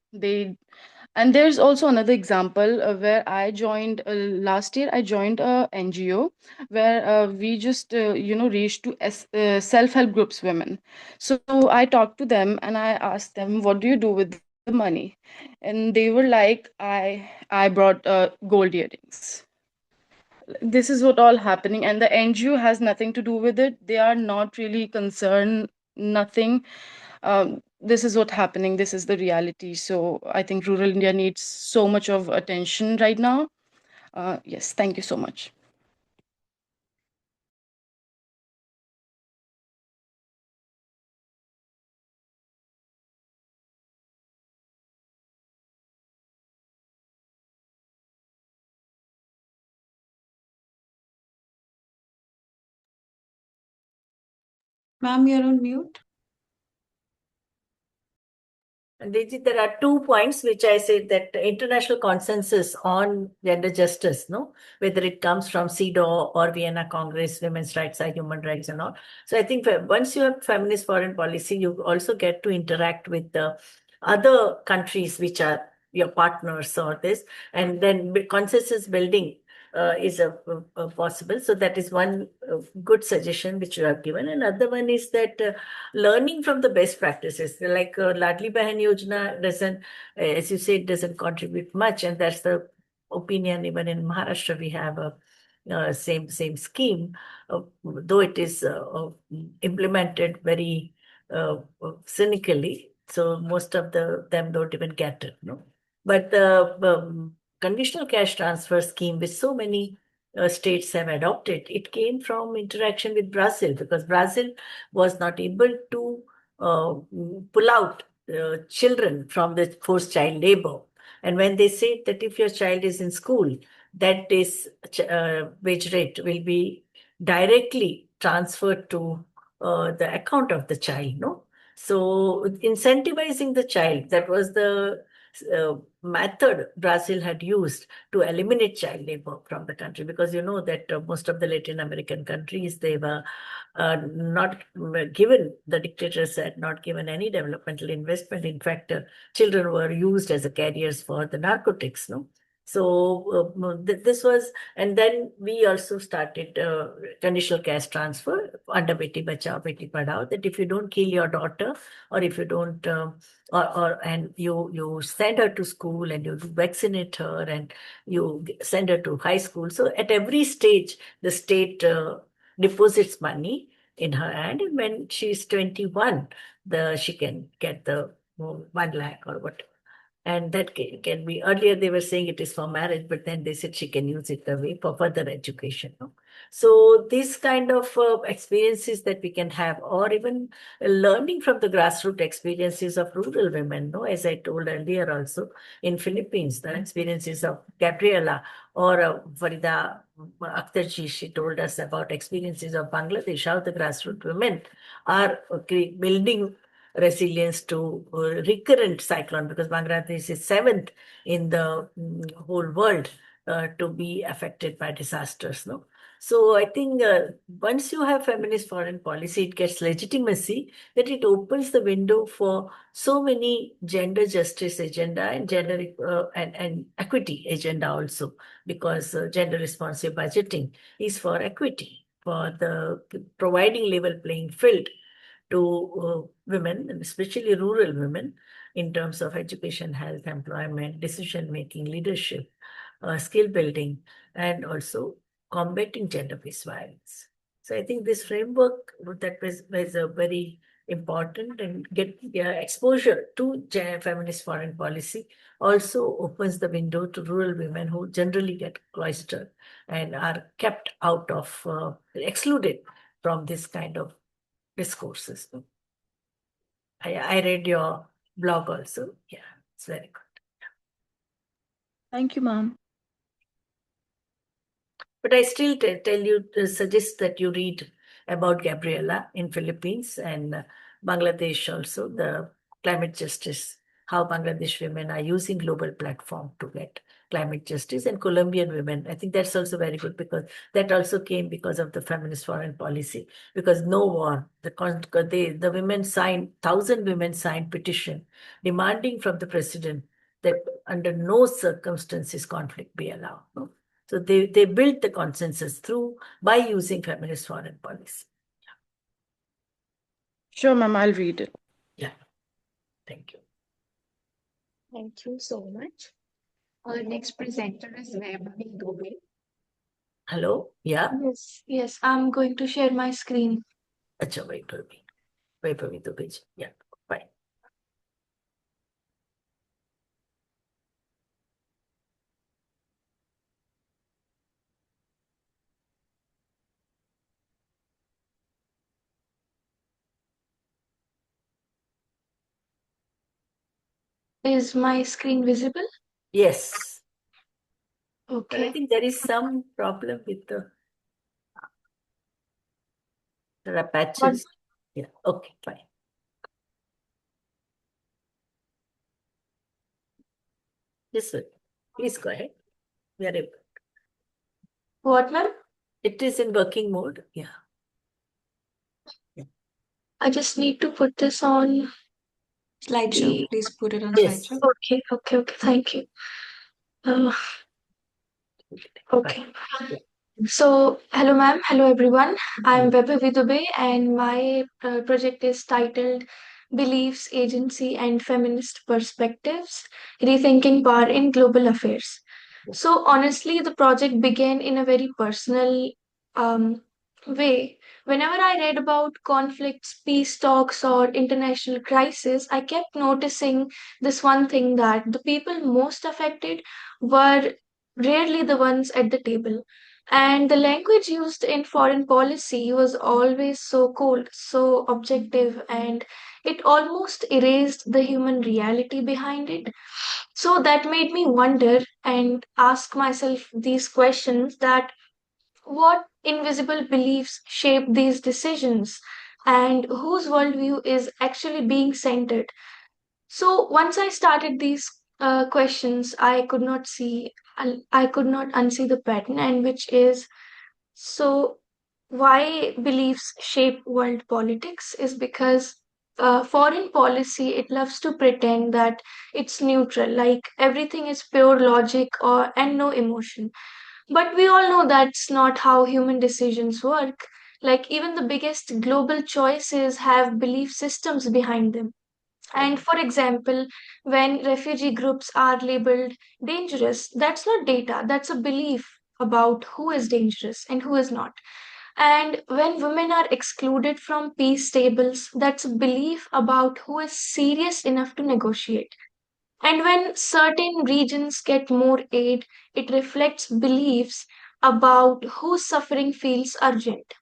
and there's also another example where I joined last year. I joined a NGO where we just reached to self-help groups women. So I talked to them and I asked them, what do you do with the money? And they were like, I brought gold earrings. This is what all happening, and the NGO has nothing to do with it. They are not really concerned, nothing. This is what happening, this is the reality. So I think rural India needs so much of attention right now. Yes, thank you so much. Ma'am, you're on mute. And there are 2 points which I said, that international consensus on gender justice, no, whether it comes from CEDAW or Vienna Congress, women's rights are human rights and all. So I think once you have feminist foreign policy, you also get to interact with the other countries which are your partners or this, and then consensus building is a possible. So that is one good suggestion which you have given. Another one is that learning from the best practices, like Ladli Bahan Yojana doesn't, as you said, doesn't contribute much, and that's the opinion. Even in Maharashtra, we have a same scheme, though it is implemented very cynically. So most of them don't even get it, no. But the conditional cash transfer scheme, which so many states have adopted, it came from interaction with Brazil, because Brazil was not able to pull out children from the forced child labor. And when they say that if your child is in school, that day's wage rate will be directly transferred to the account of the child, no? So incentivizing the child, that was the method Brazil had used to eliminate child labor from the country, because you know that most of the Latin American countries, they were not given, the dictators had not given any developmental investment. In fact, children were used as carriers for the narcotics, no? So this was, and then we also started conditional cash transfer under Beti Bachao, Beti Padhao, that if you don't kill your daughter, or if you don't, and you send her to school and you vaccinate her and you send her to high school. So at every stage, the state deposits money in her hand, and when she's 21, she can get the 1 lakh or whatever. And that can be, earlier they were saying it is for marriage, but then they said she can use it away for further education. No? So these kind of experiences that we can have, or even learning from the grassroots experiences of rural women, no? As I told earlier also, in Philippines, the experiences of Gabriela or Farida Akhtarji, she told us about experiences of Bangladesh, how the grassroots women are building resilience to recurrent cyclone, because Bangladesh is 7th in the whole world to be affected by disasters. No, so I think once you have feminist foreign policy, it gets legitimacy, that it opens the window for so many gender justice agenda and gender and equity agenda also, because gender responsive budgeting is for equity, for the providing level playing field to women, and especially rural women, in terms of education, health, employment, decision making, leadership, skill building, and also combating gender-based violence. So I think this framework that was a very important, and get exposure to feminist foreign policy also opens the window to rural women who generally get cloistered and are kept out of, excluded from this kind of discourses. I read your blog also. Yeah, it's very good. Thank you, ma'am. But I still tell you, suggest that you read about Gabriela in Philippines and Bangladesh also, the climate justice, how Bangladesh women are using global platform to get climate justice, and Colombian women. I think that's also very good because that also came because of the feminist foreign policy. Because no war, the women signed, 1,000 women signed petition demanding from the president that under no circumstances conflict be allowed. No? So they built the consensus through by using feminist foreign policy. Sure, ma'am, I'll read it. Yeah. Thank you. Thank you so much. Our next presenter is Vibhuti. Hello? Yeah? Yes, I'm going to share my screen. Acha, Vibhuti to page. Yeah, fine. Is my screen visible? Yes. Okay. But I think there is some problem with there are patches. Yeah, okay, fine. Yes, sir. Please go ahead. We are able. What, ma'am? It is in working mode. Yeah. I just need to put this on Slideshow. Please put it on Yes. slideshow. Okay. Thank you. Okay. So, hello, ma'am. Hello, everyone. I'm Vibhuti Dubey, and my project is titled Beliefs, Agency, and Feminist Perspectives Rethinking Power in Global Affairs. So, honestly, the project began in a very personal way. Whenever I read about conflicts, peace talks, or international crisis, I kept noticing this one thing that the people most affected were rarely the ones at the table. And the language used in foreign policy was always so cold, so objective, and it almost erased the human reality behind it. So that made me wonder and ask myself these questions that what invisible beliefs shape these decisions and whose worldview is actually being centered. So once I started these questions, I could not unsee the pattern, and which is so why beliefs shape world politics is because foreign policy it loves to pretend that it's neutral, like everything is pure logic or and no emotion. But we all know that's not how human decisions work. Like even the biggest global choices have belief systems behind them. And for example, when refugee groups are labeled dangerous, that's not data, that's a belief about who is dangerous and who is not. And when women are excluded from peace tables, that's a belief about who is serious enough to negotiate. And when certain regions get more aid, it reflects beliefs about whose suffering feels urgent.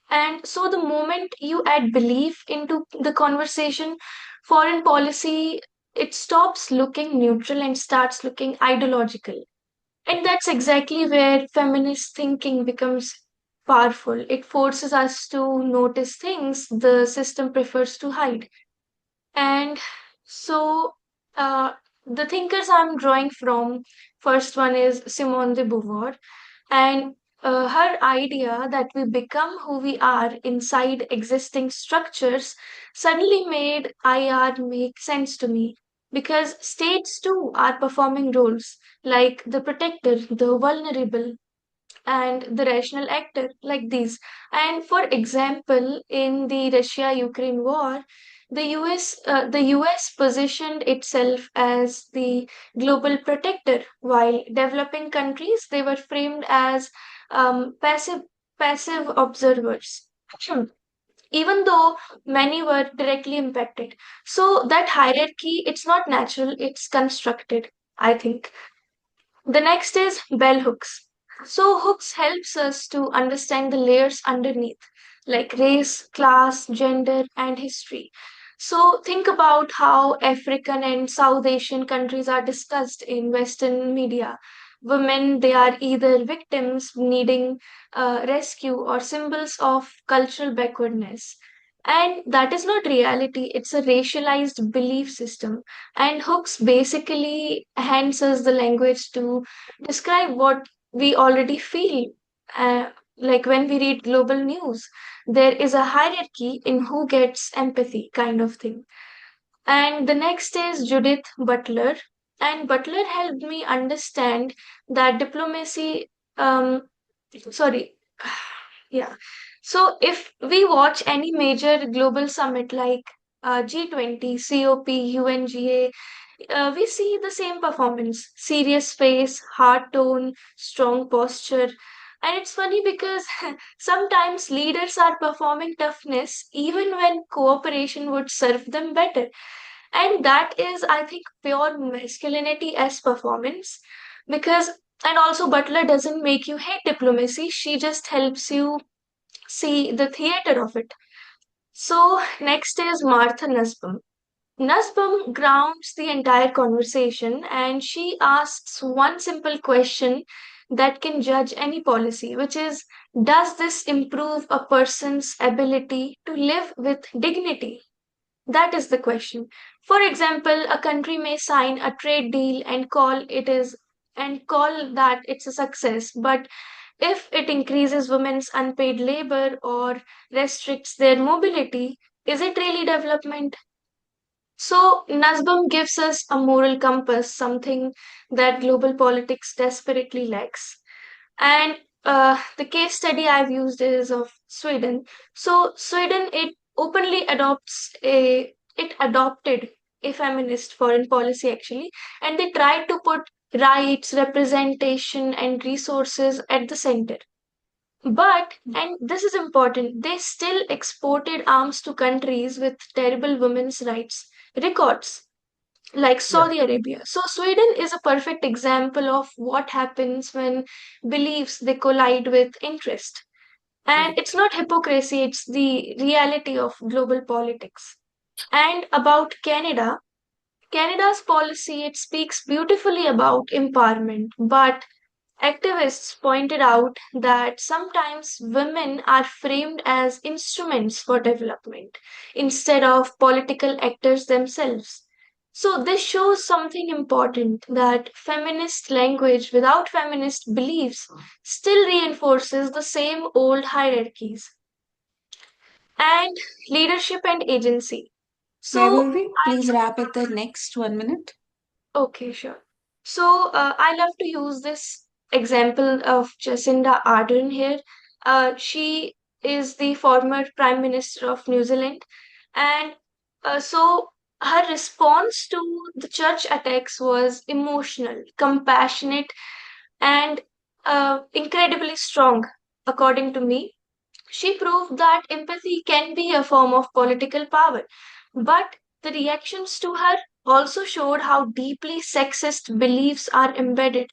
And so the moment you add belief into the conversation, foreign policy, it stops looking neutral and starts looking ideological. And that's exactly where feminist thinking becomes powerful. It forces us to notice things the system prefers to hide. And so the thinkers I'm drawing from, first one is Simone de Beauvoir, and her idea that we become who we are inside existing structures suddenly made IR make sense to me because states too are performing roles like the protector, the vulnerable, and the rational actor like these. And for example, in the Russia-Ukraine war, the US positioned itself as the global protector, while developing countries they were framed as passive observers. Even though many were directly impacted. So that hierarchy, it's not natural, it's constructed, I think. The next is bell hooks. So hooks helps us to understand the layers underneath, like race, class, gender, and history. So think about how African and South Asian countries are discussed in Western media. women, they are either victims needing rescue or symbols of cultural backwardness. And that is not reality, it's a racialized belief system. And Hooks basically hands us the language to describe what we already feel. Like when we read global news, there is a hierarchy in who gets empathy, kind of thing. And the next is Judith Butler. And Butler helped me understand that diplomacy, sorry, yeah. So if we watch any major global summit like G20, COP, UNGA, we see the same performance: serious face, hard tone, strong posture. And it's funny because sometimes leaders are performing toughness even when cooperation would serve them better. And that is, I think, pure masculinity as performance. Because, and also, Butler doesn't make you hate diplomacy, she just helps you see the theater of it. So, next is Martha Nussbaum. Nussbaum grounds the entire conversation and she asks one simple question that can judge any policy, which is, does this improve a person's ability to live with dignity? That is the question. For example, a country may sign a trade deal and call that it's a success, but if it increases women's unpaid labor or restricts their mobility, is it really development? So, Nussbaum gives us a moral compass, something that global politics desperately lacks. And the case study I've used is of Sweden. So, Sweden, it adopted a feminist foreign policy actually, and they tried to put rights, representation, and resources at the center. But, and this is important, they still exported arms to countries with terrible women's rights records, like Yeah. Saudi Arabia. So, Sweden is a perfect example of what happens when beliefs they collide with interest. And it's not hypocrisy, it's the reality of global politics. And about Canada, Canada's policy, it speaks beautifully about empowerment, but activists pointed out that sometimes women are framed as instruments for development instead of political actors themselves. So, this shows something important, that feminist language without feminist beliefs still reinforces the same old hierarchies. And leadership and agency. So, Vaibhavi, please wrap at the next 1 minute. okay, sure. So I love to use this example of Jacinda Ardern here. She is the former Prime Minister of New Zealand, and so her response to the church attacks was emotional, compassionate, and incredibly strong, according to me. She proved that empathy can be a form of political power. But the reactions to her also showed how deeply sexist beliefs are embedded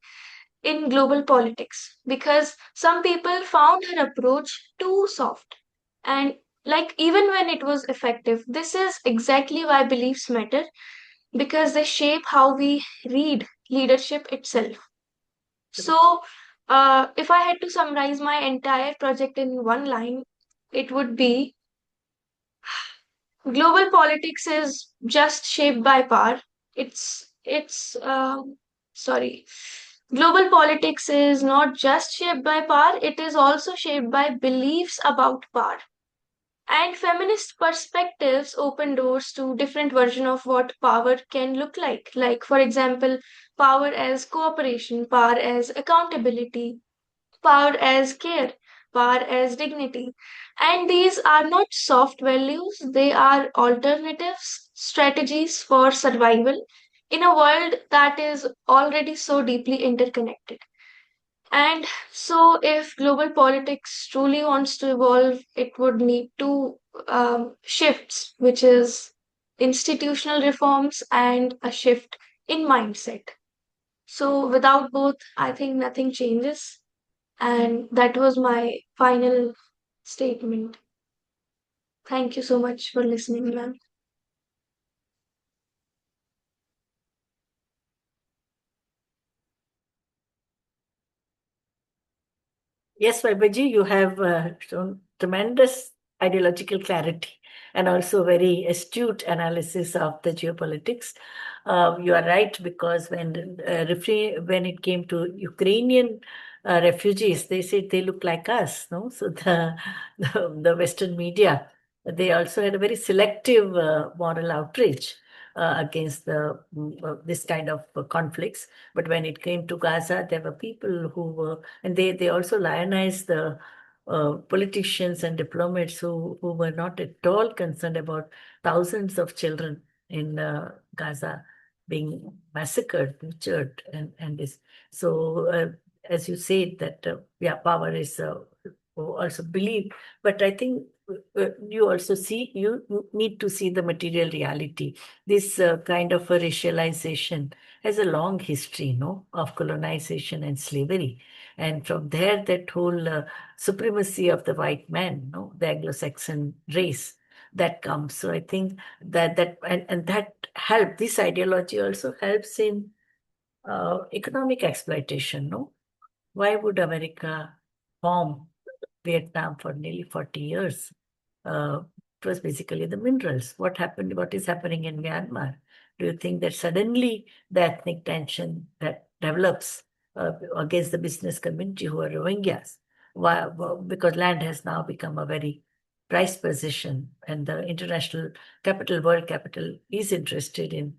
in global politics, because some people found her approach too soft. And like even when it was effective, this is exactly why beliefs matter, because they shape how we read leadership itself. So, if I had to summarize my entire project in one line, it would be: global politics is just shaped by power. It's sorry. Global politics is not just shaped by power, it is also shaped by beliefs about power. And feminist perspectives open doors to different versions of what power can look like. Like, for example, power as cooperation, power as accountability, power as care, power as dignity. And these are not soft values, they are alternatives, strategies for survival in a world that is already so deeply interconnected. And so, if global politics truly wants to evolve, it would need two shifts, which is institutional reforms and a shift in mindset. So, without both, I think nothing changes. And that was my final statement. Thank you so much for listening, ma'am. Yes, Vibhuti, you have shown tremendous ideological clarity and also very astute analysis of the geopolitics. You are right, because when it came to Ukrainian refugees, they said they look like us. No, so the Western media, they also had a very selective moral outrage against this kind of conflicts. But when it came to Gaza, there were people who were, and they also lionized the politicians and diplomats who were not at all concerned about thousands of children in Gaza being massacred, butchered, and this. So, as you said, that yeah, power is also believed, but I think you also see, you need to see the material reality. This kind of a racialization has a long history, no, of colonization and slavery, and from there, that whole supremacy of the white man, no, the Anglo-Saxon race, that comes. So I think and that help. This ideology also helps in economic exploitation. No, why would America bomb Vietnam for nearly 40 years? It was basically the minerals. What happened? What is happening in Myanmar? Do you think that suddenly the ethnic tension that develops against the business community who are Rohingyas? Why? Well, because land has now become a very prized position, and the international capital, world capital, is interested in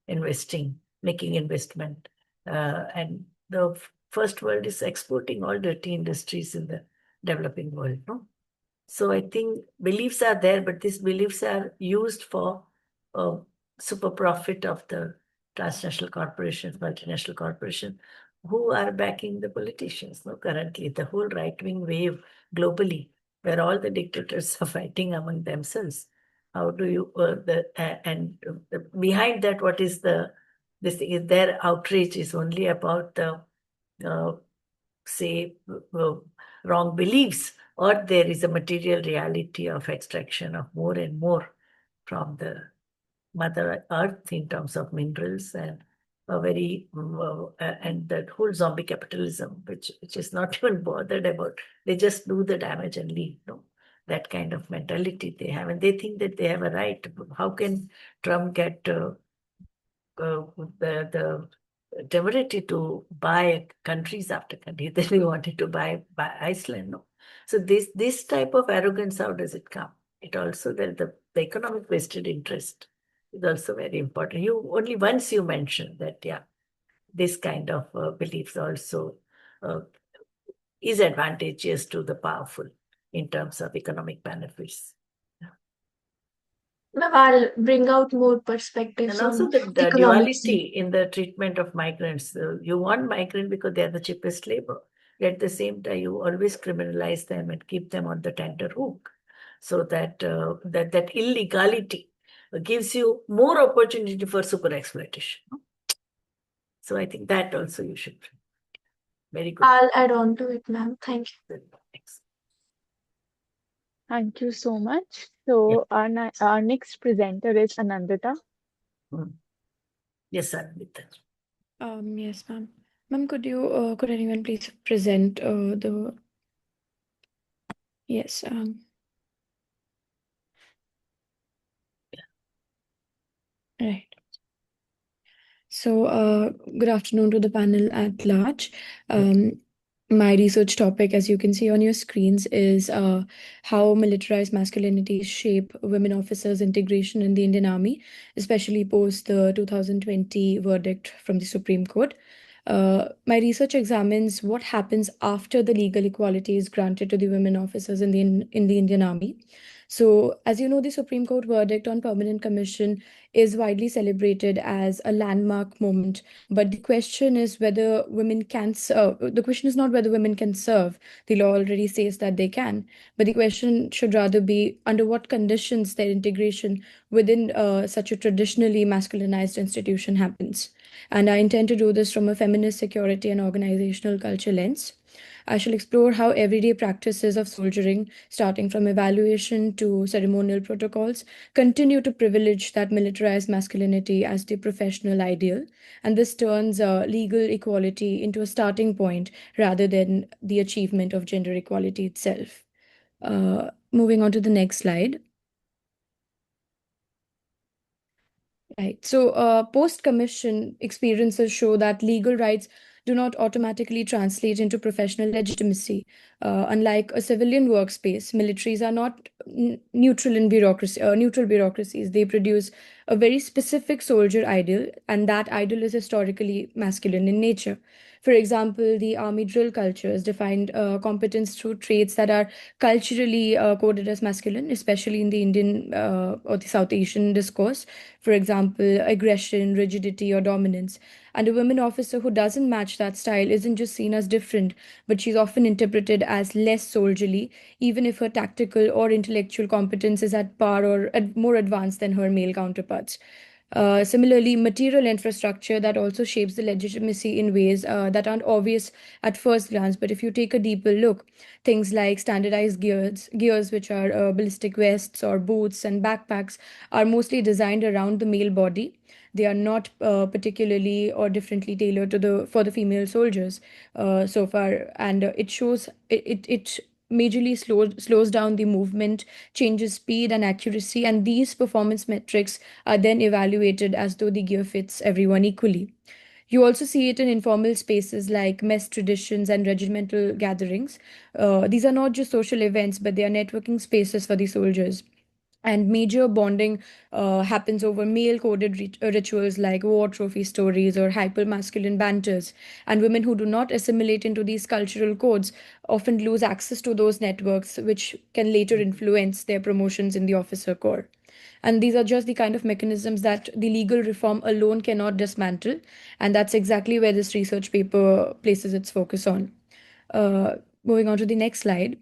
investing, making investment, and the first world is exporting all dirty industries in the developing world. No, so I think beliefs are there, but these beliefs are used for super profit of the transnational corporations, multinational corporations, who are backing the politicians. No, currently the whole right-wing wave globally, where all the dictators are fighting among themselves. How do you behind that? What is this thing? Is their outrage is only about the uh, say wrong beliefs, or there is a material reality of extraction of more and more from the mother earth in terms of minerals, and a very and that whole zombie capitalism, which is not even bothered about, they just do the damage and leave. No, that kind of mentality they have, and they think that they have a right. How can Trump get the temerity to buy countries after country? Then we wanted to buy Iceland. No, so this type of arrogance, how does it come? It also, that the economic vested interest is also very important. You only once you mentioned that, yeah, this kind of beliefs also uh, is advantageous to the powerful in terms of economic benefits. Ma'am, I'll bring out more And perspectives also on the economics. duality in the treatment of migrants. You want migrant because they are the cheapest labor. At the same time, you always criminalize them and keep them on the tender hook. So that that illegality gives you more opportunity for super exploitation. So I think that also you should. Very good. I'll add on to it, ma'am. Thank you. Thanks. Thank you so much. So our next presenter is Anandita. Yes, sir. Yes, ma'am. Ma'am, could anyone please present the yes. Right. So, good afternoon to the panel at large. My research topic, as you can see on your screens, is how militarized masculinities shape women officers' integration in the Indian Army, especially post the 2020 verdict from the Supreme Court. My research examines what happens after the legal equality is granted to the women officers in the Indian Army. So, as you know, the Supreme Court verdict on permanent commission is widely celebrated as a landmark moment. But the question is whether women can serve. The question is not whether women can serve. The law already says that they can. But the question should rather be under what conditions their integration within such a traditionally masculinized institution happens. And I intend to do this from a feminist security and organizational culture lens. I shall explore how everyday practices of soldiering, starting from evaluation to ceremonial protocols, continue to privilege that militarized masculinity as the professional ideal, and this turns legal equality into a starting point rather than the achievement of gender equality itself. Moving on to the next slide. Right. So, post commission experiences show that legal rights do not automatically translate into professional legitimacy. Unlike a civilian workspace, militaries are not neutral in bureaucracy, neutral bureaucracies. They produce a very specific soldier ideal, and that ideal is historically masculine in nature. For example, the army drill culture has defined competence through traits that are culturally coded as masculine, especially in the Indian or the South Asian discourse. For example, aggression, rigidity, or dominance. And a women officer who doesn't match that style isn't just seen as different, but she's often interpreted as less soldierly, even if her tactical or intellectual competence is at par or more advanced than her male counterparts. Similarly, material infrastructure that also shapes the legitimacy in ways that aren't obvious at first glance. But if you take a deeper look, things like standardized gears which are ballistic vests or boots and backpacks, are mostly designed around the male body. They are not particularly or differently tailored to the for the female soldiers so far, and it majorly slows down the movement, changes speed and accuracy, and these performance metrics are then evaluated as though the gear fits everyone equally. You also see it in informal spaces like mess traditions and regimental gatherings. These are not just social events, but they are networking spaces for the soldiers. And major bonding happens over male coded rituals like war trophy stories or hyper masculine banters. And women who do not assimilate into these cultural codes often lose access to those networks, which can later influence their promotions in the officer corps. And these are just the kind of mechanisms that the legal reform alone cannot dismantle. And that's exactly where this research paper places its focus on. Moving on to the next slide.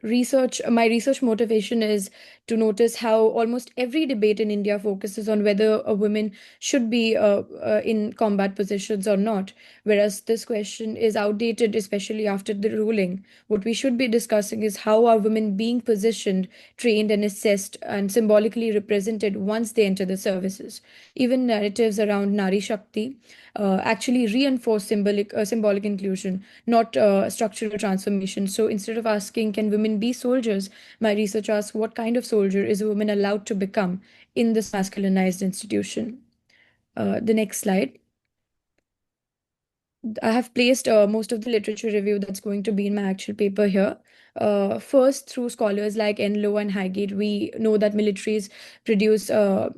My research motivation is to notice how almost every debate in India focuses on whether a woman should be in combat positions or not, whereas this question is outdated, especially after the ruling. What we should be discussing is how are women being positioned, trained, and assessed and symbolically represented once they enter the services. Even narratives around Nari Shakti actually reinforce symbolic inclusion, not structural transformation. So instead of asking, can women be soldiers, my research asks, what kind of soldier is a woman allowed to become in this masculinized institution? The next slide. I have placed most of the literature review that's going to be in my actual paper here. First, through scholars like Enlow and Highgate, we know that militaries produce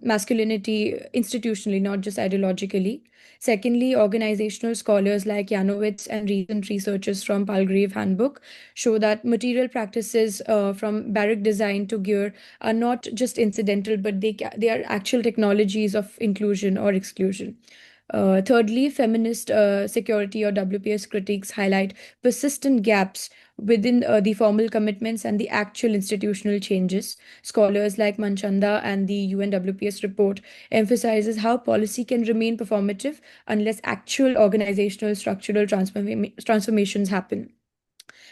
masculinity institutionally, not just ideologically. Secondly, organizational scholars like Janowitz and recent researchers from Palgrave Handbook show that material practices from barrack design to gear are not just incidental, but they are actual technologies of inclusion or exclusion. Thirdly, feminist security or WPS critiques highlight persistent gaps within the formal commitments and the actual institutional changes. Scholars like Manchanda and the UNWPS report emphasizes how policy can remain performative unless actual organizational structural transformations happen.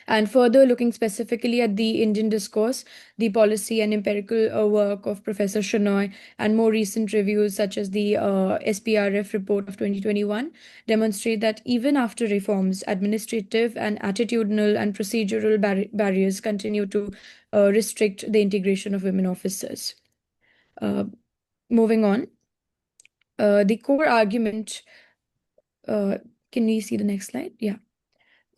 And further, looking specifically at the Indian discourse, the policy and empirical work of Professor Chenoy and more recent reviews, such as the SPRF report of 2021, demonstrate that even after reforms, administrative and attitudinal and procedural barriers continue to restrict the integration of women officers. Uh, Moving on, the core argument. Can we see the next slide? Yeah.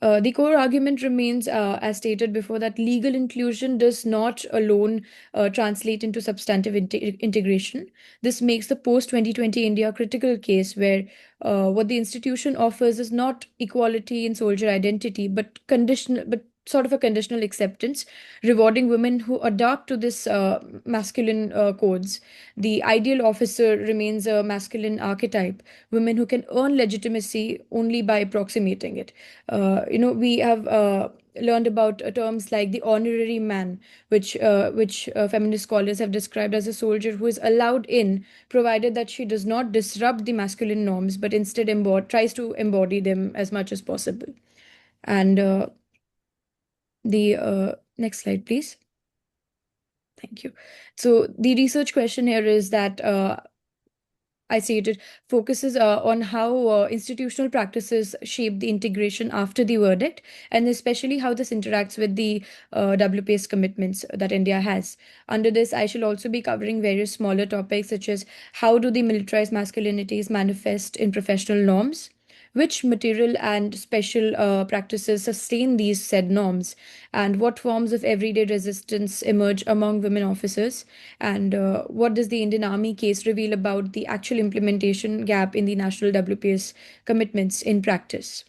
The core argument remains, as stated before, that legal inclusion does not alone translate into substantive integration. This makes the post 2020 India a critical case where what the institution offers is not equality in soldier identity, but sort of a conditional acceptance, rewarding women who adapt to this masculine codes. The ideal officer remains a masculine archetype, women who can earn legitimacy only by approximating it. We have learned about terms like the honorary man, which feminist scholars have described as a soldier who is allowed in, provided that she does not disrupt the masculine norms, but instead tries to embody them as much as possible. And the next slide, please. Thank you. So the research question here is that I stated focuses on how institutional practices shape the integration after the verdict, and especially how this interacts with the WPS commitments that India has. Under this, I shall also be covering various smaller topics such as how do the militarized masculinities manifest in professional norms, which material and special practices sustain these said norms, and what forms of everyday resistance emerge among women officers, and what does the Indian Army case reveal about the actual implementation gap in the national WPS commitments in practice.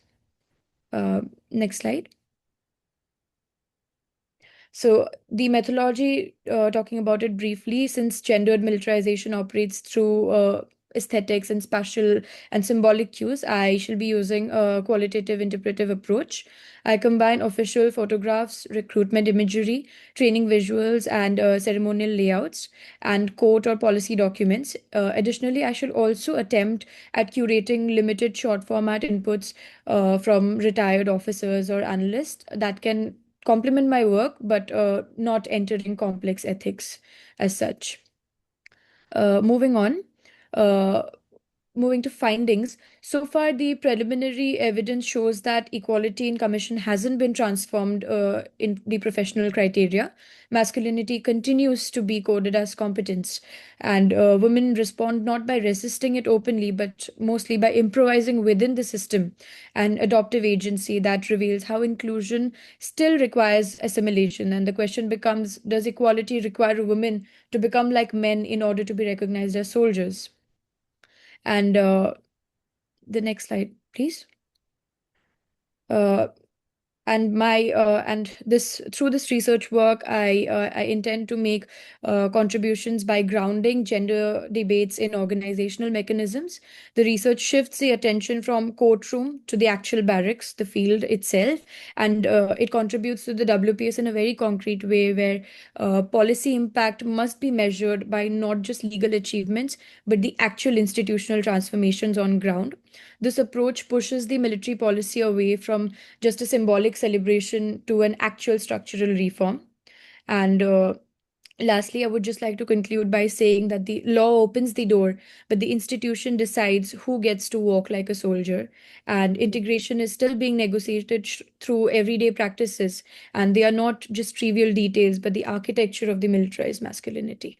Next slide. So the methodology, talking about it briefly, since gendered militarization operates through aesthetics and spatial and symbolic cues, I shall be using a qualitative interpretive approach. I combine official photographs, recruitment imagery, training visuals, and ceremonial layouts, and court or policy documents. Additionally, I shall also attempt at curating limited short format inputs from retired officers or analysts that can complement my work, but not entering complex ethics as such. Moving on. Uh, Moving to findings, so far the preliminary evidence shows that equality in commission hasn't been transformed in the professional criteria. Masculinity continues to be coded as competence, and women respond not by resisting it openly, but mostly by improvising within the system, an adoptive agency that reveals how inclusion still requires assimilation. And the question becomes, does equality require women to become like men in order to be recognized as soldiers? And the next slide, please. Uh, and this through this research work, I intend to make contributions by grounding gender debates in organizational mechanisms. The research shifts the attention from courtroom to the actual barracks, the field itself, and it contributes to the WPS in a very concrete way, where policy impact must be measured by not just legal achievements but the actual institutional transformations on ground. This approach pushes the military policy away from just a symbolic celebration to an actual structural reform. And lastly, I would just like to conclude by saying that the law opens the door, but the institution decides who gets to walk like a soldier. And integration is still being negotiated through everyday practices, and they are not just trivial details, but the architecture of the militarized masculinity.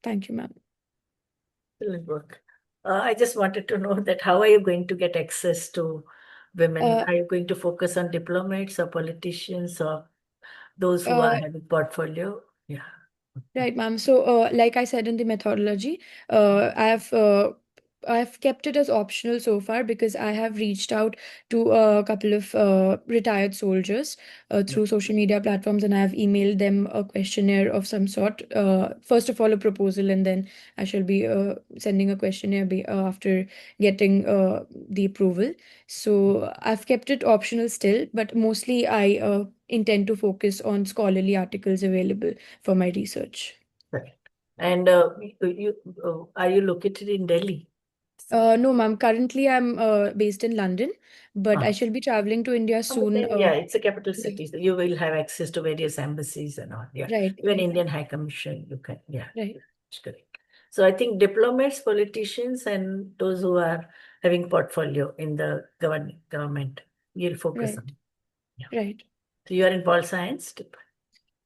Thank you, ma'am. Excellent work. I just wanted to know that how are you going to get access to women? Are you going to focus on diplomats or politicians or those who are having portfolio? Yeah. Right, ma'am. So, like I said in the methodology, I've kept it as optional so far because I have reached out to a couple of retired soldiers through social media platforms, and I have emailed them a questionnaire of some sort. First of all, a proposal, and then I shall be sending a questionnaire after getting the approval. So I've kept it optional still, but mostly I intend to focus on scholarly articles available for my research. Right. And are you located in Delhi? No, ma'am. Currently, I'm based in London, but I shall be traveling to India soon. Yeah, it's a capital city. So you will have access to various embassies and all. Yeah. Right. Even Indian High Commission, you can. Yeah. Right. That's correct. So I think diplomats, politicians, and those who are having portfolio in the government, you'll focus on. Yeah. Right. So you are in pol science?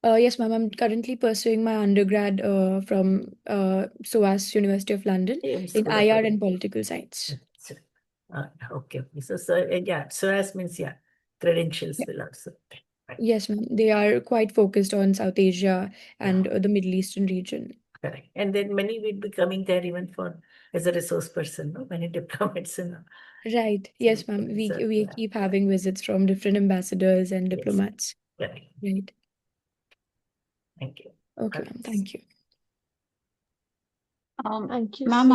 Yes, ma'am. I'm currently pursuing my undergrad from SOAS, University of London, in IR and political science. Okay. So yeah, SOAS means, yeah, credentials will also. Right. Yes, ma'am. They are quite focused on South Asia and the Middle Eastern region. Correct. And then many will be coming there even for as a resource person, no? Many diplomats, Right. Yes, ma'am. We keep having visits from different ambassadors and diplomats. Yes. Right. Thank you. Okay, ma'am. Thank you. Thank you Ma'am,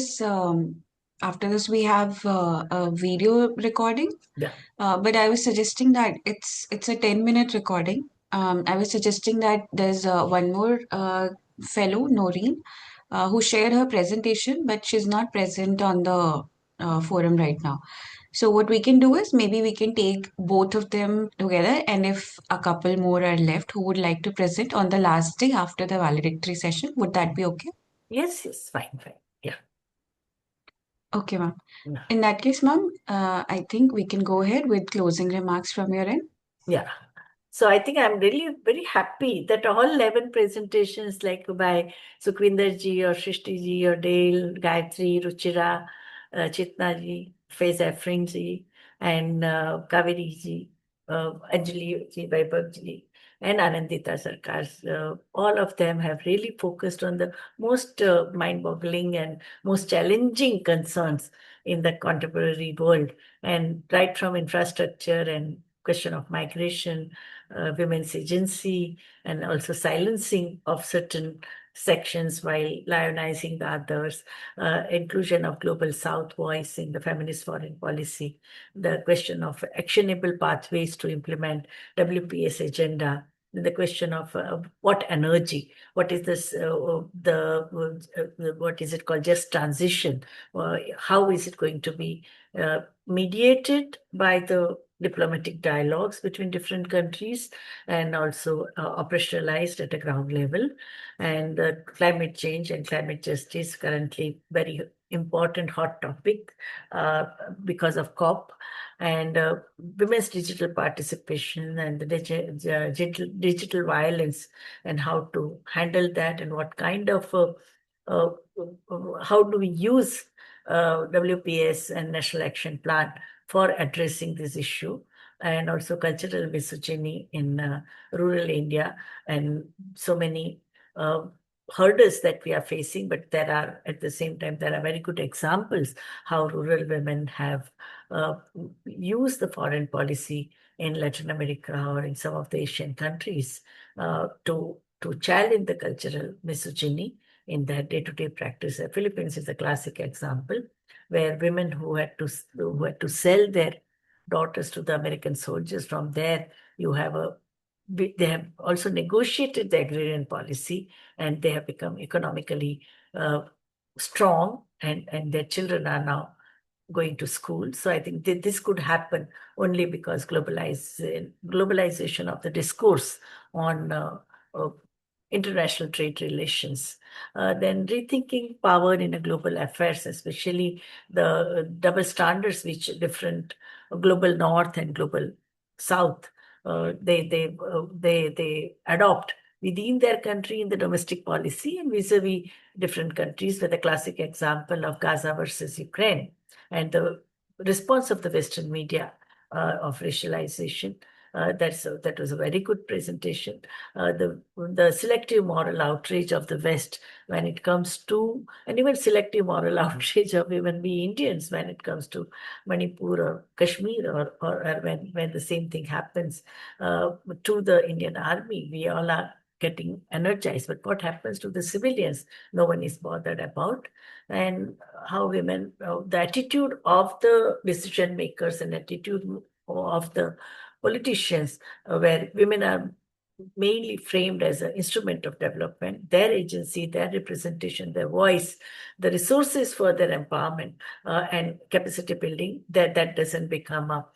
so after this, we have a video recording. Yeah. But I was suggesting that it's a 10-minute recording. I was suggesting that there's one more fellow, Noreen, who shared her presentation, but she's not present on the forum right now. So what we can do is maybe we can take both of them together, and if a couple more are left who would like to present on the last day after the valedictory session, would that be okay? Yes, fine. Yeah. Okay, ma'am. Yeah. In that case, ma'am, I think we can go ahead with closing remarks from your end. Yeah. So I think I'm really very happy that all 11 presentations, like by Sukhwinder ji or Shrishti ji or Dale, Gayatri, Ruchira, Chitna ji, Faiz Afrin ji, and Kaveri ji, Anjali ji, Vaibhav ji, and Anandita Sarkar, all of them have really focused on the most mind-boggling and most challenging concerns in the contemporary world, and right from infrastructure and question of migration, women's agency, and also silencing of certain sections while lionizing the others, inclusion of global South voice in the feminist foreign policy, the question of actionable pathways to implement WPS agenda, the question of what energy, what is this, what is it called, just transition, how is it going to be mediated by the diplomatic dialogues between different countries, and also operationalized at a ground level. And climate change and climate justice, currently very important hot topic because of COP, and women's digital participation and the digital violence, and how to handle that, and what kind of uh, how do we use WPS and National Action Plan for addressing this issue, and also cultural misogyny in rural India, and so many hurdles that we are facing. But there are, at the same time, there are very good examples how rural women have used the foreign policy in Latin America or in some of the Asian countries to challenge the cultural misogyny in their day-to-day practice. The Philippines is a classic example, where women who had to sell their daughters to the American soldiers. From there, they have also negotiated the agrarian policy, and they have become economically strong, and their children are now going to school. So I think this could happen only because globalization of the discourse on international trade relations. Then rethinking power in a global affairs, especially the double standards which different global north and global south they adopt within their country in the domestic policy, and vis-a-vis different countries, with a classic example of Gaza versus Ukraine, and the response of the Western media of racialization. That was a very good presentation. The selective moral outrage of the West when it comes to, and even selective moral outrage of even we Indians when it comes to Manipur or Kashmir, or when the same thing happens to the Indian army, we all are getting energized. But what happens to the civilians? No one is bothered about. And how women, the attitude of the decision makers and attitude of the politicians, where women are mainly framed as an instrument of development, their agency, their representation, their voice, the resources for their empowerment and capacity building, that doesn't become a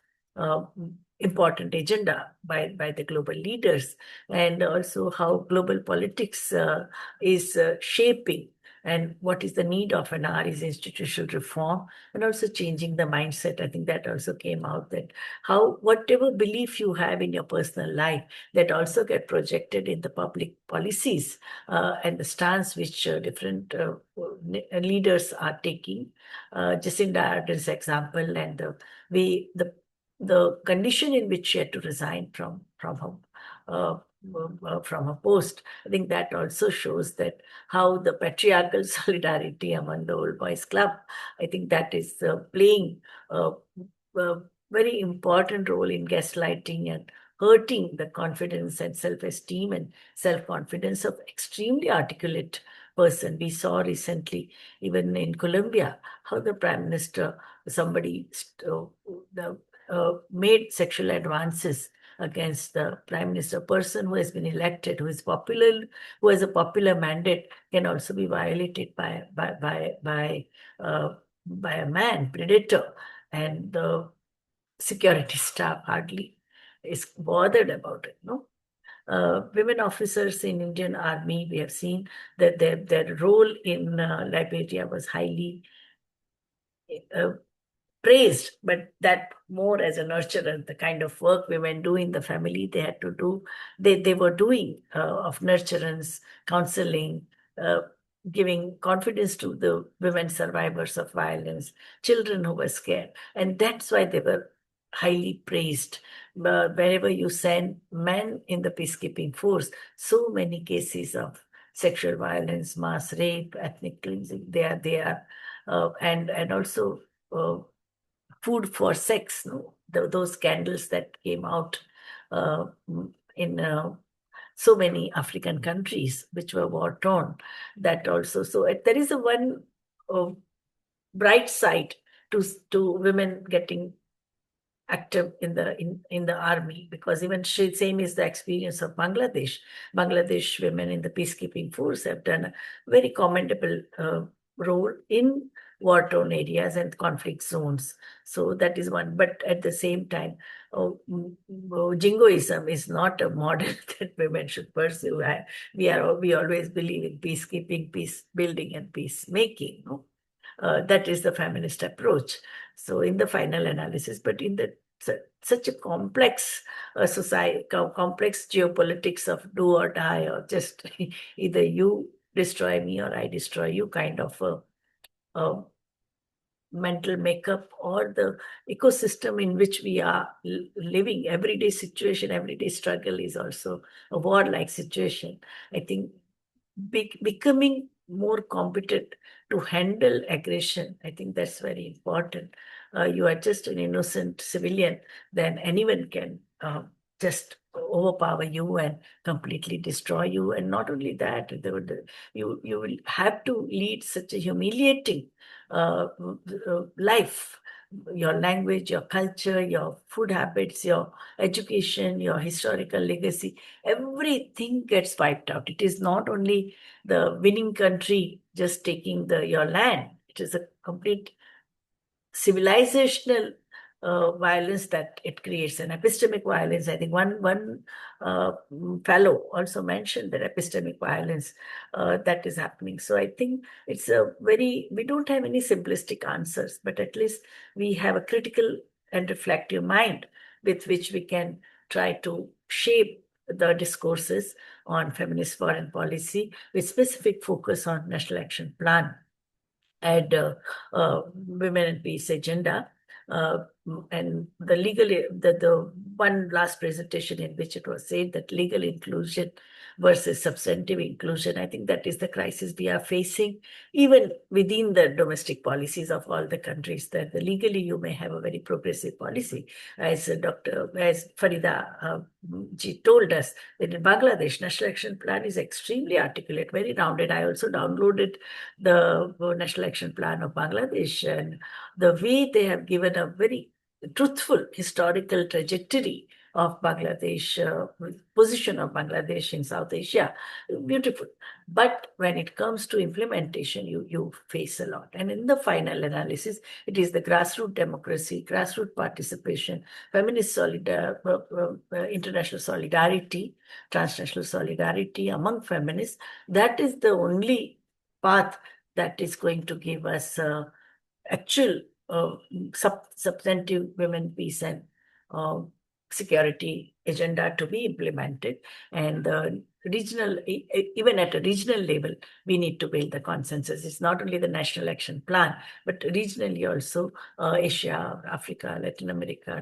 important agenda by the global leaders. And also how global politics is shaping, and what is the need of an hour is institutional reform, and also changing the mindset. I think that also came out, that how whatever belief you have in your personal life, that also get projected in the public policies, and the stance which different leaders are taking. Jacinda Ardern's example, and the condition in which she had to resign from her post. I think that also shows that how the patriarchal solidarity among the old boys club, I think that is playing a very important role in gaslighting and hurting the confidence and self-esteem and self-confidence of extremely articulate person. We saw recently, even in Colombia, how the prime minister, somebody made sexual advances against the prime minister. Person who has been elected, who is popular, who has a popular mandate, can also be violated by by a man, predator, and the security staff hardly is bothered about it. No, women officers in Indian Army, we have seen that their role in Liberia was highly uh, praised, but that more as a nurturer, the kind of work women do in the family, they had to do, they were doing of nurturance, counseling, uh, giving confidence to the women survivors of violence, children who were scared. And that's why they were highly praised. Wherever you send men in the peacekeeping force, so many cases of sexual violence, mass rape, ethnic cleansing, and also uh, food for sex, no? Those scandals that came out uh, in so many African countries which were war torn. That also, so there is a one uh, bright side to women getting active in the army, because even same is the experience of Bangladesh women in the peacekeeping force have done a very commendable role in war-torn areas and conflict zones. So that is one, but at the same time, jingoism is not a model that women should pursue. We always believe in peacekeeping, peace building, and peacemaking, no? That is the feminist approach. So in the final analysis, but in the such a complex society, complex geopolitics of do or die, or just either you destroy me or I destroy you kind of a mental makeup, or the ecosystem in which we are living, everyday situation, everyday struggle is also a warlike situation. I think becoming more competent to handle aggression, I think that's very important. You are just an innocent civilian, then anyone can just overpower you and completely destroy you. And not only that, you will have to lead such a humiliating life. Your language, your culture, your food habits, your education, your historical legacy, everything gets wiped out. It is not only the winning country just taking your land. It is a complete civilizational violence that it creates, an epistemic violence. I think one fellow also mentioned that epistemic violence that is happening. So I think it's we don't have any simplistic answers, but at least we have a critical and reflective mind with which we can try to shape the discourses on feminist foreign policy with specific focus on National Action Plan and women and peace agenda. And the one last presentation in which it was said that legal inclusion versus substantive inclusion, I think that is the crisis we are facing, even within the domestic policies of all the countries. That legally you may have a very progressive policy, as Farida ji told us, that in Bangladesh, National Action Plan is extremely articulate, very rounded. I also downloaded the National Action Plan of Bangladesh, and the way they have given a very truthful historical trajectory of Bangladesh, position of Bangladesh in South Asia, beautiful. But when it comes to implementation, you face a lot. And in the final analysis, it is the grassroots democracy, grassroots participation, feminist international solidarity, transnational solidarity among feminists. That is the only path that is going to give us actual substantive women, peace, and uh, security agenda to be implemented. And even at a regional level, we need to build the consensus. It's not only the National Action Plan, but regionally also Asia, Africa, Latin America,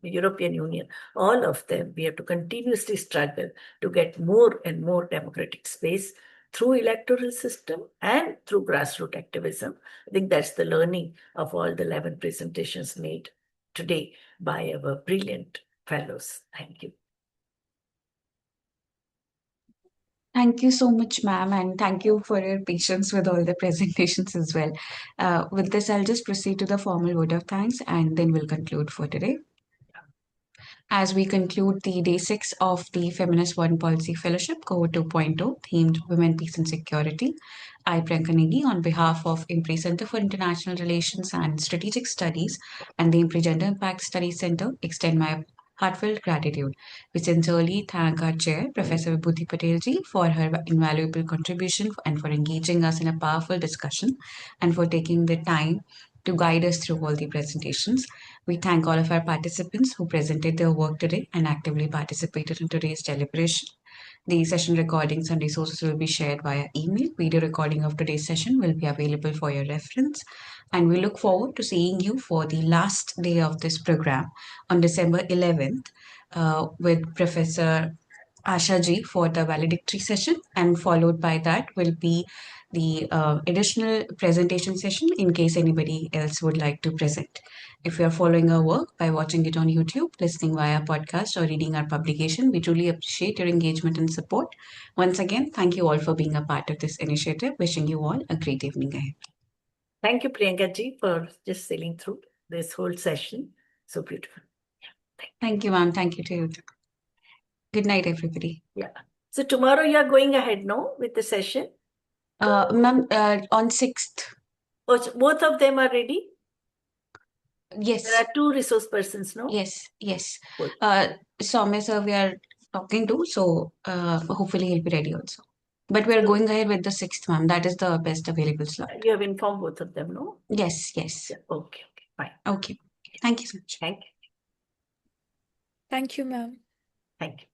European Union, all of them. We have to continuously struggle to get more and more democratic space through electoral system and through grassroots activism. I think that's the learning of all the 11 presentations made today by our brilliant fellows. Thank you. Thank you so much, ma'am, and thank you for your patience with all the presentations as well. With this, I'll just proceed to the formal vote of thanks, and then we'll conclude for today. As we conclude the day 6 of the Feminist Foreign Policy Fellowship, Cohort 2.0, themed Women, Peace and Security, I, Priyanka Negi, on behalf of IMPRI Center for International Relations and Strategic Studies and the IMPRI Gender Impact Studies Center, extend my heartfelt gratitude. We sincerely thank our chair, Professor Vibhuti Patel ji, for her invaluable contribution and for engaging us in a powerful discussion and for taking the time to guide us through all the presentations. We thank all of our participants who presented their work today and actively participated in today's deliberation. The session recordings and resources will be shared via email. Video recording of today's session will be available for your reference. And we look forward to seeing you for the last day of this program on December 11th with Professor Asha ji for the valedictory session, and followed by that will be the additional presentation session in case anybody else would like to present. If you are following our work by watching it on YouTube, listening via podcast, or reading our publication, we truly appreciate your engagement and support. Once again, thank you all for being a part of this initiative. Wishing you all a great evening ahead. Thank you, Priyanka ji, for just sailing through this whole session. So beautiful. Thank you, ma'am. Thank you to you. Good night, everybody. Yeah. So tomorrow you are going ahead, no, with the session? Ma'am, on 6th. Oh, so both of them are ready? Yes. There are 2 resource persons, no? Yes. Good. Soumya sir, we are talking to, so hopefully he'll be ready also. But we are going ahead with the 6th, ma'am. That is the best available slot. You have informed both of them, no? Yes. Yeah, okay, fine. Okay. Thank you so much. Thank you. Thank you, ma'am. Thank you.